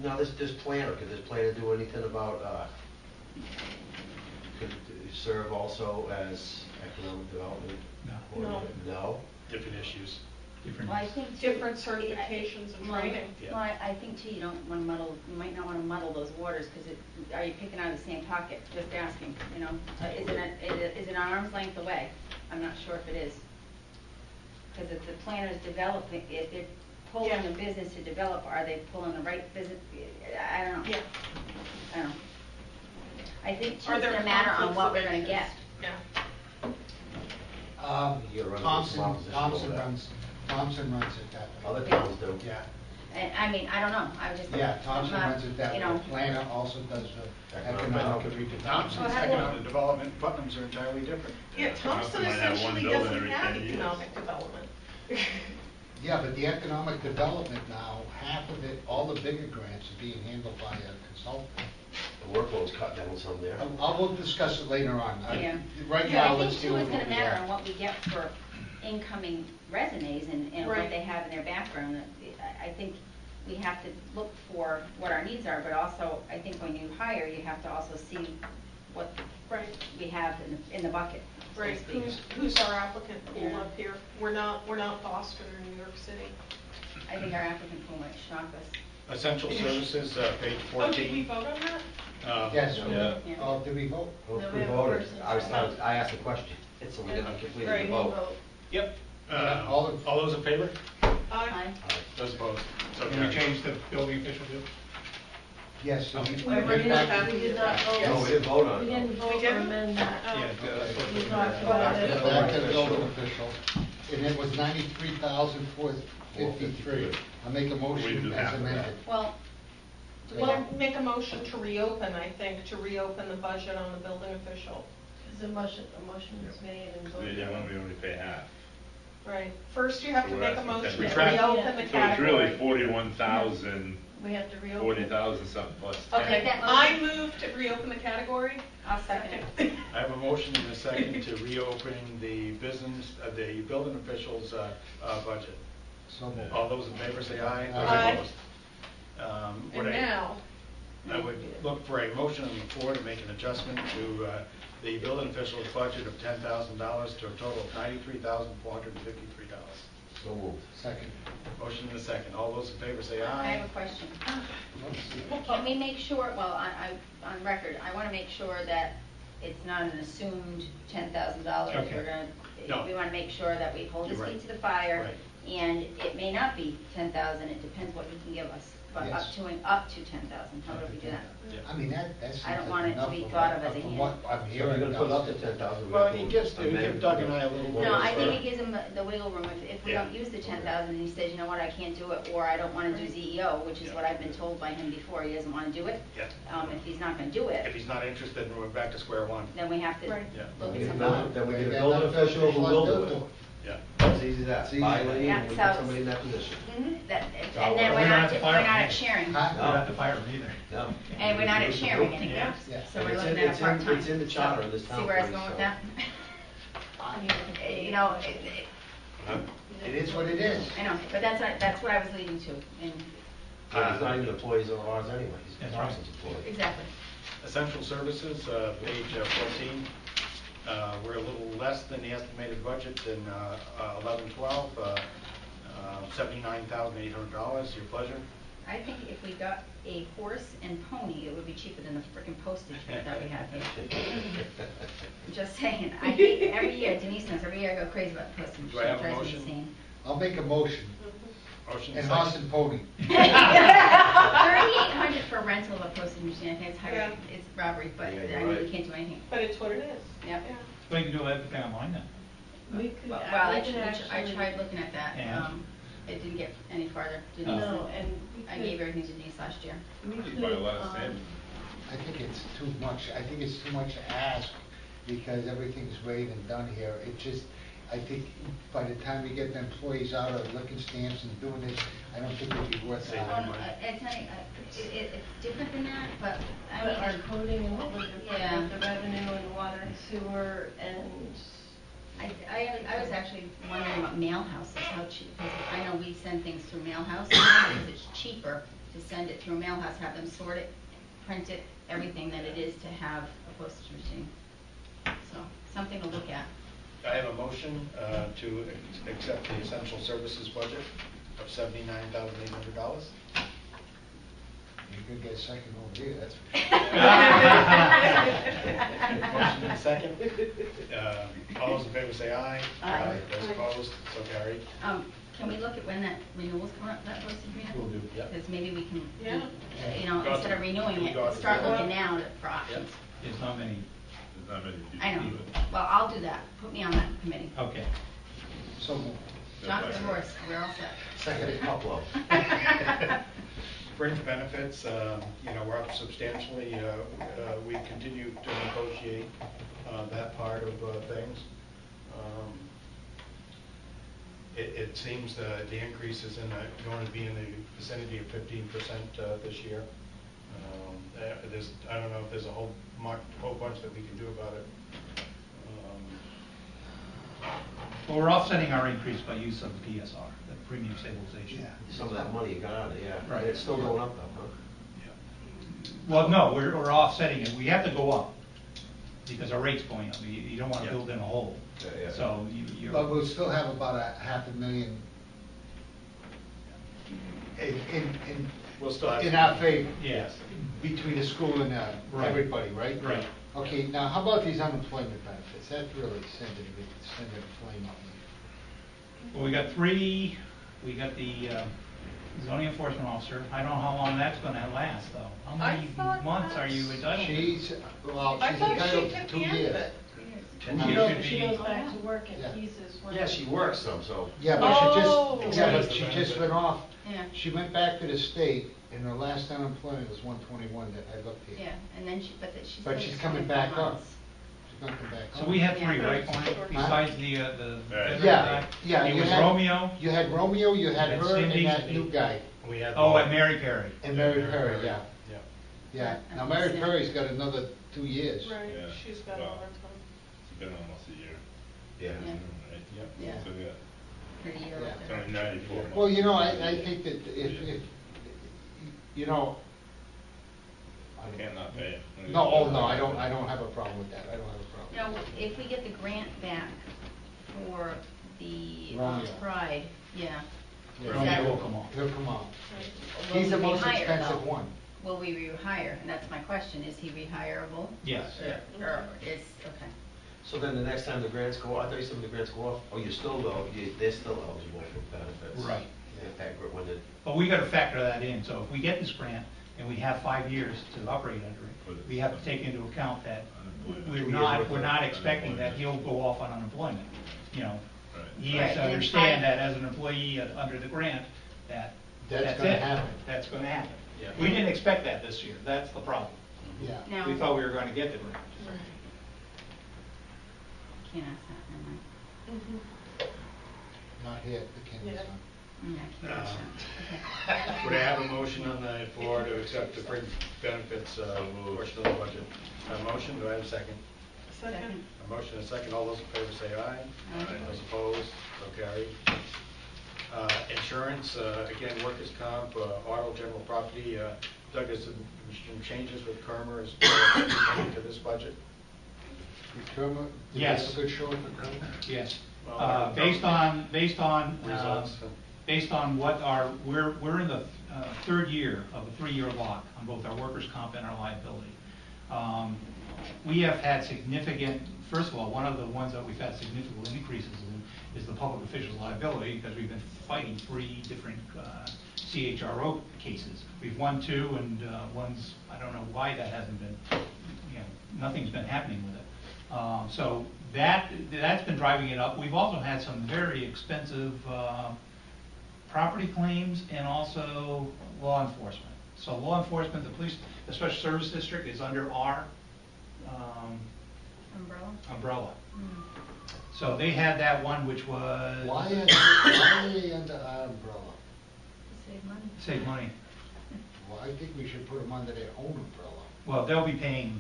S12: Now, this planner, could this planner do anything about, could it serve also as economic development?
S10: No.
S12: Or-
S13: No.
S12: No?
S10: Different issues.
S17: Well, I think too-
S13: Different certifications and
S17: Well,
S13: training.
S10: Yeah.
S17: Well, I think too, you don't want to muddle, you might not want to muddle those waters, because are you picking out of the same pocket? Just asking, you know? Is it an arm's length away? I'm not sure if it is. Because if the planner's developing, if they're pulling
S13: Yeah.
S17: a business to develop, are they pulling the right business? I don't know.
S13: Yeah.
S17: I don't know. I think too,
S13: Are
S17: it's
S13: there
S17: gonna matter on
S13: conflicts
S17: what
S13: of
S17: we're gonna get.
S13: interest? Yeah.
S12: You gotta run
S9: Thompson,
S12: some opposition
S9: Thompson
S12: over that.
S9: Thompson runs it that way.
S12: Other towns do.
S9: Yeah,
S17: And, I mean, I don't know, I was just.
S9: yeah, Thompson
S17: I'm not,
S9: runs it that
S17: you
S9: way.
S17: know,
S9: Planner also does the
S12: Economic
S9: economic.
S12: development.
S10: Thompson's
S17: Well, how do
S10: economic development, Putnam's are entirely different.
S13: Yeah, Thompson
S8: might have one
S13: essentially
S8: building
S13: doesn't
S8: every
S13: have
S8: 10 years.
S13: economic development.
S9: Yeah, but the economic development now, half of it, all the bigger grants are being handled by a consultant.
S12: The workload's cut down some there.
S9: We'll discuss it later on.
S17: Yeah.
S9: Right
S17: Yeah,
S9: now,
S17: I
S9: let's
S17: think
S9: deal
S17: too,
S9: with
S17: it's
S9: what
S17: gonna
S9: we
S17: matter
S9: have.
S17: on what we get for incoming resumes and what
S13: Right.
S17: they have in their background. I think we have to look for what our needs are, but also, I think when you hire, you have to also see what
S13: Right,
S17: we have in the bucket, so to
S13: right.
S17: speak.
S13: Who's our applicant pool
S17: Yeah.
S13: up here? We're not Boston or New York City.
S17: I think our applicant pool might shock us.
S10: Essential services, page
S13: Oh, did we
S10: 14.
S13: vote on that?
S9: Yes,
S8: Yeah.
S17: Yeah.
S9: oh, did we vote?
S12: Well,
S7: No,
S12: we
S7: we have a
S12: voted.
S7: person.
S12: I asked a question, so we didn't complete
S13: Right,
S12: the
S13: we'll
S12: vote.
S13: vote.
S10: Yep.
S9: Yeah, all in-
S10: All those in favor?
S13: Aye.
S17: Aye.
S10: Those opposed? So can we change the building official too?
S9: Yes. so
S10: Okay.
S9: we-
S7: We
S9: we're
S7: didn't,
S9: back
S7: we
S9: to-
S7: did not vote.
S12: No, we didn't vote on
S7: We
S12: it.
S7: didn't
S12: though.
S7: vote or
S13: didn't?
S7: amend that.
S13: Oh.
S10: Yeah, that's what
S7: We
S10: we're-
S7: talked about it.
S9: Back to the building official, and it was 93,453. I make a
S8: We
S9: motion
S8: do half
S9: as
S8: of that.
S9: amended.
S17: Well, do we
S13: Well,
S17: have,
S13: make a motion to reopen, I think, to reopen the budget on the building official.
S7: Because a motion is made and voted.
S8: Yeah, we only pay half.
S13: Right. First, you have
S8: So
S13: to
S8: we're
S13: make a
S8: asking
S13: motion to
S8: Retract.
S13: reopen the
S8: So it's
S13: category.
S8: really 41,000,
S7: We have to reopen.
S8: 40,000 something plus 10.
S13: Okay,
S17: that
S13: I
S17: motion.
S13: move to reopen the category.
S17: I'll second it.
S16: I have a motion and a second to reopen the the building officials' budget.
S9: So moved.
S16: All those in favor say aye.
S13: Aye.
S16: Opposed?
S13: And now,
S16: I would look for a motion on the floor to make an adjustment to the building officials' budget of $10,000 to a total of $93,453.
S12: So moved.
S9: Second.
S16: Motion and a second. All those in favor say
S17: I
S16: aye.
S17: have a question. Can we make sure, well, on record, I want to make sure that it's not an assumed $10,000.
S16: Okay. No.
S17: We want to make sure that we hold his
S16: You're
S17: feet
S16: right.
S17: to the fire,
S16: Right.
S17: and it may not be 10,000, it depends what he can give us, but
S9: Yes.
S17: up to 10,000, how do we do that?
S9: I mean, that's.
S17: I don't want it to be thought of as a
S9: From
S17: hand.
S9: what I'm
S12: So you're
S9: hearing.
S12: gonna put up to 10,000?
S16: Well, he gives Doug and I a little.
S17: No, I think it gives him the wiggle room, if we
S16: Yeah.
S17: don't use the 10,000, and he says, you know what, I can't do it, or I don't want to do ZEO, which is what I've been told by him before, he doesn't want to do it.
S16: Yeah.
S17: If he's not going to do
S16: If
S17: it,
S16: he's not interested, then we're back to square one.
S17: then we have to
S13: Right.
S16: Yeah.
S17: look at
S12: Then
S17: something else.
S12: we get a building official who will do it.
S16: Yeah.
S12: It's easy as that.
S9: It's easy.
S12: Buy land
S17: Yeah,
S12: and we
S17: so-
S12: put somebody in that position.
S17: And
S12: So
S17: then
S12: we
S17: we're
S12: don't
S17: not,
S12: have to
S17: we're not at sharing,
S9: Huh?
S12: No.
S10: Not to fire them either.
S12: No.
S17: and we're not at sharing anymore,
S9: Yeah.
S17: so
S12: And
S17: we're
S12: it's
S17: looking
S12: in-
S17: at a part-time.
S12: It's in the charter of this
S17: See
S12: town.
S17: where I was
S12: please,
S17: going with
S12: so-
S17: that? You know,
S9: It is what it is.
S17: I know, but that's what I was leading to, and,
S12: So he's not even employees of ours anyway, he's
S10: That's right.
S12: Thompson's employee.
S17: exactly.
S16: Essential services, page 14. We're a little less than the estimated budget in 11-12, $79,800. Your pleasure.
S17: I think if we got a horse and pony, it would be cheaper than the frickin' postage that we have here. I'm just saying, I hate, every year, Denise knows, every year I go crazy about the postage.
S16: Do I have a
S17: It drives me
S16: motion?
S17: insane.
S9: I'll make a motion.
S16: Motion
S9: And
S16: second.
S9: horse and pony.
S17: 3,800 for rental of a postage machine, I think it's higher,
S13: Yeah.
S17: it's robbery, but
S12: Yeah,
S17: I
S12: you're
S17: mean, we
S12: right.
S17: can't do anything.
S13: but it's what it is.
S17: Yep.
S13: Yeah.
S10: Well, you can do everything online then.
S7: We could,
S17: Well,
S7: we
S17: I
S7: could actually.
S17: tried looking at that,
S10: Yeah.
S17: it didn't get any farther. Denise,
S7: No, and we
S17: I
S7: could.
S17: gave everything to Denise last year.
S7: We
S8: You buy a lot of
S7: could,
S8: sand.
S9: I think it's too much, I think it's too much to ask, because everything's weighed and done here. It just, I think by the time we get the employees out of licking stamps and doing this, I don't think it'd be worth it.
S17: Oh, no, it's not, it's different than that, but, I
S7: But our
S17: mean,
S7: coding and what we're doing
S17: Yeah.
S7: with the revenue and water and sewer and.
S17: I was actually wondering about mail houses, how cheap, because I know we send things through mail house, because it's cheaper to send it through mail house, have them sort it, print it, everything, than it is to have a postage machine. So, something to look at.
S16: I have a motion to accept the essential services budget of $79,800.
S9: You could get a second over here, that's.
S16: Motion and second. All those in favor say aye.
S17: Aye.
S16: Those opposed, so carried.
S17: Can we look at when that renewal's coming up, that postage machine?
S16: Will do, yep.
S17: Because maybe we can,
S13: Yeah.
S17: you know,
S16: Go
S17: instead of
S16: to-
S17: renewing
S16: go
S17: it,
S16: to-
S17: start looking now for options.
S10: There's not many.
S8: There's not many people
S17: I know,
S8: do it.
S17: well, I'll do that, put me on that committee.
S10: Okay.
S9: So moved.
S17: John the horse, we're all set.
S12: Second couple of.
S16: Fringe benefits, we're up substantially. We continue to negotiate that part of things. It seems that the increase is going to be in the vicinity of 15% this year. I don't know if there's a whole bunch that we can do about it.
S10: Well, we're offsetting our increase by use of the PSR, the premium stabilization.
S12: Some of that money you got out of it, yeah.
S10: Right.
S12: And it's still going up though, huh?
S10: Well, no, we're offsetting it. We have to go up because our rate's going up. You don't want to build in a hole.
S12: Yeah.
S10: So you're.
S9: But we'll still have about $500,000 in
S16: We'll still have.
S9: in our favor.
S10: Yes.
S9: Between the school and
S10: Right.
S9: everybody, right?
S10: Right.
S9: Okay, now how about these unemployment benefits? That's really sending a flame up.
S10: Well, we got three. We got the zoning enforcement officer. I don't know how long that's going to last, though. How many months are you entitled to?
S9: She's
S13: I thought
S9: entitled
S13: she
S9: to
S13: took
S9: 2
S13: the end of
S9: years.
S13: it.
S10: 2
S7: She
S10: years
S7: goes,
S10: could
S7: she
S10: be.
S7: goes back to work
S9: Yeah.
S7: in pieces. when-
S12: Yeah, she works some, so.
S9: Yeah, but
S13: Oh.
S9: she just went off.
S17: Yeah.
S9: She went back to the state, and her last unemployment was 121 that I looked here.
S17: Yeah, and then she
S9: But she's coming back up. He's gonna come back
S10: So
S9: home.
S10: we had three, right, Barney? Besides the veteran
S9: Yeah,
S10: guy?
S9: yeah.
S10: It
S9: you
S10: was
S9: had-
S10: Romeo?
S9: You had Romeo, you had
S10: And
S9: her, and
S10: Cindy.
S9: that new guy.
S16: We had.
S10: Oh, and Mary Perry.
S9: And Mary Perry, yeah.
S16: Yeah.
S9: Yeah, now Mary Perry's got another 2 years.
S13: Right,
S8: Yeah.
S13: she's got
S8: Well,
S13: all her time.
S8: It's been almost a year.
S12: Yeah.
S8: Right?
S16: Yep.
S17: Yeah.
S8: So, yeah,
S17: Pretty year
S9: Yeah.
S17: right
S8: it's
S17: there.
S8: only 94 months.
S9: Well, you know, I think that if, you know.
S8: I can't not pay it.
S9: No, oh, no, I don't have a problem with that, I don't have a problem.
S17: You know, if we get the grant back for the
S9: Romeo.
S17: Pride, yeah.
S9: Yeah.
S10: Romeo will come on.
S9: He'll come on.
S17: Will
S9: He's the
S17: we
S9: most
S17: rehire,
S9: expensive
S17: though?
S9: one.
S17: Will we rehire? And that's my question, is he rehireable?
S10: Yes.
S17: Or is, okay.
S12: So then the next time the grants go, I thought you said when the grants go off, oh, you're still though, they're still eligible for benefits.
S10: Right.
S12: If that when the
S10: But we gotta factor that in, so if we get this grant and we have 5 years to operate under it, we have to take into account that we're not expecting that he'll go off on unemployment. You know, he has to
S17: Right, and
S10: understand
S17: five-
S10: that as an employee under the grant, that
S9: That's gonna
S10: it.
S9: happen.
S10: That's gonna happen.
S16: Yeah.
S10: We didn't expect that this year, that's the problem.
S9: Yeah.
S17: Now,
S10: We thought we were gonna get the grant.
S17: can't ask that, never mind.
S9: Not yet, the Kennedy's
S13: Yeah.
S9: one.
S17: Yeah, I can't ask that. Okay.
S16: Would I have a motion on the floor to accept the fringe benefits portion of the budget? A motion, do I have a second?
S13: Second.
S16: A motion and a second, all those in favor say aye.
S17: Aye.
S16: Those opposed, so carried. Insurance, again, workers' comp, auto, general property, Doug, has some changes with Kermer as to this budget?
S9: Kermit, did you
S10: Yes.
S9: have a good showing for Kermit?
S10: Yes.
S16: Well,
S10: Based on
S16: Results.
S10: based on what we're in the third year of a 3-year lock on both our workers' comp and our liability. We have had significant, first of all, one of the ones that we've had significant increases in is the public officials liability, because we've been fighting 3 different CHRO cases. We've won 2, and one's, I don't know why that hasn't been, nothing's been happening with it. So that's been driving it up. We've also had some very expensive property claims and also law enforcement. So law enforcement, the police, the special service district is under our umbrella. So they had that one, which was
S9: Why are they under our umbrella?
S17: Save money.
S10: save money.
S9: Well, I think we should put them under their own umbrella.
S10: Well, they'll be paying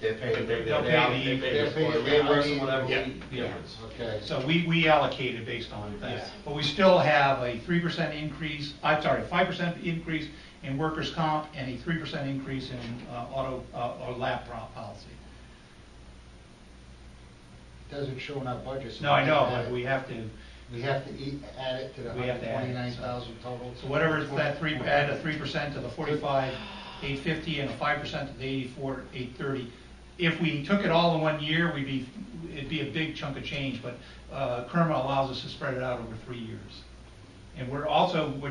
S12: they're paying,
S10: they'll pay
S9: They're paying
S12: the reimbursement, whatever
S10: Yeah.
S12: we difference.
S9: Okay.
S10: So we allocated based on that.
S16: Yeah.
S10: But we still have a 3% increase, I'm sorry, a 5% increase in workers' comp and a 3% increase in auto or lab policy.
S9: Doesn't show in our budget. so
S10: No, I know,
S9: add
S10: but
S9: it.
S10: we have to,
S9: We have to add it to the
S10: We have to add it,
S9: 129,000 total.
S10: so whatever is that add a 3% to the 45,850 and a 5% to the 84,830. If we took it all in 1 year, it'd be a big chunk of change, but Kerma allows us to spread it out over 3 years. And we're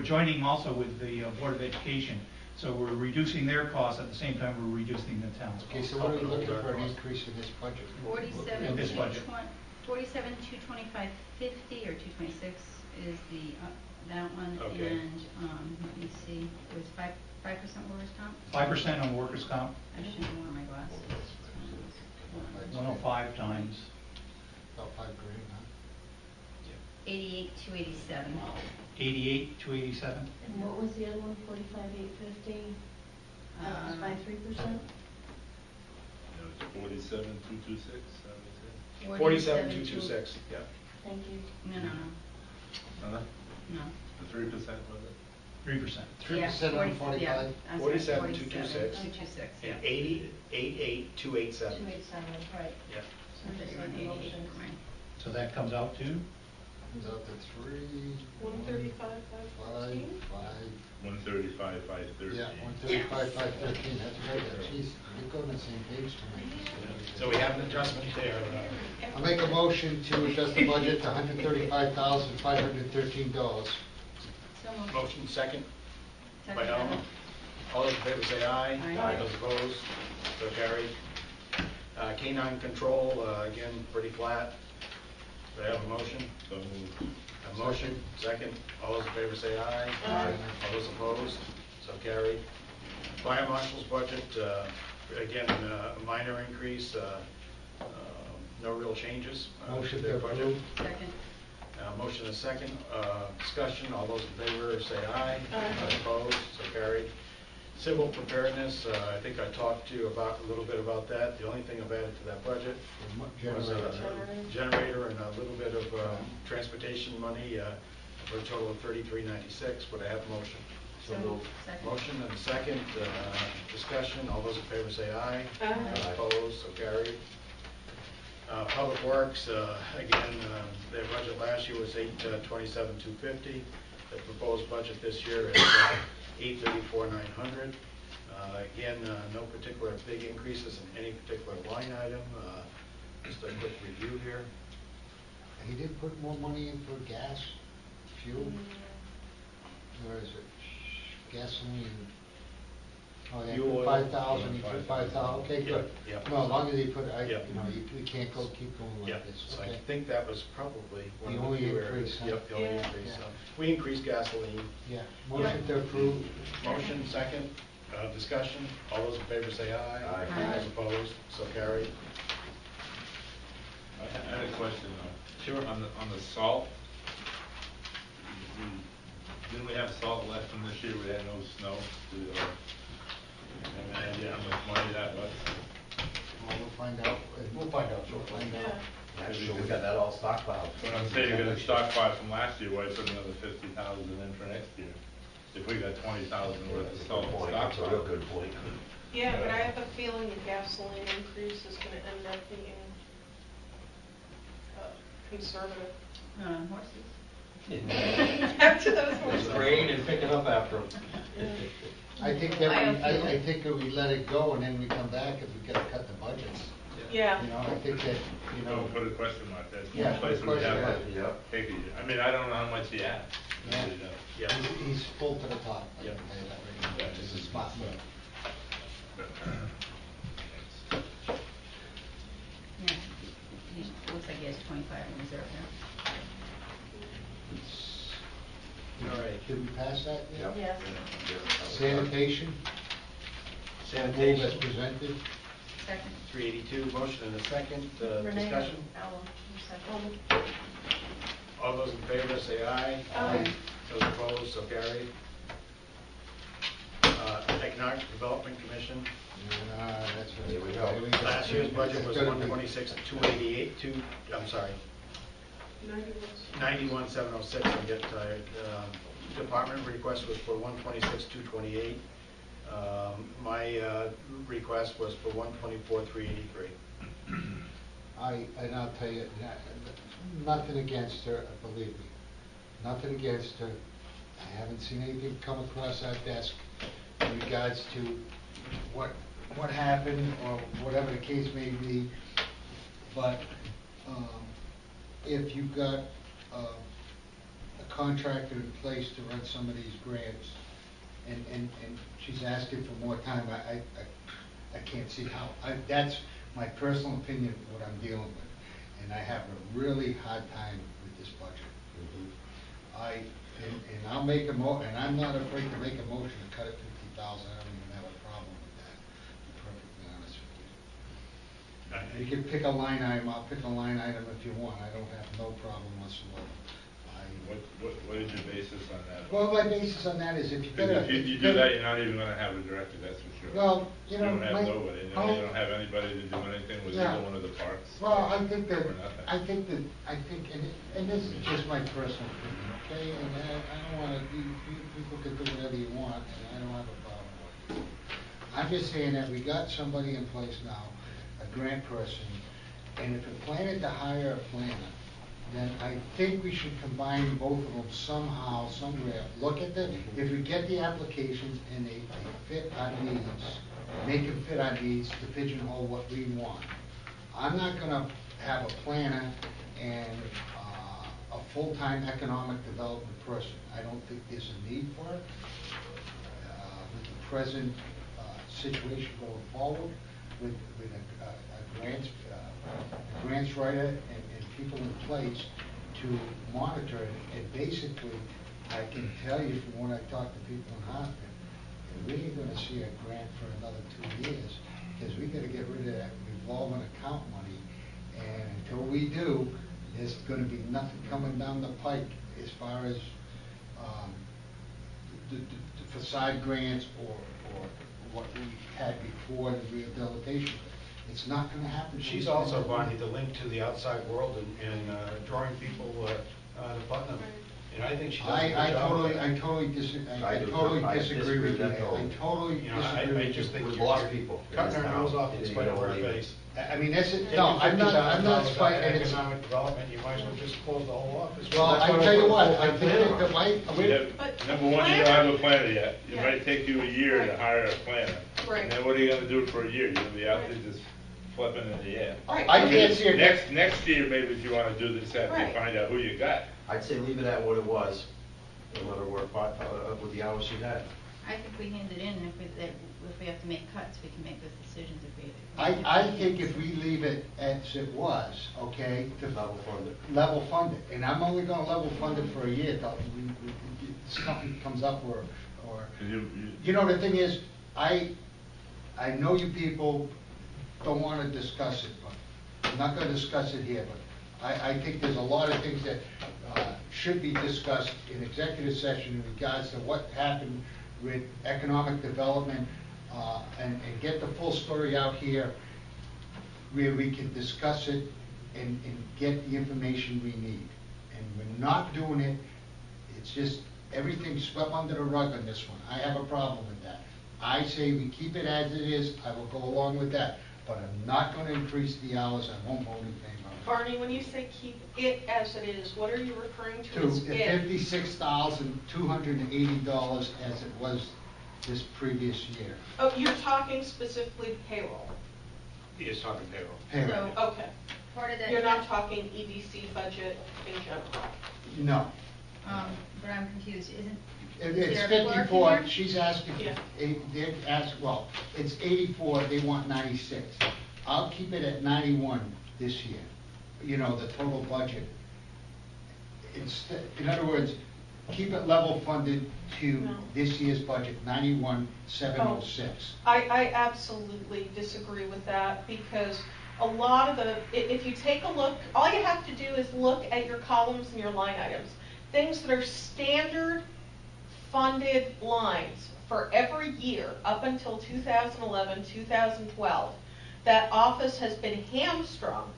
S10: joining also with the Board of Education, so we're reducing their costs at the same time we're reducing the town's
S9: Okay,
S10: costs.
S9: so what are we looking for an increase in this budget?
S17: 47,
S10: In this budget.
S17: 225.50 or 226 is that one.
S16: Okay.
S17: And, let me see, it was 5% workers' comp?
S10: 5% on workers' comp,
S17: I just didn't wear my glasses.
S10: 105 times,
S9: About $5,000, huh?
S17: 88,287.
S10: 88,287.
S7: And what was the other one, 45,850? That was by 3%?
S8: 47,226, I would say.
S16: 47,226, yeah.
S7: Thank you.
S17: No.
S8: Huh?
S17: No.
S8: The 3% was it?
S10: 3%.
S9: 3% on 45?
S16: 47,226.
S17: 226, yeah.
S16: And 88,287.
S7: 287, right.
S16: Yeah.
S7: So I just like the motion.
S10: So that comes out to?
S9: Comes out to 3,
S13: 135,
S9: 5,
S13: 515?
S8: 135, 513.
S9: Yeah, 135, 513, that's right. Jeez, we're going on the same page tonight.
S16: So we have an adjustment there.
S9: I'll make a motion to adjust the budget to $135,513.
S17: So moved.
S16: Motion second by
S17: Second.
S16: Alma. All those in favor say aye.
S17: Aye.
S16: Those opposed, so carried. Canine control, again, pretty flat. Do I have a motion?
S8: So moved.
S16: A motion, second. All those in favor say aye.
S9: Aye.
S16: All those opposed, so carried. Fire marshal's budget, again, a minor increase. No real changes.
S9: Motion
S16: to their
S9: to
S16: budget.
S9: approve.
S17: Second.
S16: Motion and second. Discussion. All those in favor say aye.
S13: Aye.
S16: Opposed? So carried. Civil preparedness, I think I talked to you about, a little bit about that. The only thing I've added to that budget was a generator and a little bit of transportation money for a total of $33.96. Would I have a motion?
S17: So moved. Second.
S16: Motion and a second. Discussion. All those in favor say aye.
S13: Aye.
S16: Opposed? So carried. Public Works, again, their budget last year was $827,250. The proposed budget this year is $834,900. Again, no particular big increases in any particular line item. Just a quick review here.
S9: He did put more money in for gas, fuel, or is it gasoline? Oh, yeah,
S16: Fuel oil.
S9: 5,000, he put 5,000, okay, good.
S16: Yeah.
S9: No, as long as he put,
S16: Yeah.
S9: we can't keep going
S16: Yeah,
S9: like this,
S16: so I
S9: okay?
S16: think that was probably one
S9: The
S16: of the
S9: only
S16: few
S9: increase,
S16: areas.
S9: huh?
S16: Yep, the only
S13: Yeah.
S16: increase.
S9: Yeah.
S16: We increased gasoline.
S9: Yeah, motion to approve.
S16: Motion, second. Discussion. All those in favor say aye.
S17: Aye.
S16: Those opposed, so carried.
S8: I had a question though.
S16: Sure.
S8: On the salt, didn't we have salt left from this year? We had no snow. Have any idea how much money that was?
S9: Well, we'll find out. We'll find out.
S12: Yeah, sure, we got that all stockpiled.
S8: When I'm saying you got a stockpile from last year, why put another 50,000 in for next year? If we got 20,000 worth of salt
S12: That's a real
S8: stockpile.
S12: good point.
S13: Yeah, but I have a feeling the gasoline increase is gonna end up being conservative.
S17: Horses.
S13: After those horses.
S12: Rain and pick it up after them.
S9: I think that I think that we let it go and then we come back if we gotta cut the budgets.
S13: Yeah.
S9: You know, I think that, you know.
S8: Put a question mark there.
S9: Yeah,
S8: Place
S9: put a
S8: we
S9: question
S8: have
S9: mark.
S8: to
S12: Yeah.
S8: take it. I mean, I don't know how much he asked.
S9: Yeah.
S16: Yeah.
S9: He's full to the top. I
S16: Yeah.
S9: can tell you that right now.
S8: Yeah,
S9: This is spot on.
S17: Yeah. Looks like he has 25 in reserve now.
S9: All right, did we pass that yet?
S17: Yes.
S9: Sanitation? Move as presented.
S17: Second.
S16: 382, motion and a second.
S7: Renee,
S16: Discussion.
S7: Alan, you second.
S16: All those in favor say aye.
S13: Aye.
S16: Those opposed, so carried. Economic Development Commission.
S9: That's right.
S12: Here we go.
S16: Last year's budget was
S9: It's gonna be-
S16: 126,288, I'm sorry, 91,706, I'm getting tired. Department request was for 126,228. My request was for 124,383.
S9: And I'll tell you, nothing against her, believe me. Nothing against her. I haven't seen anything come across our desk in regards to what happened or whatever the case may be. But if you've got a contractor in place to run some of these grants, and she's asking for more time, I can't see how. That's my personal opinion of what I'm dealing with. And I have a really hard time with this budget. And I'll make and I'm not afraid to make a motion to cut it 50,000. I don't even have a problem with that, to be perfectly honest with you. You can pick a line item, I'll pick a line item if you want. I don't have no problem whatsoever.
S8: What is your basis on that?
S9: Well, my basis on that is if you get a...
S8: If you do that, you're not even gonna have a director, that's for sure.
S9: Well, you know...
S8: You don't have nobody, you don't have anybody to do anything with
S9: Yeah.
S8: either one of the parks.
S9: Well, I think,
S8: Or nothing.
S9: and this is just my personal opinion, okay? And I don't wanna, people can do whatever you want, and I don't have a problem with it. I'm just saying that we got somebody in place now, a grant person, and if we're planning to hire a planner, then I think we should combine both of them somehow, somewhere. Look at if we get the applications and they fit our needs, make them fit our needs to pigeonhole what we want. I'm not gonna have a planner and a full-time economic development person. I don't think there's a need for it. With the present situation going forward, with a grants writer and people in place to monitor it, and basically, I can tell you from when I talk to people in Hartford, we ain't gonna see a grant for another 2 years, because we gotta get rid of that revolving account money we do, there's gonna be nothing coming down the pike as far as, the facade grants or what we had before the rehabilitation. It's not gonna happen.
S16: She's also, Bonnie, the link to the outside world and drawing people to Putnam. And I think she does a good job.
S9: I totally disagree with you. I totally
S16: You know, I
S9: disagree with
S16: just
S9: you.
S16: think
S12: We've
S16: you're
S12: lost people in
S16: cutting
S12: this
S16: our
S12: town.
S16: nose off in spite of our face.
S9: I mean, that's it,
S16: Taking
S9: no, I'm not
S16: $50,000
S9: fighting
S16: out of
S9: it.
S16: economic development, you might as well just close the whole office.
S9: Well, I tell you what, I think that the way,
S8: Number one, you don't have a planner yet. It
S13: Yeah.
S8: might take you a year to hire a planner.
S13: Right.
S8: And then what are you gonna do for a year? You're gonna be out there just flipping in the air.
S13: Right.
S9: I can't see it.
S8: Next year, maybe if you wanna do this, after you
S13: Right.
S8: find out who you got.
S12: I'd say leave it at what it was, and let her work with the hours she had.
S17: I think we hand it in, and if we have to make cuts, we can make those decisions if we.
S9: I think if we leave it as it was, okay, to
S12: Level funded.
S9: level fund it, and I'm only gonna level fund it for a year till something comes up or,
S8: 'Cause
S9: you know, the thing is, I know you people don't wanna discuss it, but I'm not gonna discuss it here, but I think there's a lot of things that, should be discussed in executive session in regards to what happened with economic development, and get the full story out here where we can discuss it and get the information we need. And we're not doing it, it's just, everything's swept under the rug on this one. I have a problem with that. I say we keep it as it is, I will go along with that, but I'm not gonna increase the hours, I won't vote in favor of it.
S13: Barney, when you say keep it as it is, what are you referring to
S9: To
S13: as it?
S9: $56,280 as it was this previous year.
S13: Oh, you're talking specifically payroll?
S16: He is talking payroll.
S9: Payroll.
S17: So,
S13: Okay.
S17: part of that.
S13: You're not talking EDC budget in general?
S9: No.
S17: But I'm confused, isn't?
S9: It's
S17: is there a clerk in
S9: 54,
S17: there?
S9: she's asking,
S13: Yeah.
S9: they're well, it's 84, they want 96. I'll keep it at 91 this year, you know, the total budget. In other words, keep it level funded to
S13: No.
S9: this year's budget, 91,706.
S13: I absolutely disagree with that, because a lot of if you take a look, all you have to do is look at your columns and your line items. Things that are standard funded lines for every year up until 2011, 2012, that office has been hamstrung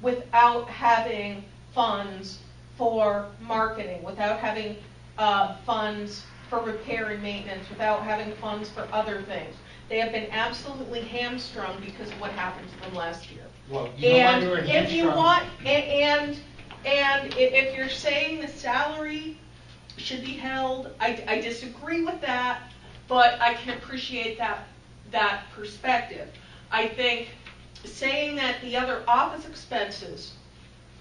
S13: without having funds for marketing, without having funds for repair and maintenance, without having funds for other things. They have been absolutely hamstrung because of what happened to them last year.
S9: Well, you know why they were
S13: And if you
S9: hamstrung?
S13: want, and if you're saying the salary should be held, I disagree with that, but I can appreciate that perspective. I think saying that the other office expenses,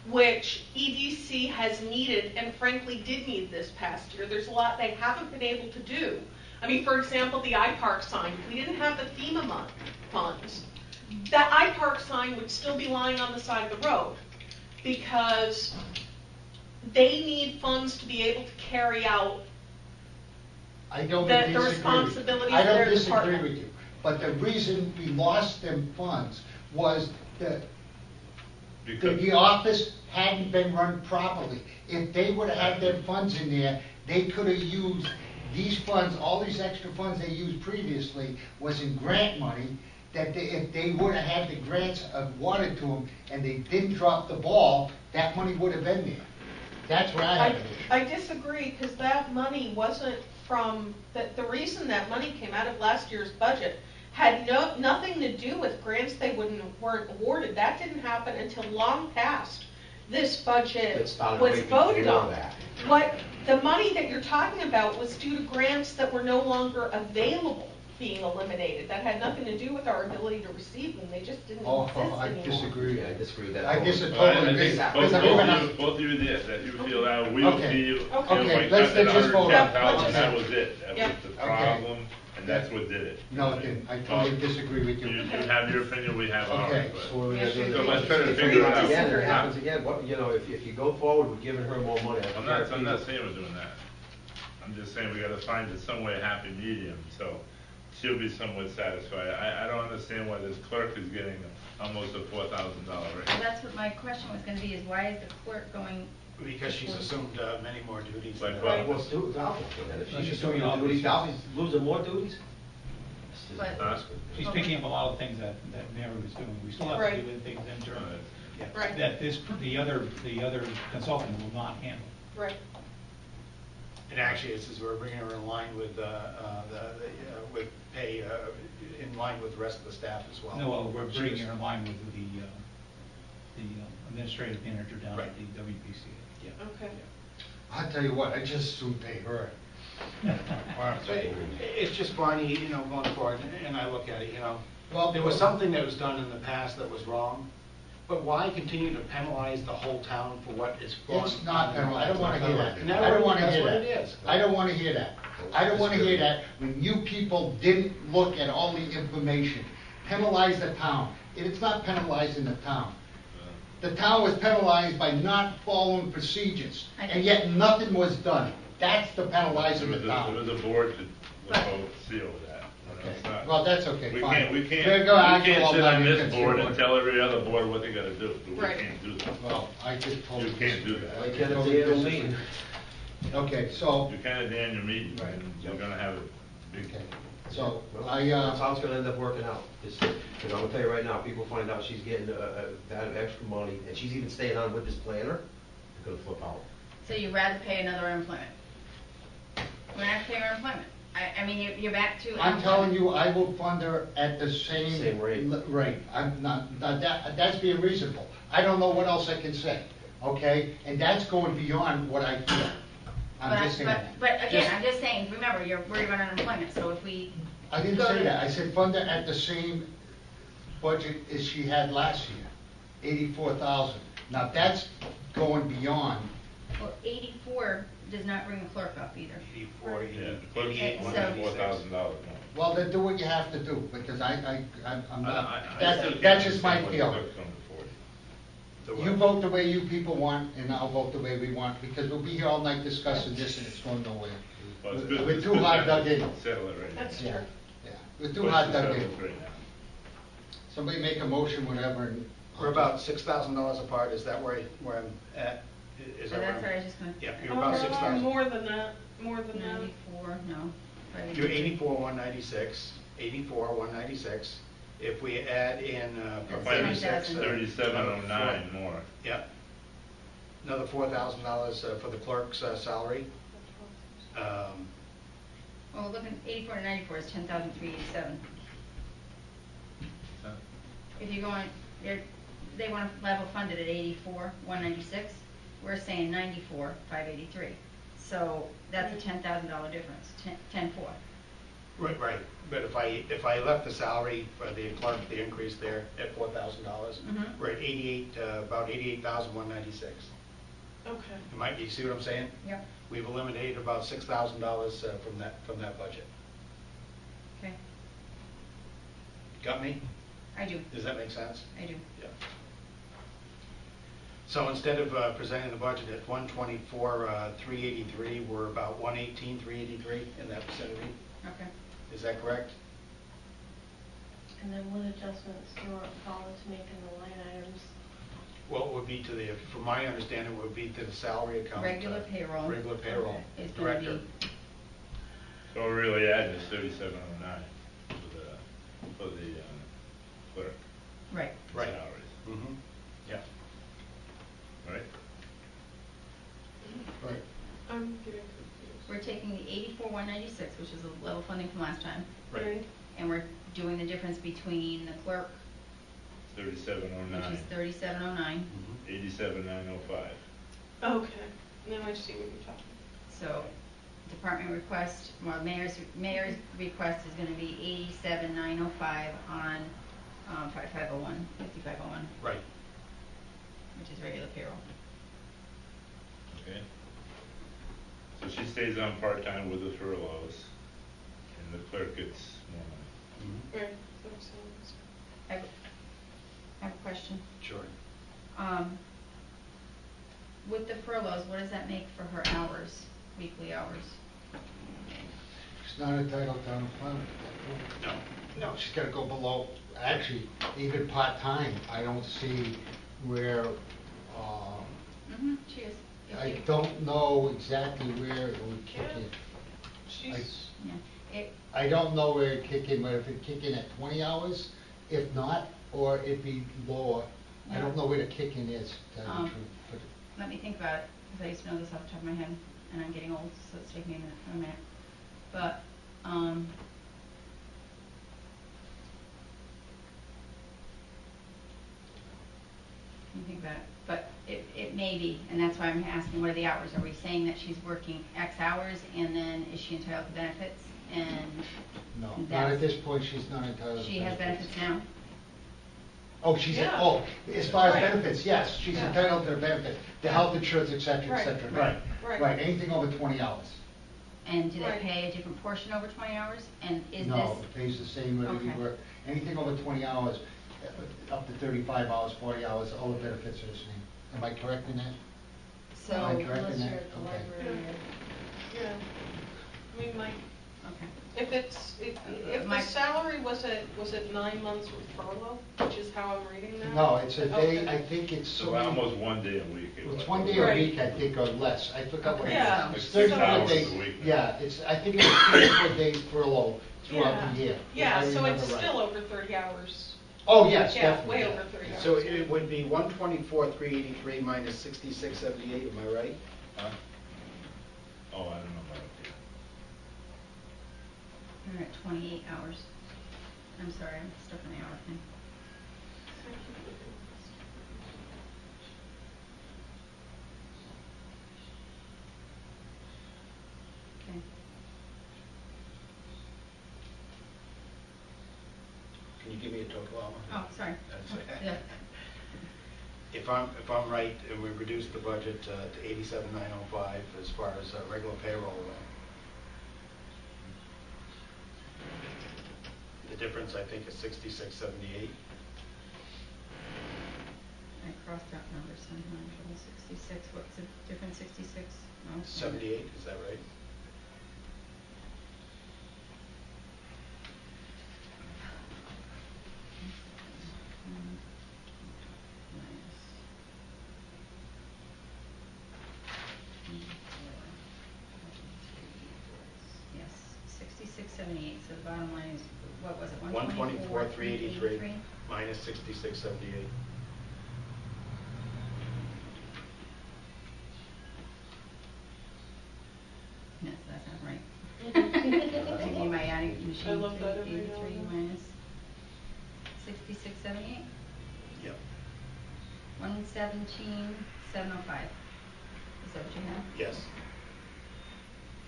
S13: which EDC has needed and frankly did need this past year, there's a lot they haven't been able to do. I mean, for example, the iPark sign, if we didn't have the FEMA funds, that iPark sign would still be lying on the side of the road, because they need funds to be able to carry out
S9: I don't
S13: the
S9: disagree with you.
S13: responsibilities
S9: I
S13: of their
S9: don't disagree
S13: department.
S9: with you, but the reason we lost them funds was that the office hadn't been run properly. If they would have had their funds in there, they could have used these funds, all these extra funds they used previously was in grant money, that if they would have had the grants awarded to them and they didn't drop the ball, that money would have been there. That's where I have an issue.
S13: I disagree, because that money wasn't from, the reason that money came out of last year's budget had nothing to do with grants weren't awarded. That didn't happen until long past this budget
S12: It started
S13: was
S12: way
S13: voted
S12: before
S13: on.
S12: that.
S13: What the money that you're talking about was due to grants that were no longer available being eliminated. That had nothing to do with our ability to receive them. They just didn't exist
S9: I
S13: anymore.
S9: disagree.
S12: Yeah, I disagree with that.
S9: I
S12: totally.
S9: disagree.
S8: Well, I
S9: Totally agree.
S8: think
S9: Because I remember-
S8: both of you did, that you feel that we
S9: Okay.
S8: feel
S9: Okay,
S8: like
S9: let's
S8: cutting
S9: just vote on it.
S8: $110,000, that was it. That
S13: Yeah.
S8: was the
S9: Okay.
S8: problem, and that's what did it.
S9: No, it didn't. I totally disagree with
S8: You
S9: you.
S8: have your opinion, we have ours,
S9: Okay.
S8: but.
S12: So what are we gonna do?
S8: So let's try to
S12: If it
S8: figure it
S12: happens
S8: out.
S12: again, it happens again, what, you know, if you go forward with giving her more money.
S8: I'm not saying we're doing that. I'm just saying we gotta find some way a happy medium, so she'll be somewhat satisfied. I don't understand why this clerk is getting almost a $4,000 raise.
S17: So that's what my question was gonna be, is why is the clerk going?
S16: Because she's assumed many more duties.
S8: Like
S16: than-
S12: Well, do Dolphin, if
S10: She's
S12: she's
S10: doing
S12: doing
S10: all
S12: the duties,
S10: these-
S12: Dolphin's losing more duties?
S17: But-
S10: She's picking up a lot of things that Mary was doing. We still have to
S13: Right.
S10: do things internally. Yeah.
S13: Right.
S10: That the other consultant will not handle.
S13: Right.
S16: And actually, it says we're bringing her in line with, with pay, in line with the rest of the staff as well.
S10: No, well, we're bringing her in line with the administrative manager down at the WPCA.
S16: Yeah.
S13: Okay.
S9: I'll tell you what, I just soon pay her.
S16: So it's just, Barney, going forward, and I look at it,
S9: Well,
S16: there was something that was done in the past that was wrong, but why continue to penalize the whole town for what is wrong?
S9: It's not penal, I don't wanna hear that.
S16: And
S9: I don't wanna
S16: that's
S9: hear
S16: what
S9: that.
S16: it is.
S9: I don't wanna hear that. I don't wanna hear that when you people didn't look at all the information. Penalize the town. It's not penalizing the town. The town was penalized by not following procedures, and yet nothing was done. That's the penalizing the
S8: There
S9: town.
S8: was a board to see over that. It's not-
S9: Well, that's okay,
S8: We
S9: fine.
S8: can't
S9: We're gonna
S8: sit
S9: actually
S8: on
S9: let you
S8: this board
S9: consider
S8: and
S9: it.
S8: tell every other board what they gotta do. We
S13: Right.
S8: can't do that.
S9: Well, I just told
S8: You can't do that.
S12: Like at a annual meeting.
S9: Okay, so,
S8: You can't attend your meeting, and you're gonna have a big.
S9: okay, so,
S12: That's how it's gonna end up working out. Because I'm gonna tell you right now, people find out she's getting that extra money, and she's even staying on with this planner, they're gonna flip out.
S17: So you'd rather pay another unemployment? We're not paying her employment. I mean, you're back to.
S9: I'm telling you, I will fund her at the same.
S12: Same rate.
S9: Rate. I'm not, that's being reasonable. I don't know what else I can say, okay? And that's going beyond what I feel. I'm just saying that.
S17: But again,
S9: Just-
S17: I'm just saying, remember, you're worried about unemployment, so if we.
S9: I didn't
S17: go
S9: say
S17: to-
S9: that. I said fund her at the same budget as she had last year, 84,000. Now, that's going beyond.
S17: Well, 84 does not bring the clerk up either.
S16: 84,
S8: Yeah, the clerk's
S16: 88,
S8: $4,000 more.
S9: Well, then do what you have to do, because I'm not,
S8: I still
S9: that's
S8: can't
S9: just my
S8: understand why the
S9: feeling.
S8: clerk's coming to 40.
S9: You vote the way you people want, and I'll vote the way we want, because we'll be here all night discussing this, and it's going nowhere.
S8: Well, it's good-
S9: We're
S8: it's
S9: too
S8: good
S9: hard
S8: time
S9: dug
S8: to
S9: in.
S8: Settle it right now.
S13: That's
S9: Yeah,
S13: true.
S9: yeah, we're too
S8: Let's
S9: hard
S8: just
S9: dug
S8: settle
S9: in.
S8: it right now.
S9: Somebody make a motion, whatever, and.
S16: We're about $6,000 apart, is that where I'm at? Is
S17: So
S16: that where
S17: that's what I
S16: I'm-
S17: was just gonna.
S16: Yeah, you're about 6,000.
S13: More than that, more than that.
S17: 94, no.
S16: You're 84,196, 84,196. If we add in,
S17: That's
S16: from
S17: 7,000.
S8: 3709 more.
S16: Yep. Another $4,000 for the clerk's salary.
S17: Well, looking, 84 to 94 is 10,387. If you're going, they want to level funded at 84, 196, we're saying 94, 583. So that's a $10,000 difference, 10.4.
S16: Right, but if I left the salary for the clerk, the increase there at $4,000,
S17: Mhm.
S16: we're at 88, about 88,196.
S13: Okay.
S16: You see what I'm saying?
S17: Yep.
S16: We've eliminated about $6,000 from that budget.
S17: Okay,
S16: Got me?
S17: I do,
S16: Does that make sense?
S17: I do.
S16: Yeah. So instead of presenting the budget at 124,383, we're about 118,383 in that vicinity.
S17: Okay.
S16: Is that correct?
S7: And then what adjustments do you want Paula to make in the line items?
S16: Well, it would be from my understanding, it would be to the salary account.
S17: Regular payroll.
S16: Regular payroll.
S17: Okay. Is gonna
S16: Director.
S17: be-
S8: So we're really adding this 3709 for the clerk
S17: Right.
S16: Right.
S8: salaries,
S16: Mm-hmm. Yeah.
S8: right?
S9: Right.
S13: I'm getting confused.
S17: We're taking the 84,196, which is the level funding from last time,
S13: Right.
S17: and we're doing the difference between the clerk, which
S8: 3709,
S17: is 3709.
S8: 87905.
S13: Okay, now I see what you're talking
S17: So department request, well, mayor's request is gonna be 87,905 on 5501,
S16: Right.
S17: which is regular payroll.
S8: Okay. So she stays on part-time with the furloughs, and the clerk gets more money.
S16: Mm-hmm.
S13: Right, that makes sense.
S17: I have a question.
S16: Sure.
S17: With the furloughs, what does that make for her hours, weekly hours?
S9: She's not entitled to unemployment.
S1: No.
S9: No, she's gotta go below, actually, even part-time, I don't see where,
S17: She is.
S9: I don't know exactly where it would kick in.
S13: She's,
S17: Yeah.
S9: I don't know where it'd kick in, but if it'd kick in at 20 hours, if not, or it'd be lower. I don't know where the kick in is, to tell you the truth. But
S17: Let me think about it, because I used to know this off the top of my head, and I'm getting old, so it's taking me a minute. But, let me think about it. But it may be, and that's why I'm asking, what are the hours? Are we saying that she's working X hours, and then is she entitled to benefits? And
S9: no, not
S17: that's-
S9: at this point, she's not entitled to benefits.
S17: She has benefits now?
S9: Oh, she's,
S13: Yeah.
S9: as far as
S13: Right.
S9: benefits, yes, she's
S13: Yeah.
S9: entitled to the benefit, the health insurance, et cetera, et cetera.
S13: Right.
S9: Right,
S13: Right.
S9: right, anything over 20 hours.
S17: And do they
S13: Right.
S17: pay a different portion over 20 hours? And is this?
S9: No, it pays the same whether you
S17: Okay.
S9: work, anything over 20 hours, up to 35 hours, 40 hours, all the benefits are the same. Am I correct in that?
S17: So,
S9: Am I correct
S7: Unless
S9: in
S7: you're
S9: that?
S7: at the
S9: Okay.
S7: library.
S13: yeah. I mean, like,
S17: okay.
S13: if it's, if
S17: My-
S13: the salary was at 9 months with furlough, which is how I'm reading that?
S9: No, it's a day,
S13: Okay.
S9: I think it's
S8: So
S9: so.
S8: almost 1 day a week.
S9: It's 1 day a
S13: Right.
S9: week, I think, or less. I forgot what it is.
S13: Yeah.
S9: It's
S8: Like 6
S9: 34
S8: hours
S9: days.
S8: a week.
S9: Yeah, it's, I think it's 34 days furlough throughout the year. if
S13: Yeah,
S9: I
S13: so
S9: remember
S13: it's
S9: right.
S13: still over 30 hours.
S9: Oh, yes,
S13: Yeah,
S9: definitely.
S13: way
S9: yeah.
S13: over 30 hours.
S2: So it would be 124,383 minus 6678, am I right?
S8: Huh? Oh, I don't know about it.
S17: We're at 28 hours. I'm sorry, I'm stuck in the hour thing. Okay.
S2: Can you give me a total hour?
S17: Oh, sorry.
S2: That's it.
S17: Yeah.
S5: If I'm right, and we reduced the budget to 87,905 as far as regular payroll, the difference, I think, is 6678.
S17: I crossed out number 66. What's the difference, 66? No,
S5: 78, is that right?
S17: Yes, 6678, so the bottom line is, what was it,
S5: 124,383 minus 6678.
S17: Yes, that's not right. Thinking my adding machine,
S13: I love that every
S17: 83
S13: now and then.
S17: minus 6678,
S5: Yep.
S17: 117,705. Is that what you have?
S5: Yes.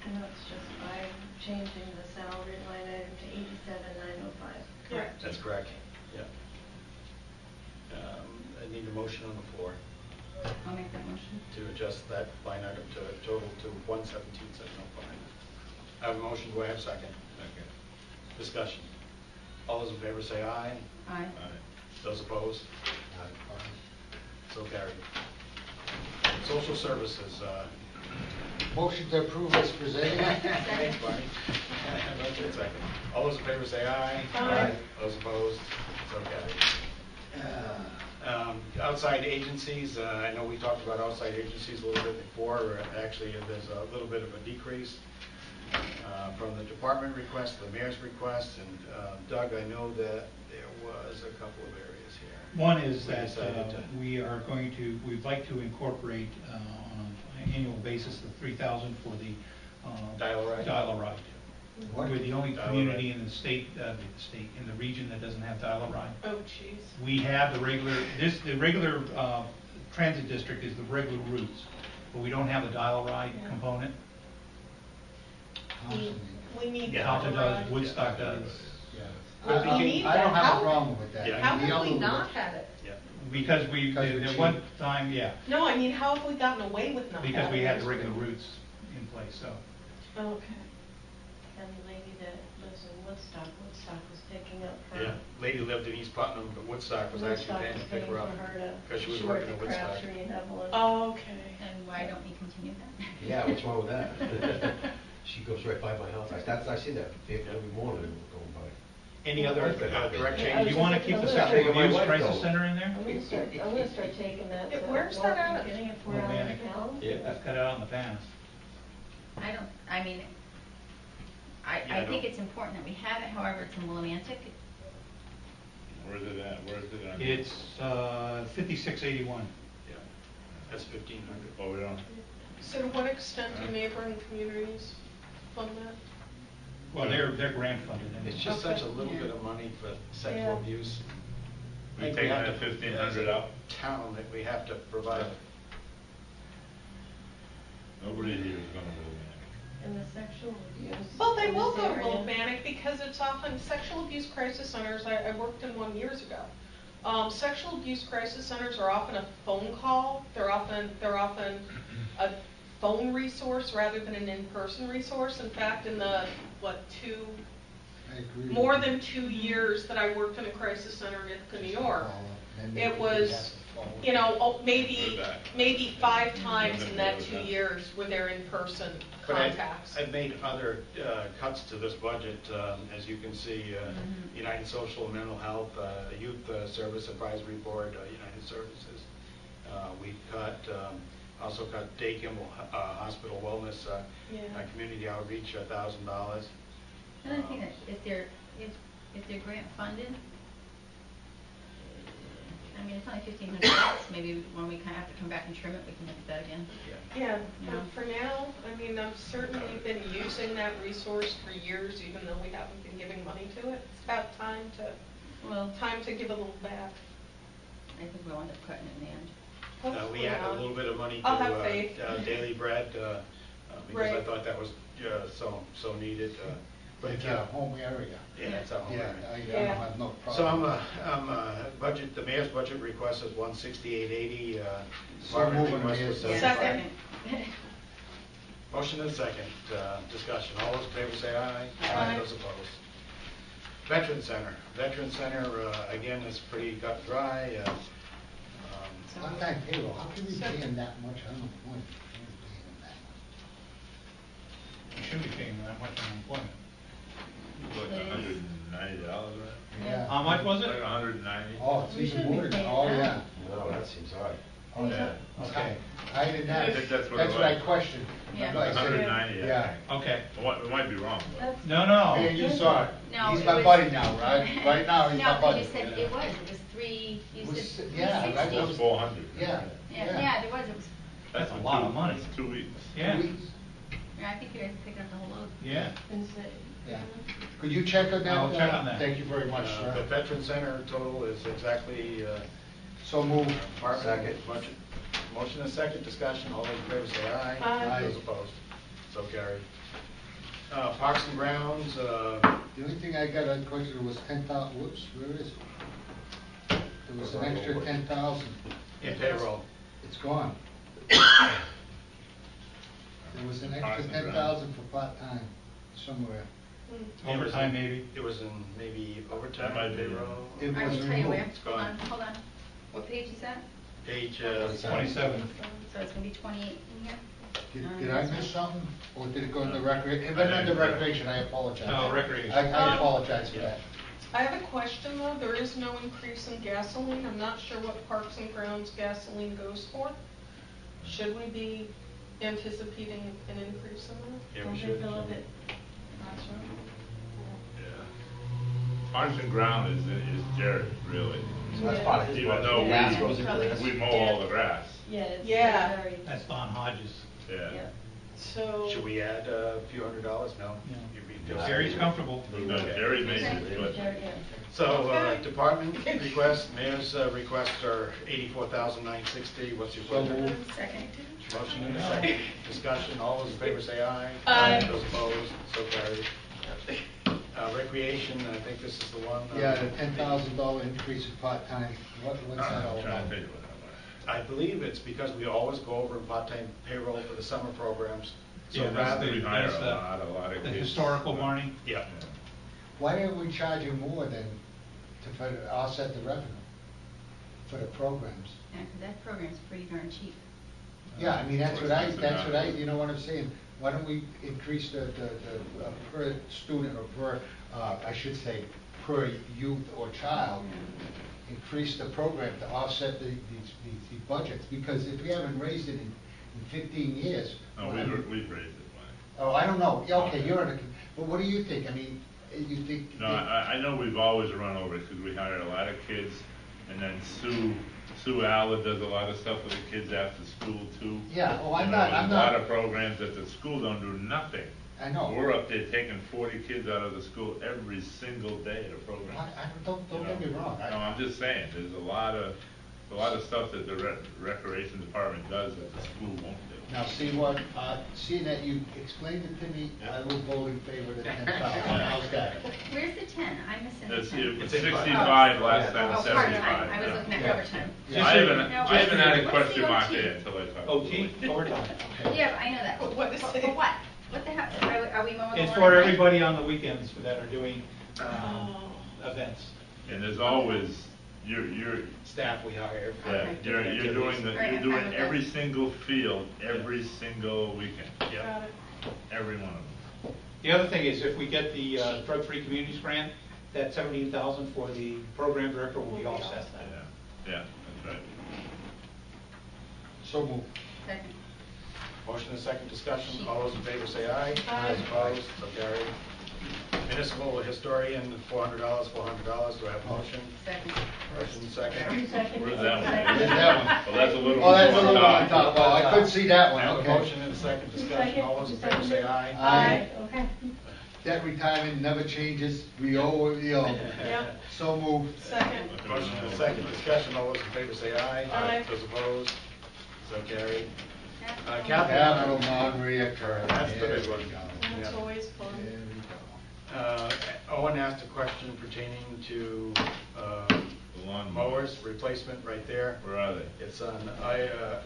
S7: And that's just by changing the salary line item to 87,905.
S13: Correct.
S5: That's correct. Yep. I need a motion on the floor
S17: I'll make that motion.
S5: to adjust that line item to a total to 117,705. I have a motion, do I have a second?
S8: Okay.
S5: Discussion. All those in favor say aye.
S17: Aye.
S8: All right.
S5: Those opposed? So carried. Social services, motion to approve as presented. Thanks, Barney. Motion second. All those in favor say aye.
S13: Aye.
S5: Those opposed? So carried. Outside agencies, I know we talked about outside agencies a little bit before. Actually, there's a little bit of a decrease from the department request, the mayor's request, and Doug, I know that there was a couple of areas here.
S10: One is
S5: We
S10: that
S5: decided to-
S10: we'd like to incorporate on an annual basis the 3,000 for the
S5: Dial-a-ride?
S10: Dial-a-ride.
S9: What?
S10: We're the only
S5: Dial-a-ride.
S10: community in in the region that doesn't have dial-a-ride.
S13: Oh, jeez.
S10: We have the regular transit district is the regular routes, but we don't have the dial-a-ride
S13: Yeah.
S10: component.
S13: We need
S5: Yeah.
S10: Halton
S13: dial-a-ride.
S10: does, Woodstock does.
S9: Yeah.
S13: We need
S9: I don't
S13: that.
S9: have
S13: How-
S9: a problem with that.
S5: Yeah.
S13: How
S9: The
S13: have
S9: other
S13: we
S9: one-
S13: not had it?
S5: Yeah.
S10: Because
S9: Because we're
S10: the
S9: cheap.
S10: one time, yeah,
S13: No, I mean, how have we gotten away with not
S10: because we
S13: having
S10: had
S13: it?
S10: the regular routes in place, so.
S13: Okay.
S7: And the lady that lives in Woodstock was picking up her.
S5: Yeah, lady lived in East Putnam, but Woodstock was actually paying to pick her up. Because she was working in Woodstock.
S7: Crabtree and Evelyn.
S13: Oh, okay.
S17: And why don't we continue that?
S12: Yeah, what's wrong with that? She goes right by my house. I see that every morning going by.
S10: Any other direct
S7: Yeah, I
S10: change?
S7: was
S10: Do you want to
S7: just-
S10: keep
S7: I'm
S10: the
S7: gonna
S10: sexual
S12: start-
S10: abuse
S12: My wife
S10: crisis
S12: goes.
S10: center in there?
S7: I'm gonna start taking that.
S13: Where's that at?
S7: Getting it for Allen
S10: Romantic.
S7: Town.
S12: Yeah.
S10: That's cut out in the past.
S17: I mean,
S10: Yeah, I
S17: I think
S10: don't-
S17: it's important that we have it, however, it's in Willimantic.
S8: Where's it at? Where's it at?
S10: It's 5681. Yeah, that's 1,500.
S8: Oh, we don't,
S13: So to what extent do neighboring communities fund that?
S10: Well, they're grant funded.
S16: It's just such a little bit of money for sexual
S13: Yeah.
S16: abuse.
S8: we
S16: I think
S8: taking
S16: have
S8: that
S16: to-
S8: 1,500
S16: as a
S8: out?
S16: Town that we have to provide.
S8: Nobody here is gonna do
S7: And the sexual abuse.
S13: Well, they
S7: in
S13: will
S7: this
S13: go to
S7: area.
S13: Willimantic because it's often sexual abuse crisis centers. I worked in one years ago. Sexual abuse crisis centers are often a phone call. They're often a phone resource rather than an in-person resource. In fact, in the, more than 2 years that I worked in a crisis center in Ithaca, New York, it was, maybe 5 times in that 2 years were there in-person
S16: But
S13: contacts.
S16: I've made other cuts to this budget, as you can see, United Social and Mental Health, Youth Service Advisory Board, United Services. We cut, also cut Day Kimball Hospital Wellness, Community Outreach, $1,000.
S17: Another thing that if they're grant funded, I mean, it's only $1,500, maybe when we kind of have to come back and trim it, we can look at that again.
S13: Yeah,
S17: You know?
S13: but for now, I mean, I've certainly been using that resource for years, even though we haven't been giving money to it. It's about time to give a little back.
S17: I think we'll end up cutting it in the end.
S16: We added a little bit of money
S13: I'll have
S16: to
S13: faith.
S16: Daily Bread, because I
S13: Right.
S16: thought that was so needed. But
S5: It's a home area.
S16: Yeah, it's a home
S5: Yeah,
S16: area.
S5: I don't have no
S16: So
S5: problem.
S16: the mayor's budget request is 16880.
S5: So moving, Mayor.
S13: Second.
S16: Motion and second, discussion. All those in favor say aye.
S13: Aye.
S16: Those opposed. Veteran Center, again, is pretty cut and dry.
S9: One-time payroll, how can we pay them that much unemployment?
S10: You shouldn't be paying that much unemployment.
S8: Like $190, right?
S9: Yeah.
S10: How much was it?
S8: Like 190.
S9: Oh, it's
S7: We
S9: even
S7: should be
S9: more than,
S7: paying
S9: oh,
S7: that.
S9: yeah.
S12: No, that seems high.
S9: Oh,
S8: Yeah.
S10: Okay,
S9: I didn't
S8: I
S9: ask.
S8: think that's what it
S9: That's what I
S8: was.
S9: questioned.
S17: Yeah.
S9: Remember I said-
S8: 190, I
S9: Yeah.
S8: think.
S10: okay.
S8: We might be wrong, but.
S7: That's-
S10: No.
S9: Man, you saw it.
S17: No,
S9: He's
S17: it
S9: my
S17: was-
S9: buddy now, right? Right now, he's my
S17: No,
S9: buddy.
S17: you said it was 3, you
S9: Was-
S17: said
S9: yeah, right,
S8: It
S17: 360.
S8: was 400.
S9: Yeah.
S17: Yeah, there was,
S10: That's a
S8: in
S10: lot of money.
S8: That's 2 weeks.
S10: Yeah,
S17: yeah, I think you guys are picking up the whole load.
S10: yeah.
S7: And say,
S9: Yeah. Could you check on that?
S10: I'll check on that.
S9: Thank you very much,
S16: The
S9: sir.
S16: Veteran Center total is exactly
S9: So moved.
S16: Second. Motion and second, discussion, all those in favor say aye.
S13: Aye.
S16: Those opposed, so carried. Parks and Grounds,
S9: The only thing I got on question was 10,000, whoops, where is it? There was an extra 10,000.
S16: in payroll.
S9: It's gone. There was an extra
S8: Parks and Grounds.
S9: 10,000 for part-time somewhere.
S10: Overtime, maybe.
S16: It was in maybe overtime,
S8: That might be.
S16: payroll.
S9: It
S17: I
S9: was
S17: can tell you where,
S9: removed.
S17: hold on, hold on. What page is that?
S16: Page
S10: 27.
S17: So it's gonna be 28 in here?
S9: Did I miss something? Or did it go into recreation? If it went into recreation, I apologize.
S10: No, recreation.
S9: I apologize for that.
S13: I have a question though, there is no increase in gasoline, I'm not sure what Parks and Grounds gasoline goes for. Should we be anticipating an increase in that?
S16: Yeah,
S7: don't
S16: we
S7: they
S16: should.
S7: fill up at
S8: Yeah. Parks and Ground is Jared, really.
S12: So that's part of his
S8: Even
S12: budget.
S8: though
S12: Gas goes into
S7: Probably-
S12: this.
S8: we mow all the grass.
S7: Yeah, it's
S13: Yeah.
S7: very.
S10: That's Don Hodges.
S8: Yeah.
S7: Yeah.
S13: So.
S16: Should we add a few $100s? No.
S10: No.
S16: You'd be-
S10: If Gary's comfortable.
S8: No, Jerry makes it, but
S7: Very good.
S16: So,
S13: Okay.
S16: department requests, mayor's requests are $84,960. What's your
S9: So
S16: pleasure?
S9: moved.
S17: Second.
S16: Motion and a second. Discussion, all those in favor say aye.
S13: Aye.
S16: Those opposed, so carried. Recreation, I think this is the one.
S9: Yeah, the $10,000 increase in part-time, what's that all
S8: I'm trying
S9: about?
S8: to figure it out.
S16: I believe it's because we always go over in part-time payroll for the summer programs. So
S10: Yeah, that's
S16: rather,
S8: We hire
S10: That's
S8: a lot of
S10: The
S8: kids.
S10: historical Barney.
S16: yeah,
S9: Why didn't we charge you more than to offset the revenue for the programs?
S17: Yeah, 'cause that program's pretty darn cheap.
S9: Yeah, I mean, that's what I, you know what I'm saying? why don't we increase the per student or per, I should say, per youth or child, increase the program to offset the budgets, because if we haven't raised it in 15 years.
S8: No,
S9: well,
S8: we've raised it, Mike.
S9: Oh, I don't know, yeah, okay, you're on a, but what do you think? I mean, you think?
S8: No, I know we've always run over it, because we hire a lot of kids, and then Sue Allen does a lot of stuff with the kids after school too.
S9: Yeah, oh, I'm
S8: There's
S9: not.
S8: a lot of programs that the school don't do nothing.
S9: I know.
S8: We're up there taking 40 kids out of the school every single day at a program.
S9: Don't get me wrong.
S8: No, I'm just saying, there's a lot of stuff that the recreation department does that the school won't do.
S9: Now, seeing that you explained it to me, I will vote in favor of the 10,000. How's that?
S17: Where's the 10? I'm missing the 10.
S8: It's 65 last time,
S17: Oh,
S8: 75.
S17: part-time. I was
S8: yeah.
S17: looking at overtime.
S8: Yeah. I haven't had a
S17: What's
S8: question
S17: the
S8: mark
S17: OT?
S8: there until I talked.
S10: OT, overtime.
S17: Yeah, I know that.
S13: What is
S17: For
S13: it?
S17: what? What the hell? Are we mowing the lawn?
S10: It's
S17: at
S10: for
S17: night?
S10: everybody on the weekends that are doing events.
S8: And there's always, you're,
S10: Staff we hire.
S8: yeah,
S17: Okay.
S8: you're doing
S17: Right,
S8: you're
S17: I'm
S8: doing
S17: fine with
S8: every
S17: that.
S8: single field, every single weekend.
S10: Yep.
S8: Every one of them.
S10: The other thing is, if we get the drug-free communities grant, that 17,000 for the program director will be offset.
S8: Yeah, that's right.
S9: So moved.
S17: Second.
S16: Motion and second discussion, all those in favor say aye.
S13: Aye.
S16: Opposed, so carried. Municipal historian, $400, $400, do I have a motion?
S17: Second.
S16: Motion second.
S8: Where's that one?
S9: Where's that one?
S8: Well, that's a little
S9: Oh, that's a
S8: more
S9: little on
S8: top.
S9: top. Oh, I couldn't see that
S16: I
S9: one,
S16: have a
S9: okay.
S16: motion and a second discussion, all those in favor say aye.
S9: Aye.
S17: Okay.
S9: Debt retirement never changes, we owe what we owe.
S13: Yep.
S9: So moved.
S13: Second.
S16: Motion and second discussion, all those in favor say aye.
S13: Aye.
S16: Those opposed, so carried.
S9: Capital non-reoccurring.
S16: That's the big one.
S13: That's
S16: Yeah.
S13: always fun.
S9: There we go.
S16: Owen asked a question pertaining to
S8: The lawn
S16: mowers, replacement right there.
S8: Where are they?
S16: It's on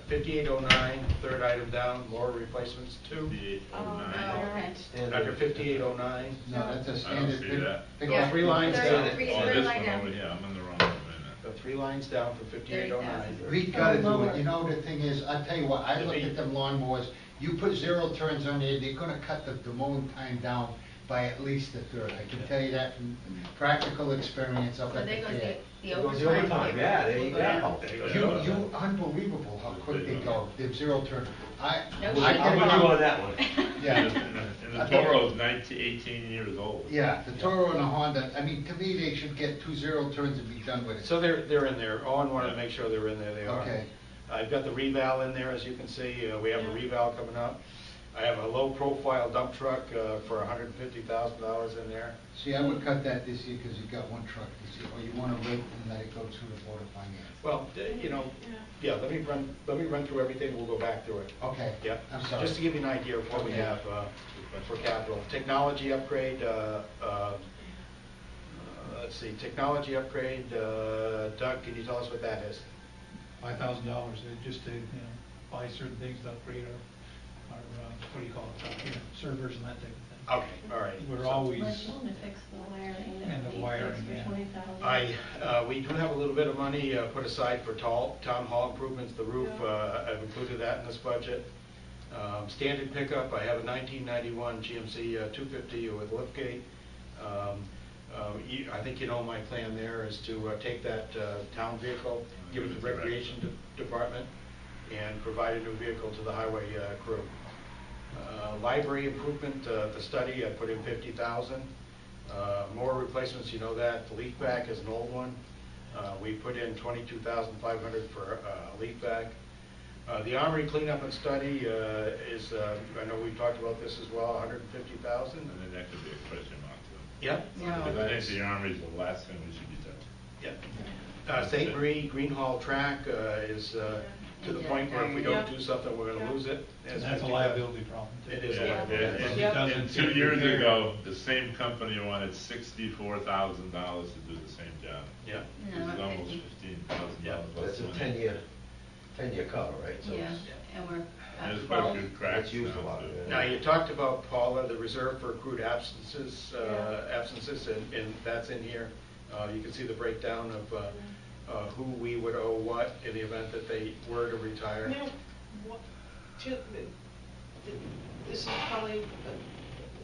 S16: 5809, third item down, mower replacements 2.
S8: 5809.
S17: Okay.
S16: Under 5809.
S9: No, that's a
S8: I don't
S9: standard.
S8: see that.
S9: pick
S17: Yeah.
S9: up.
S16: 3 lines
S17: Third-
S16: down.
S17: three-
S8: Oh,
S17: third
S8: this
S17: line
S8: one
S17: down.
S8: over here, I'm in the wrong one,
S16: The 3 lines down from 5809.
S9: We gotta do it, you know, the thing is, I tell you what, I looked at them lawnmowers, you put 0 turns on there, they're gonna cut the mowing time down by at least a third. I can tell you that from practical experience up
S17: So
S9: at the
S17: there goes
S9: fair.
S17: the
S12: There goes
S17: overtime.
S12: the overtime, yeah, there you go.
S9: You, unbelievable how quick they go, the 0 turn.
S17: No
S9: I
S17: shit.
S12: I'll
S9: can,
S12: put you on that one.
S9: yeah.
S8: And the Toro's 18 years old.
S9: Yeah, the Toro and the Honda, I mean, to me, they should get 2 0 turns and be done with it.
S16: So they're in there. Owen wanted to make sure they were in there, they are.
S9: Okay.
S16: I've got the reval in there, as you can see. We have a reval coming up. I have a low-profile dump truck for $150,000 in there.
S9: See, I would cut that this year because you've got 1 truck this year, or you wanna wait and let it go through the Board of Finance.
S16: Well, you know, yeah, let me run through everything, we'll go back through it.
S9: Okay.
S16: Yeah,
S9: I'm sorry.
S16: just to give you an idea of what we have for capital. Technology upgrade, let's see, technology upgrade, Doug, can you tell us what that is?
S10: $5,000, just to, buy certain things to upgrade our what do you call it, servers and that type of thing.
S16: Okay, all right.
S10: We're
S16: So-
S10: always,
S7: To fix the wiring.
S10: And the wiring, yeah.
S16: We do have a little bit of money put aside for town hall improvements, the roof, I've included that in this budget. Standard pickup, I have a 1991 GMC 250 with liftgate. I think you know my plan there is to take that town vehicle, give it to the recreation department, and provide a new vehicle to the highway crew. Library improvement, the study, I put in 50,000. More replacements, you know that. The leaf back is an old one. We put in 22,500 for a leaf back. The armory cleanup and study is, I know we've talked about this as well, 150,000.
S8: And then that could be a question mark too.
S16: Yep.
S8: Because I think the Army's the last thing we should be doing.
S16: Yep. St. Marie Greenhall track is to the point where if we don't do something, we're gonna lose it.
S10: and that's a liability problem. too.
S16: It is a
S8: Yeah,
S16: liability.
S8: and-
S10: It doesn't
S8: and 2
S10: seem to
S8: years
S10: be
S8: ago, the same company wanted $64,000 to do the same job.
S16: Yeah.
S8: Which
S17: No,
S8: is almost
S17: 50.
S8: $15,000
S12: That's a
S8: less money.
S12: 10-year cover, right? So
S17: Yeah,
S12: it's-
S17: and we're
S8: And
S17: at
S8: there's quite a
S17: 12.
S8: few cracks
S12: It's used a
S8: now,
S12: lot,
S8: too.
S12: yeah.
S16: Now, you talked about, Paula, the reserve for accrued absences, and that's in here. You can see the breakdown of who we would owe what in the event that they were to retire.
S13: Now, this is probably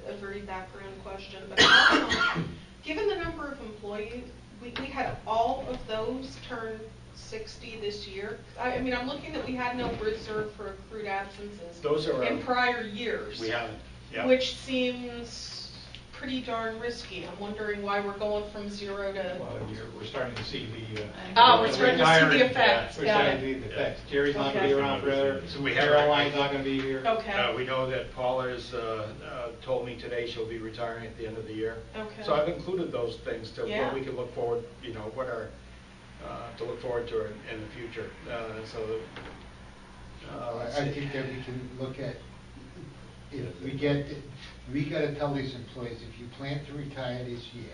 S13: a very background question, but how come, given the number of employees, we had all of those turn 60 this year? I mean, I'm looking that we had no reserve for accrued absences
S16: Those are
S13: in prior years.
S16: We haven't, yeah.
S13: Which seems pretty darn risky. I'm wondering why we're going from 0 to...
S10: Well, we're starting to see the...
S13: We're starting to see the effects.
S10: We're
S13: Got
S10: starting to
S13: it.
S10: see the effects. Jerry's not going to be around forever.
S16: So we have
S10: Caroline's not going to be here.
S13: Okay.
S16: We know that Paula's told me today she'll be retiring at the end of the year.
S13: Okay.
S16: So I've included those things to
S13: Yeah.
S16: what we can look forward, what are, to look forward to in the future.
S9: I think that we can look at, if we gotta tell these employees, if you plan to retire this year,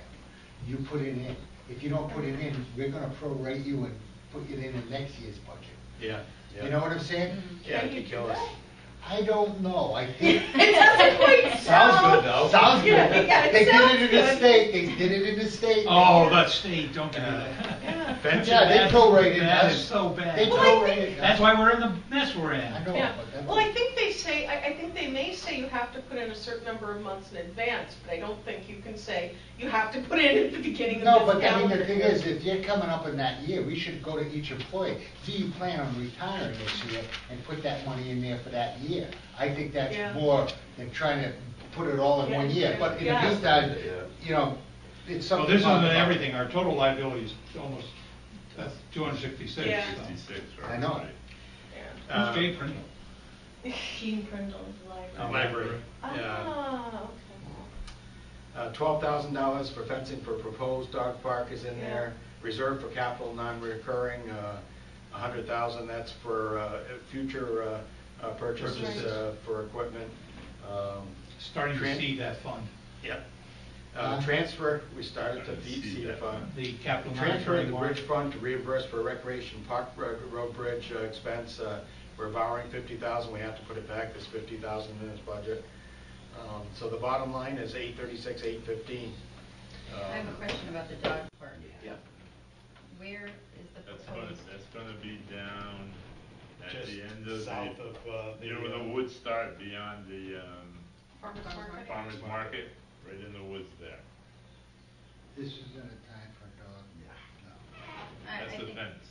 S9: you put it in. If you don't put it in, we're gonna prorate you and put it in next year's budget.
S16: Yeah.
S9: You know what I'm saying?
S16: Yeah, it could kill us.
S9: I don't know, I think.
S11: It doesn't quite
S9: Sounds good though. Sounds good.
S11: Yeah, it
S9: They did
S11: sounds
S9: it in the
S11: good.
S9: state, they did it in the state.
S10: Oh, the state, don't do that.
S9: Yeah, they prorated
S10: That
S9: us.
S10: is so bad.
S9: They
S13: Well, I
S9: prorated us.
S10: That's why we're in the mess we're in.
S9: I know,
S13: Yeah.
S9: but that's.
S13: Well, I think they say, I think they may say you have to put in a certain number of months in advance, but I don't think you can say you have to put in at the beginning of
S9: No,
S13: this
S9: but I mean,
S13: calendar
S9: the thing
S13: year.
S9: is, if you're coming up in that year, we should go to each employee. Do you plan on retiring this year and put that money in there for that year? I think that's
S13: Yeah.
S9: more than trying to put it all in one year. But in the
S13: Yeah.
S9: meantime, it's
S10: So
S9: something.
S10: this is
S9: to talk about.
S10: everything, our total liability is almost, that's 266.
S13: Yeah.
S8: 66, right?
S9: I know.
S8: Right.
S10: Who's Jay Prindle?
S13: Keen Prindle's library.
S16: Library.
S13: Ah, okay.
S16: $12,000 for fencing for proposed dog park is in
S13: Yeah.
S16: there. Reserve for capital non-recurring, $100,000, that's for future purchases
S13: Right.
S16: for equipment.
S10: Starting to see that fund.
S16: Yep. Transfer, we started to see the fund.
S10: The capital
S16: Transfer in the
S10: non-recurring
S16: bridge fund to reimburse for recreation park road bridge expense. We're borrowing $50,000, we have to put it back, there's $50,000 in this budget. So the bottom line is $836, $815.
S17: I have a question about the dog park.
S16: Yeah.
S17: Where is the proposed?
S8: That's gonna be down at
S16: Just
S8: the end of
S16: south
S8: the,
S16: of
S8: you know where the woods start beyond the
S13: Farmers Market.
S8: farmer's market, right in the woods there.
S9: This isn't a time for a dog.
S8: That's the
S17: think-
S8: fence.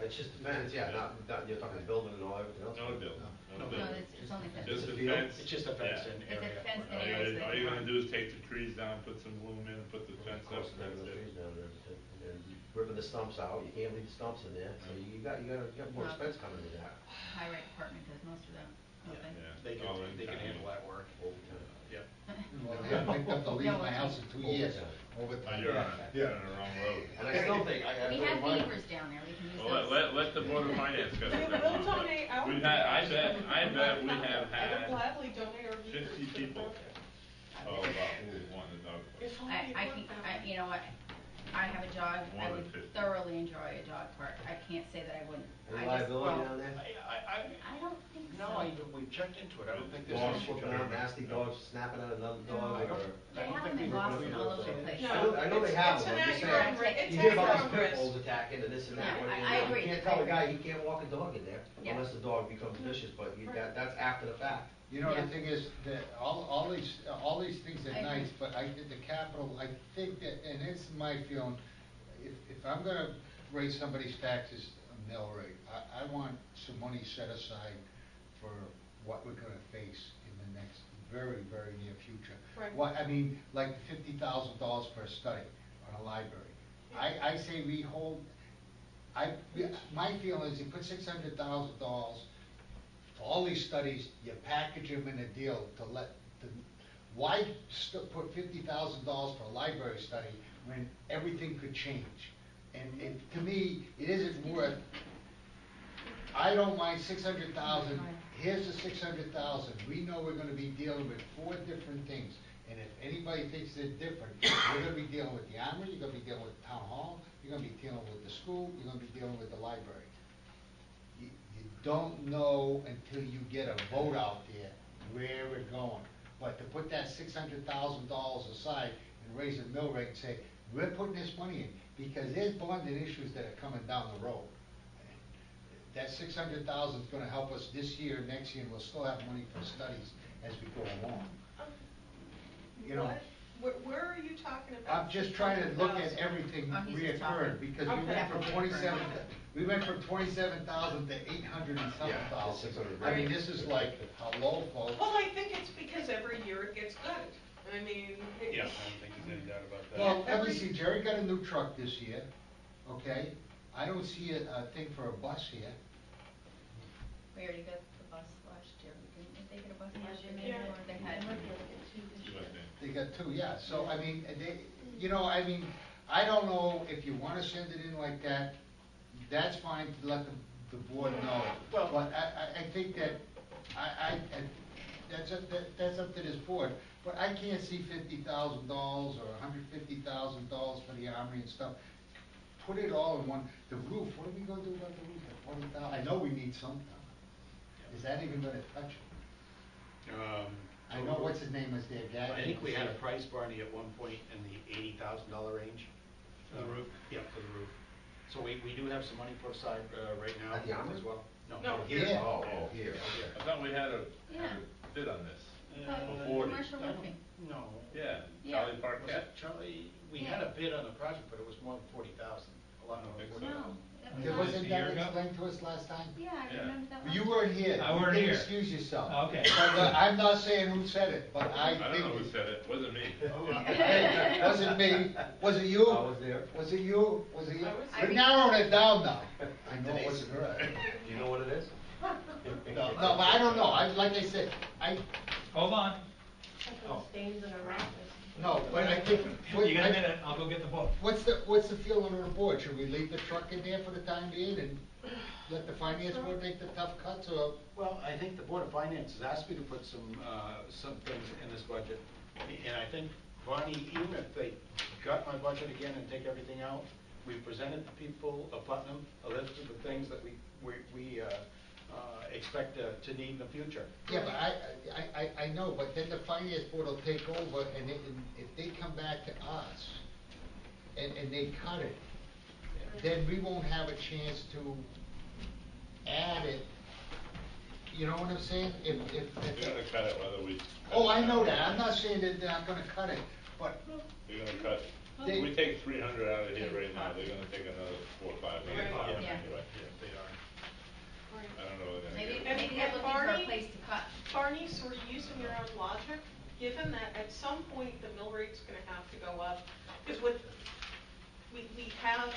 S12: It's just the fence, yeah, not, you're talking building and all everything else.
S8: No building, no
S17: No,
S8: building.
S17: it's only fence.
S8: Just a
S12: field?
S8: fence.
S16: It's just a fenced-in
S17: It's a
S16: area.
S17: fenced
S8: All
S17: area.
S8: all you're gonna do is take the trees down, put some loom in, put the fence up, and that's
S12: The
S8: it.
S12: trees down there, and ripping the stumps out, you can't leave the stumps in there, so you got more
S17: No.
S12: expense coming in that.
S17: Highway department does most of that. don't they?
S8: Yeah,
S16: They
S8: all
S16: can,
S8: in
S16: they can
S8: time.
S16: handle that work. Yep.
S9: Well, they haven't picked up the leaf in my house in 2 years.
S8: Oh,
S9: Overtime.
S8: you're on the wrong road.
S12: And I still think,
S17: We have beavers down there, we can use
S8: Well,
S17: those.
S8: let the board of finance go.
S13: They will donate our
S8: We've had, I
S13: beavers.
S8: bet we have
S13: I will
S8: had
S13: gladly donate our beavers
S8: 50
S13: to the
S8: people.
S13: project.
S8: Oh, about who wanted a dog park.
S13: If only it
S17: I
S13: worked
S17: think,
S13: that way.
S17: you know what, I have a dog,
S8: More
S17: I
S8: than
S17: would
S8: 50.
S17: thoroughly enjoy a dog park. I can't say that I wouldn't.
S12: Any
S17: I just-
S12: liability
S17: well,
S12: down there?
S17: I don't think so.
S16: No, we've checked into it, I don't think there's
S12: Dogs
S16: any
S12: flipping out, nasty dogs snapping at another dog,
S16: I don't-
S12: or?
S17: They have them in Boston all over the place.
S13: No.
S12: I know they have
S13: It's
S12: them,
S13: an
S12: I'm just
S13: at your
S12: saying.
S13: own risk. It's
S12: You hear
S13: at
S12: about
S13: your
S12: these
S13: own
S12: pit
S13: risk.
S12: bulls attacking and this and that.
S17: Yeah,
S12: when,
S17: I
S12: you
S17: agree.
S12: can't tell a guy he can't walk a dog in there,
S17: Yeah.
S12: unless the dog becomes vicious, but that's after the fact.
S9: You know,
S17: Yeah.
S9: the thing is, that all these things
S17: I
S9: are
S17: agree.
S9: nice, but I did the capital, I think that, and it's my feeling, if I'm gonna raise somebody's taxes, a mill rate, I want some money set aside for what we're gonna face in the next very, very near future.
S13: Right.
S9: What, I mean, like $50,000 for a study on a library. I say we hold, my feeling is you put $600,000 for all these studies, you package them in a deal to why put $50,000 for a library study when everything could change? And to me, it isn't worth, I don't mind 600,000, here's the 600,000, we know we're gonna be dealing with 4 different things. And if anybody thinks they're different, you're gonna be dealing with the armory, you're gonna be dealing with the town hall, you're gonna be dealing with the school, you're gonna be dealing with the library. You don't know until you get a vote out there where we're going. But to put that $600,000 aside and raise a mill rate and say, we're putting this money in, because there's bonding issues that are coming down the road. that 600,000 is gonna help us this year, next year, and we'll still have money for studies as we go along. You know,
S13: Where are you talking about?
S9: I'm just trying to look at
S13: 600,000?
S9: everything
S4: Oh, he's just talking.
S9: reoccurred, because we
S13: Okay.
S9: went from 27,000 to 800 and something
S12: Yeah, that's
S9: thousand.
S12: 600.
S9: I mean, this is like a low, folks.
S13: Well, I think it's because every year it gets good. I mean,
S6: Yeah, I don't think there's any doubt about that.
S9: Well, let me see, Jerry got a new truck this year, okay? I don't see a thing for a bus here.
S17: We already got the bus last year. Didn't they get a bus last year?
S7: Yeah.
S17: Maybe, or they had.
S9: They got two, yeah, so I mean, they, you know, I mean, I don't know if you wanna send it in like that, that's fine to let the board know.
S6: Well-
S9: But I think that, that's up to this board, but I can't see $50,000 or $150,000 for the armory and stuff. Put it all in one, the roof, what are we gonna do about the roof at 20,000? I know we need something. Is that even gonna touch it? I know what's his name is there, Gag.
S16: I think we had a price, Barney, at one point in the $80,000 range.
S6: For the roof?
S16: Yeah, for the roof. So we do have some money put aside right now.
S12: At the Armory?
S16: as well.
S13: No,
S16: here.
S9: here.
S12: Oh, here.
S8: I thought we had a
S17: Yeah.
S8: bid on this.
S17: Uh,
S8: For 40.
S17: Commercial roofing.
S16: No.
S8: Yeah,
S17: Yeah.
S8: Charlie Park
S16: Was it Charlie, we had a bid on the project, but it was more than 40,000, a lot more than
S8: No.
S16: 40,000.
S9: Wasn't that explained to us last time?
S17: Yeah, I
S8: Yeah.
S17: remember that one.
S9: You weren't here.
S2: I weren't
S9: You can
S2: here.
S9: excuse yourself.
S2: Okay.
S9: But I'm not saying who said it, but I
S8: I don't know who
S9: think.
S8: said it, wasn't me.
S9: Hey, was it me? Was it you?
S12: I was there.
S9: Was it you? Was it you?
S13: I was
S9: We're
S13: there.
S9: narrowing it down now. I know it wasn't her.
S12: Do you know what it is?
S9: No, but I don't know. Like I said,
S2: Hold on.
S7: Oh. Stains in our office.
S9: no, but I think.
S2: You got a minute, I'll go get the book.
S9: What's the feeling on the board? Should we leave the truck in there for the time being and let the finance board make the tough cuts, or?
S16: Well, I think the Board of Finances asked me to put some things in this budget. And I think, Barney, even if they got my budget again and take everything out, we presented the people of Putnam a list of the things that we expect to need in the future.
S9: Yeah, but I know, but then the finance board will take over, and if they come back to us and they cut it, then we won't have a chance to add it. You know what I'm saying?
S8: We're gonna cut it whether we.
S9: Oh, I know that. I'm not saying that they're not gonna cut it, but
S8: They're gonna cut,
S9: They-
S8: if we take 300 out of here right now, they're gonna take another 4 or 5 million.
S13: Right.
S8: Anyway,
S16: Yeah, they are.
S8: I don't know. Whether they're
S17: Maybe,
S8: gonna-
S17: maybe they're looking for a
S13: Barney-
S17: place to cut.
S13: Barney, sort of using your own logic, given that at some point the mill rate's gonna have to go up, because we have,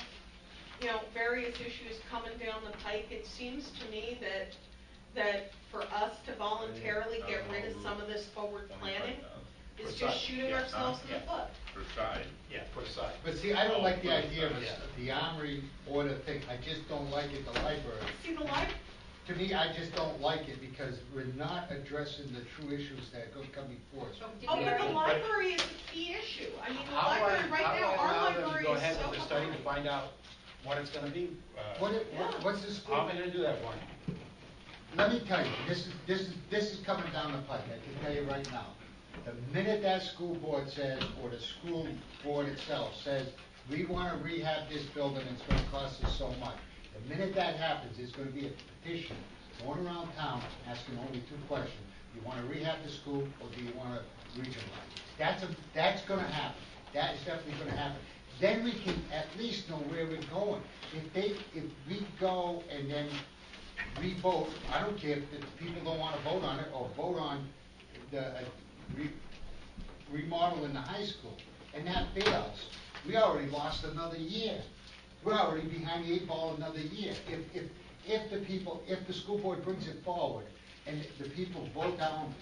S13: you know, various issues coming down the pike, it seems to me that for us to voluntarily get rid of some of this forward planning is just shooting ourselves in the foot.
S8: For side.
S16: Yeah, put aside.
S9: But see, I don't like the idea of the armory order thing. I just don't like it, the library.
S13: See, the library,
S9: To me, I just don't like it because we're not addressing the true issues that go come before us.
S17: Did
S13: oh,
S17: we
S13: but the
S17: already-
S13: library is the key issue. I mean, the
S16: How do I-
S13: library, right
S16: how do
S13: now,
S16: I
S13: our
S16: allow them to
S13: library
S16: go
S13: is
S16: ahead
S13: so
S16: with the study to
S13: behind.
S16: find out what it's gonna be?
S9: What's the school?
S16: How am I gonna do that, Barney?
S9: Let me tell you, this is coming down the pike, I can tell you right now. The minute that school board says, or the school board itself says, we want to rehab this building, it's going to cost us so much. The minute that happens, there's going to be a petition going around town asking only two questions. Do you want to rehab the school, or do you want to regionalize? That's going to happen. That is definitely going to happen. Then we can at least know where we're going. If we go and then re-vote, I don't care if the people don't want to vote on it, or vote on the remodeling the high school, and that fails, we already lost another year. We're already behind the 8 ball another year. If the school board brings it forward, and the people vote down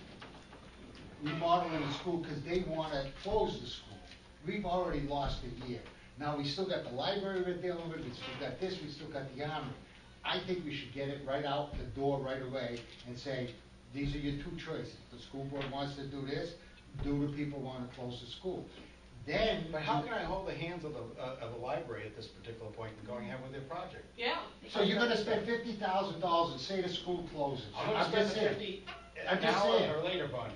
S9: remodeling the school because they want to close the school, we've already lost a year. Now, we still got the library we're dealing with, we still got this, we still got the armory. I think we should get it right out the door right away and say, these are your two choices. The school board wants to do this, do the people want to close the school? Then.
S16: But how can I hold the hands of the library at this particular point in going ahead with their project?
S13: Yeah.
S9: So you're gonna spend $50,000 and say the school closes?
S16: I'm gonna spend
S9: just
S16: the
S9: saying.
S16: 50
S9: I'm just
S16: now
S9: saying.
S16: or later, Barney.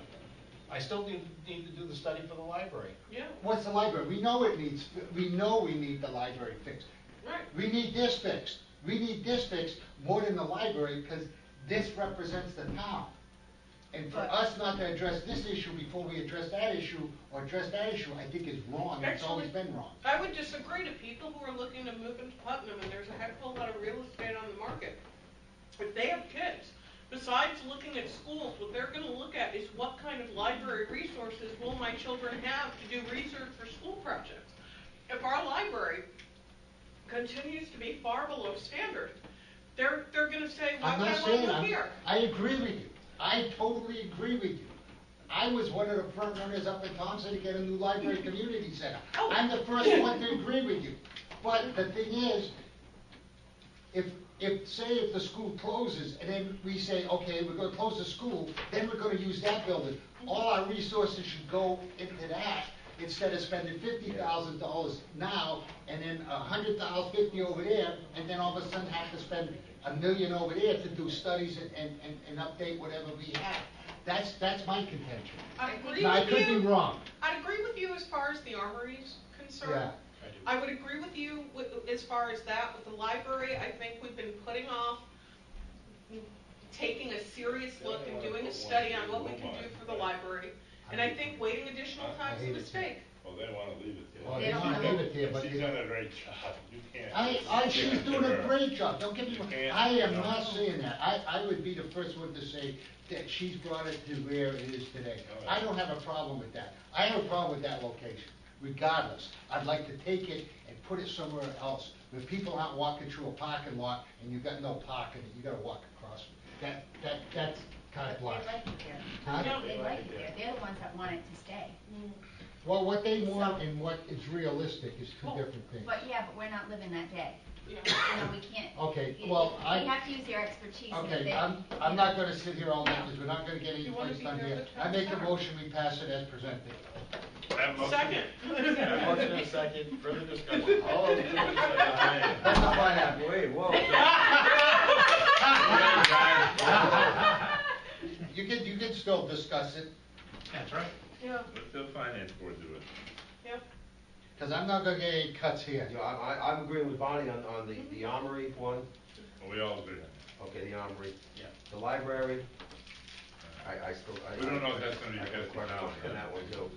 S16: I still need to do the study for the library.
S13: Yeah,
S9: What's the library? We know we need the library fixed.
S13: right.
S9: We need this fixed. We need this fixed more than the library, because this represents the town. And for us not to address this issue before we address that issue, or address that issue, I think is wrong, and it's always been wrong.
S13: I would disagree. To people who are looking to move into Putnam, and there's a heck of a lot of real estate on the market, if they have kids, besides looking at schools, what they're going to look at is what kind of library resources will my children have to do research for school projects. If our library continues to be far below standard, they're going to say, why
S9: I'm
S13: would
S9: not
S13: I want to
S9: saying,
S13: live here?
S9: I agree with you. I totally agree with you. I was one of the front runners up in Thompson to get a new library community center.
S13: Oh.
S9: I'm the first one to agree with you. But the thing is, if the school closes, and then we say, okay, we're gonna close the school, then we're gonna use that building. All our resources should go into that, instead of spending $50,000 now, and then $150 over there, and then all of a sudden have to spend $1 million over there to do studies and update whatever we have. That's my contention.
S13: I agree
S9: Now, I
S13: with
S9: could
S13: you.
S9: be wrong.
S13: I'd agree with you as far as the armory is concerned.
S9: Yeah.
S13: I would agree with you as far as that. With the library, I think we've been putting off taking a serious look and doing a study on what we can do for the library. And I think waiting additional time is a mistake.
S8: Well, they want to leave it there.
S9: Well, they want to leave it there, but
S8: She's done a great job. You can't.
S9: She's doing a great job, don't get me wrong.
S8: can't-
S9: I am
S8: no.
S9: not saying that. I would be the first one to say that she's brought it to where it is today. I don't have a problem with that. I have a problem with that location, regardless. I'd like to take it and put it somewhere else, where people aren't walking through a parking lot and you've got no parking, you gotta walk across. That's kind of
S17: They
S9: blocked.
S17: like it there.
S9: Huh?
S17: They like it there. They're the ones that want it to stay.
S9: Well, what they want and what is realistic is two different things.
S17: But yeah, but we're not living that day.
S13: Yeah.
S17: You know, we can't.
S9: Okay, well,
S17: We have to use their expertise. and if
S9: Okay,
S17: they-
S9: I'm not gonna sit here all night, because we're not gonna get any
S13: You wanna
S9: place
S13: be
S9: done
S13: here
S9: here.
S13: at the
S9: I make a
S13: time?
S9: motion, we pass it as presented.
S13: Second.
S2: Motion and a second, further discussion. All those in favor say aye.
S9: That's a fine apple.
S12: Wait, whoa.
S9: You can still discuss it,
S10: That's right.
S13: Yeah,
S8: Let the finance board do it.
S13: yeah.
S9: because I'm not gonna get any cuts here.
S12: Yeah, I'm agreeing with Bonnie on the armory one.
S8: Well, we all agree on that.
S12: Okay, the armory.
S10: Yeah.
S12: The library, I still.
S8: We don't know if that's gonna be
S12: I have a
S8: tested
S12: question
S8: out.
S12: on that one too.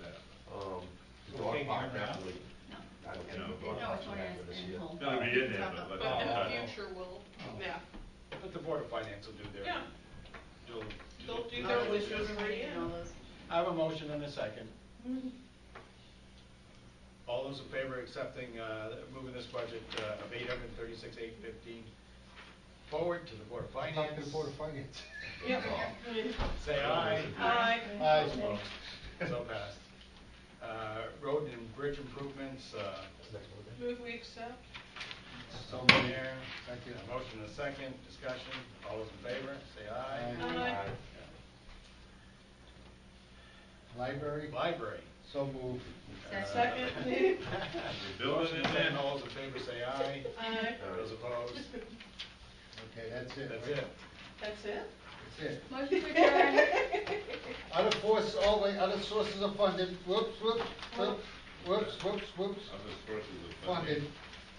S12: The
S10: Okay,
S12: dog park,
S10: armory out?
S12: definitely.
S17: No.
S12: I don't think
S8: No.
S12: the dog
S17: No,
S12: park's
S17: it's
S12: gonna
S17: one
S12: happen this
S17: in
S12: year.
S17: home.
S8: It's gonna be in there, but
S13: But in
S8: let.
S13: the future, we'll, yeah.
S2: But the Board of Finance will do their.
S13: Yeah.
S2: do-
S13: They'll do
S17: All
S13: their
S17: those
S13: wishes for
S17: overrated and all
S13: you.
S17: those.
S2: I have a motion and a second. All those in favor of accepting, moving this budget of $836,815 forward to the Board of
S9: Talk to
S2: Finance?
S9: the Board of Finance.
S13: Yeah.
S2: Say aye.
S13: Aye.
S9: Aye.
S2: So passed. Road and bridge improvements,
S13: Move we accept.
S2: so there. A motion and a second, discussion, all those in favor, say aye.
S13: Aye.
S9: Library,
S2: Library.
S9: so moved.
S13: Second.
S8: We're building
S2: Motion
S8: it
S2: and second,
S8: in.
S2: all those in favor, say aye.
S13: Aye.
S2: Those opposed,
S9: Okay, that's it.
S2: that's
S9: right?
S2: it.
S13: That's it?
S9: That's it.
S17: Motion to adjourn.
S9: Other forces, other sources of funding, whoops, whoops, whoops,
S8: Other sources of funding.
S9: funded.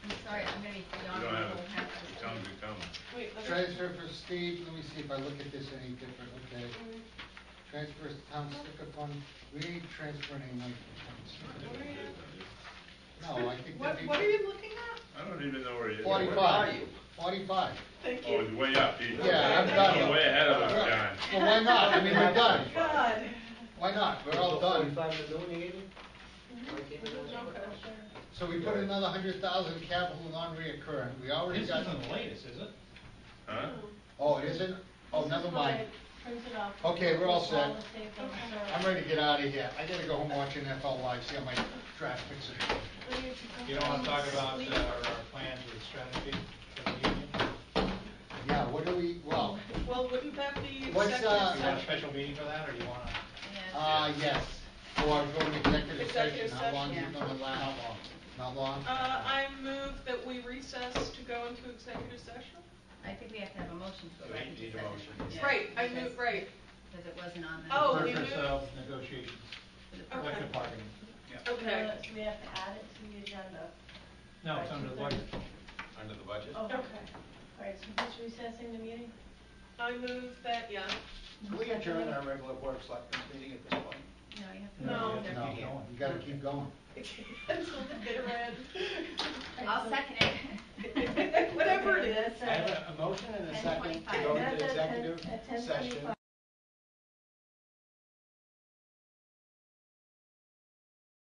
S17: I'm sorry, I'm gonna be
S8: We
S17: gone
S8: don't
S17: the
S8: have
S17: whole
S8: it.
S17: half of
S8: It
S17: the
S8: comes, it comes.
S13: Wait, let me-
S9: Transfer for Steve, let me see if I look at this any different, okay. Transfers to town sticker fund, we ain't transferring any money from town sticker. No, I think that'd be.
S13: What are you looking at?
S8: I don't even know where he is.
S9: 45. 45.
S13: Thank
S8: Oh,
S13: you.
S8: it's way up, Pete.
S9: Yeah, I'm done.
S8: You're way ahead of us, John.
S9: Well, why not? I mean, we're done.
S13: God.
S9: Why not? We're all done.
S12: 45 to noon, you gave me?
S9: So we put another 100,000 capital non-reoccurring. We already
S10: This
S9: got.
S10: isn't the latest, is it?
S8: Huh?
S9: Oh, it isn't? Oh, never mind.
S7: Printed off.
S9: Okay, we're all set.
S7: All the tape on the
S9: I'm
S7: side.
S9: ready to get out of here. I gotta go home watching NFL Live, see how my draft picks are.
S10: You don't want to talk about our plans with strategy for the union?
S9: Yeah, what do we, well,
S13: Well, wouldn't that be
S9: What's,
S13: executive
S10: Do you want a
S13: session?
S10: special meeting for that, or do you want to?
S9: yes. Or go to executive session.
S13: Executive
S9: How long is
S13: session.
S9: it gonna last?
S10: Not long.
S9: Not long?
S13: I move that we recess to go into executive session.
S17: I think we have to have a motion to go back into
S10: Need a
S17: session.
S10: motion.
S17: Yeah,
S13: Right, I
S17: because-
S13: move, right.
S17: Because it wasn't on the.
S13: Oh, we
S10: Purpose
S13: moved.
S10: of negotiations,
S17: for the
S13: Okay.
S10: collective bargaining. Yeah.
S13: Okay.
S7: So we have to add it to the agenda.
S10: No, it's under the budget.
S1: under the budget.
S7: Okay. All right, so just recessing the meeting?
S13: I move that, yeah.
S5: Can we adjourn our regular Board of Selectmen's meeting at this point?
S7: No, you have to.
S13: No.
S9: No, you gotta keep going.
S13: Until the bitter end.
S17: I'll second it.
S13: Whatever it is.
S5: I have a motion and a second to
S7: 10:25.
S5: go
S7: That's
S5: into
S7: at
S5: executive
S7: 10:25.
S5: session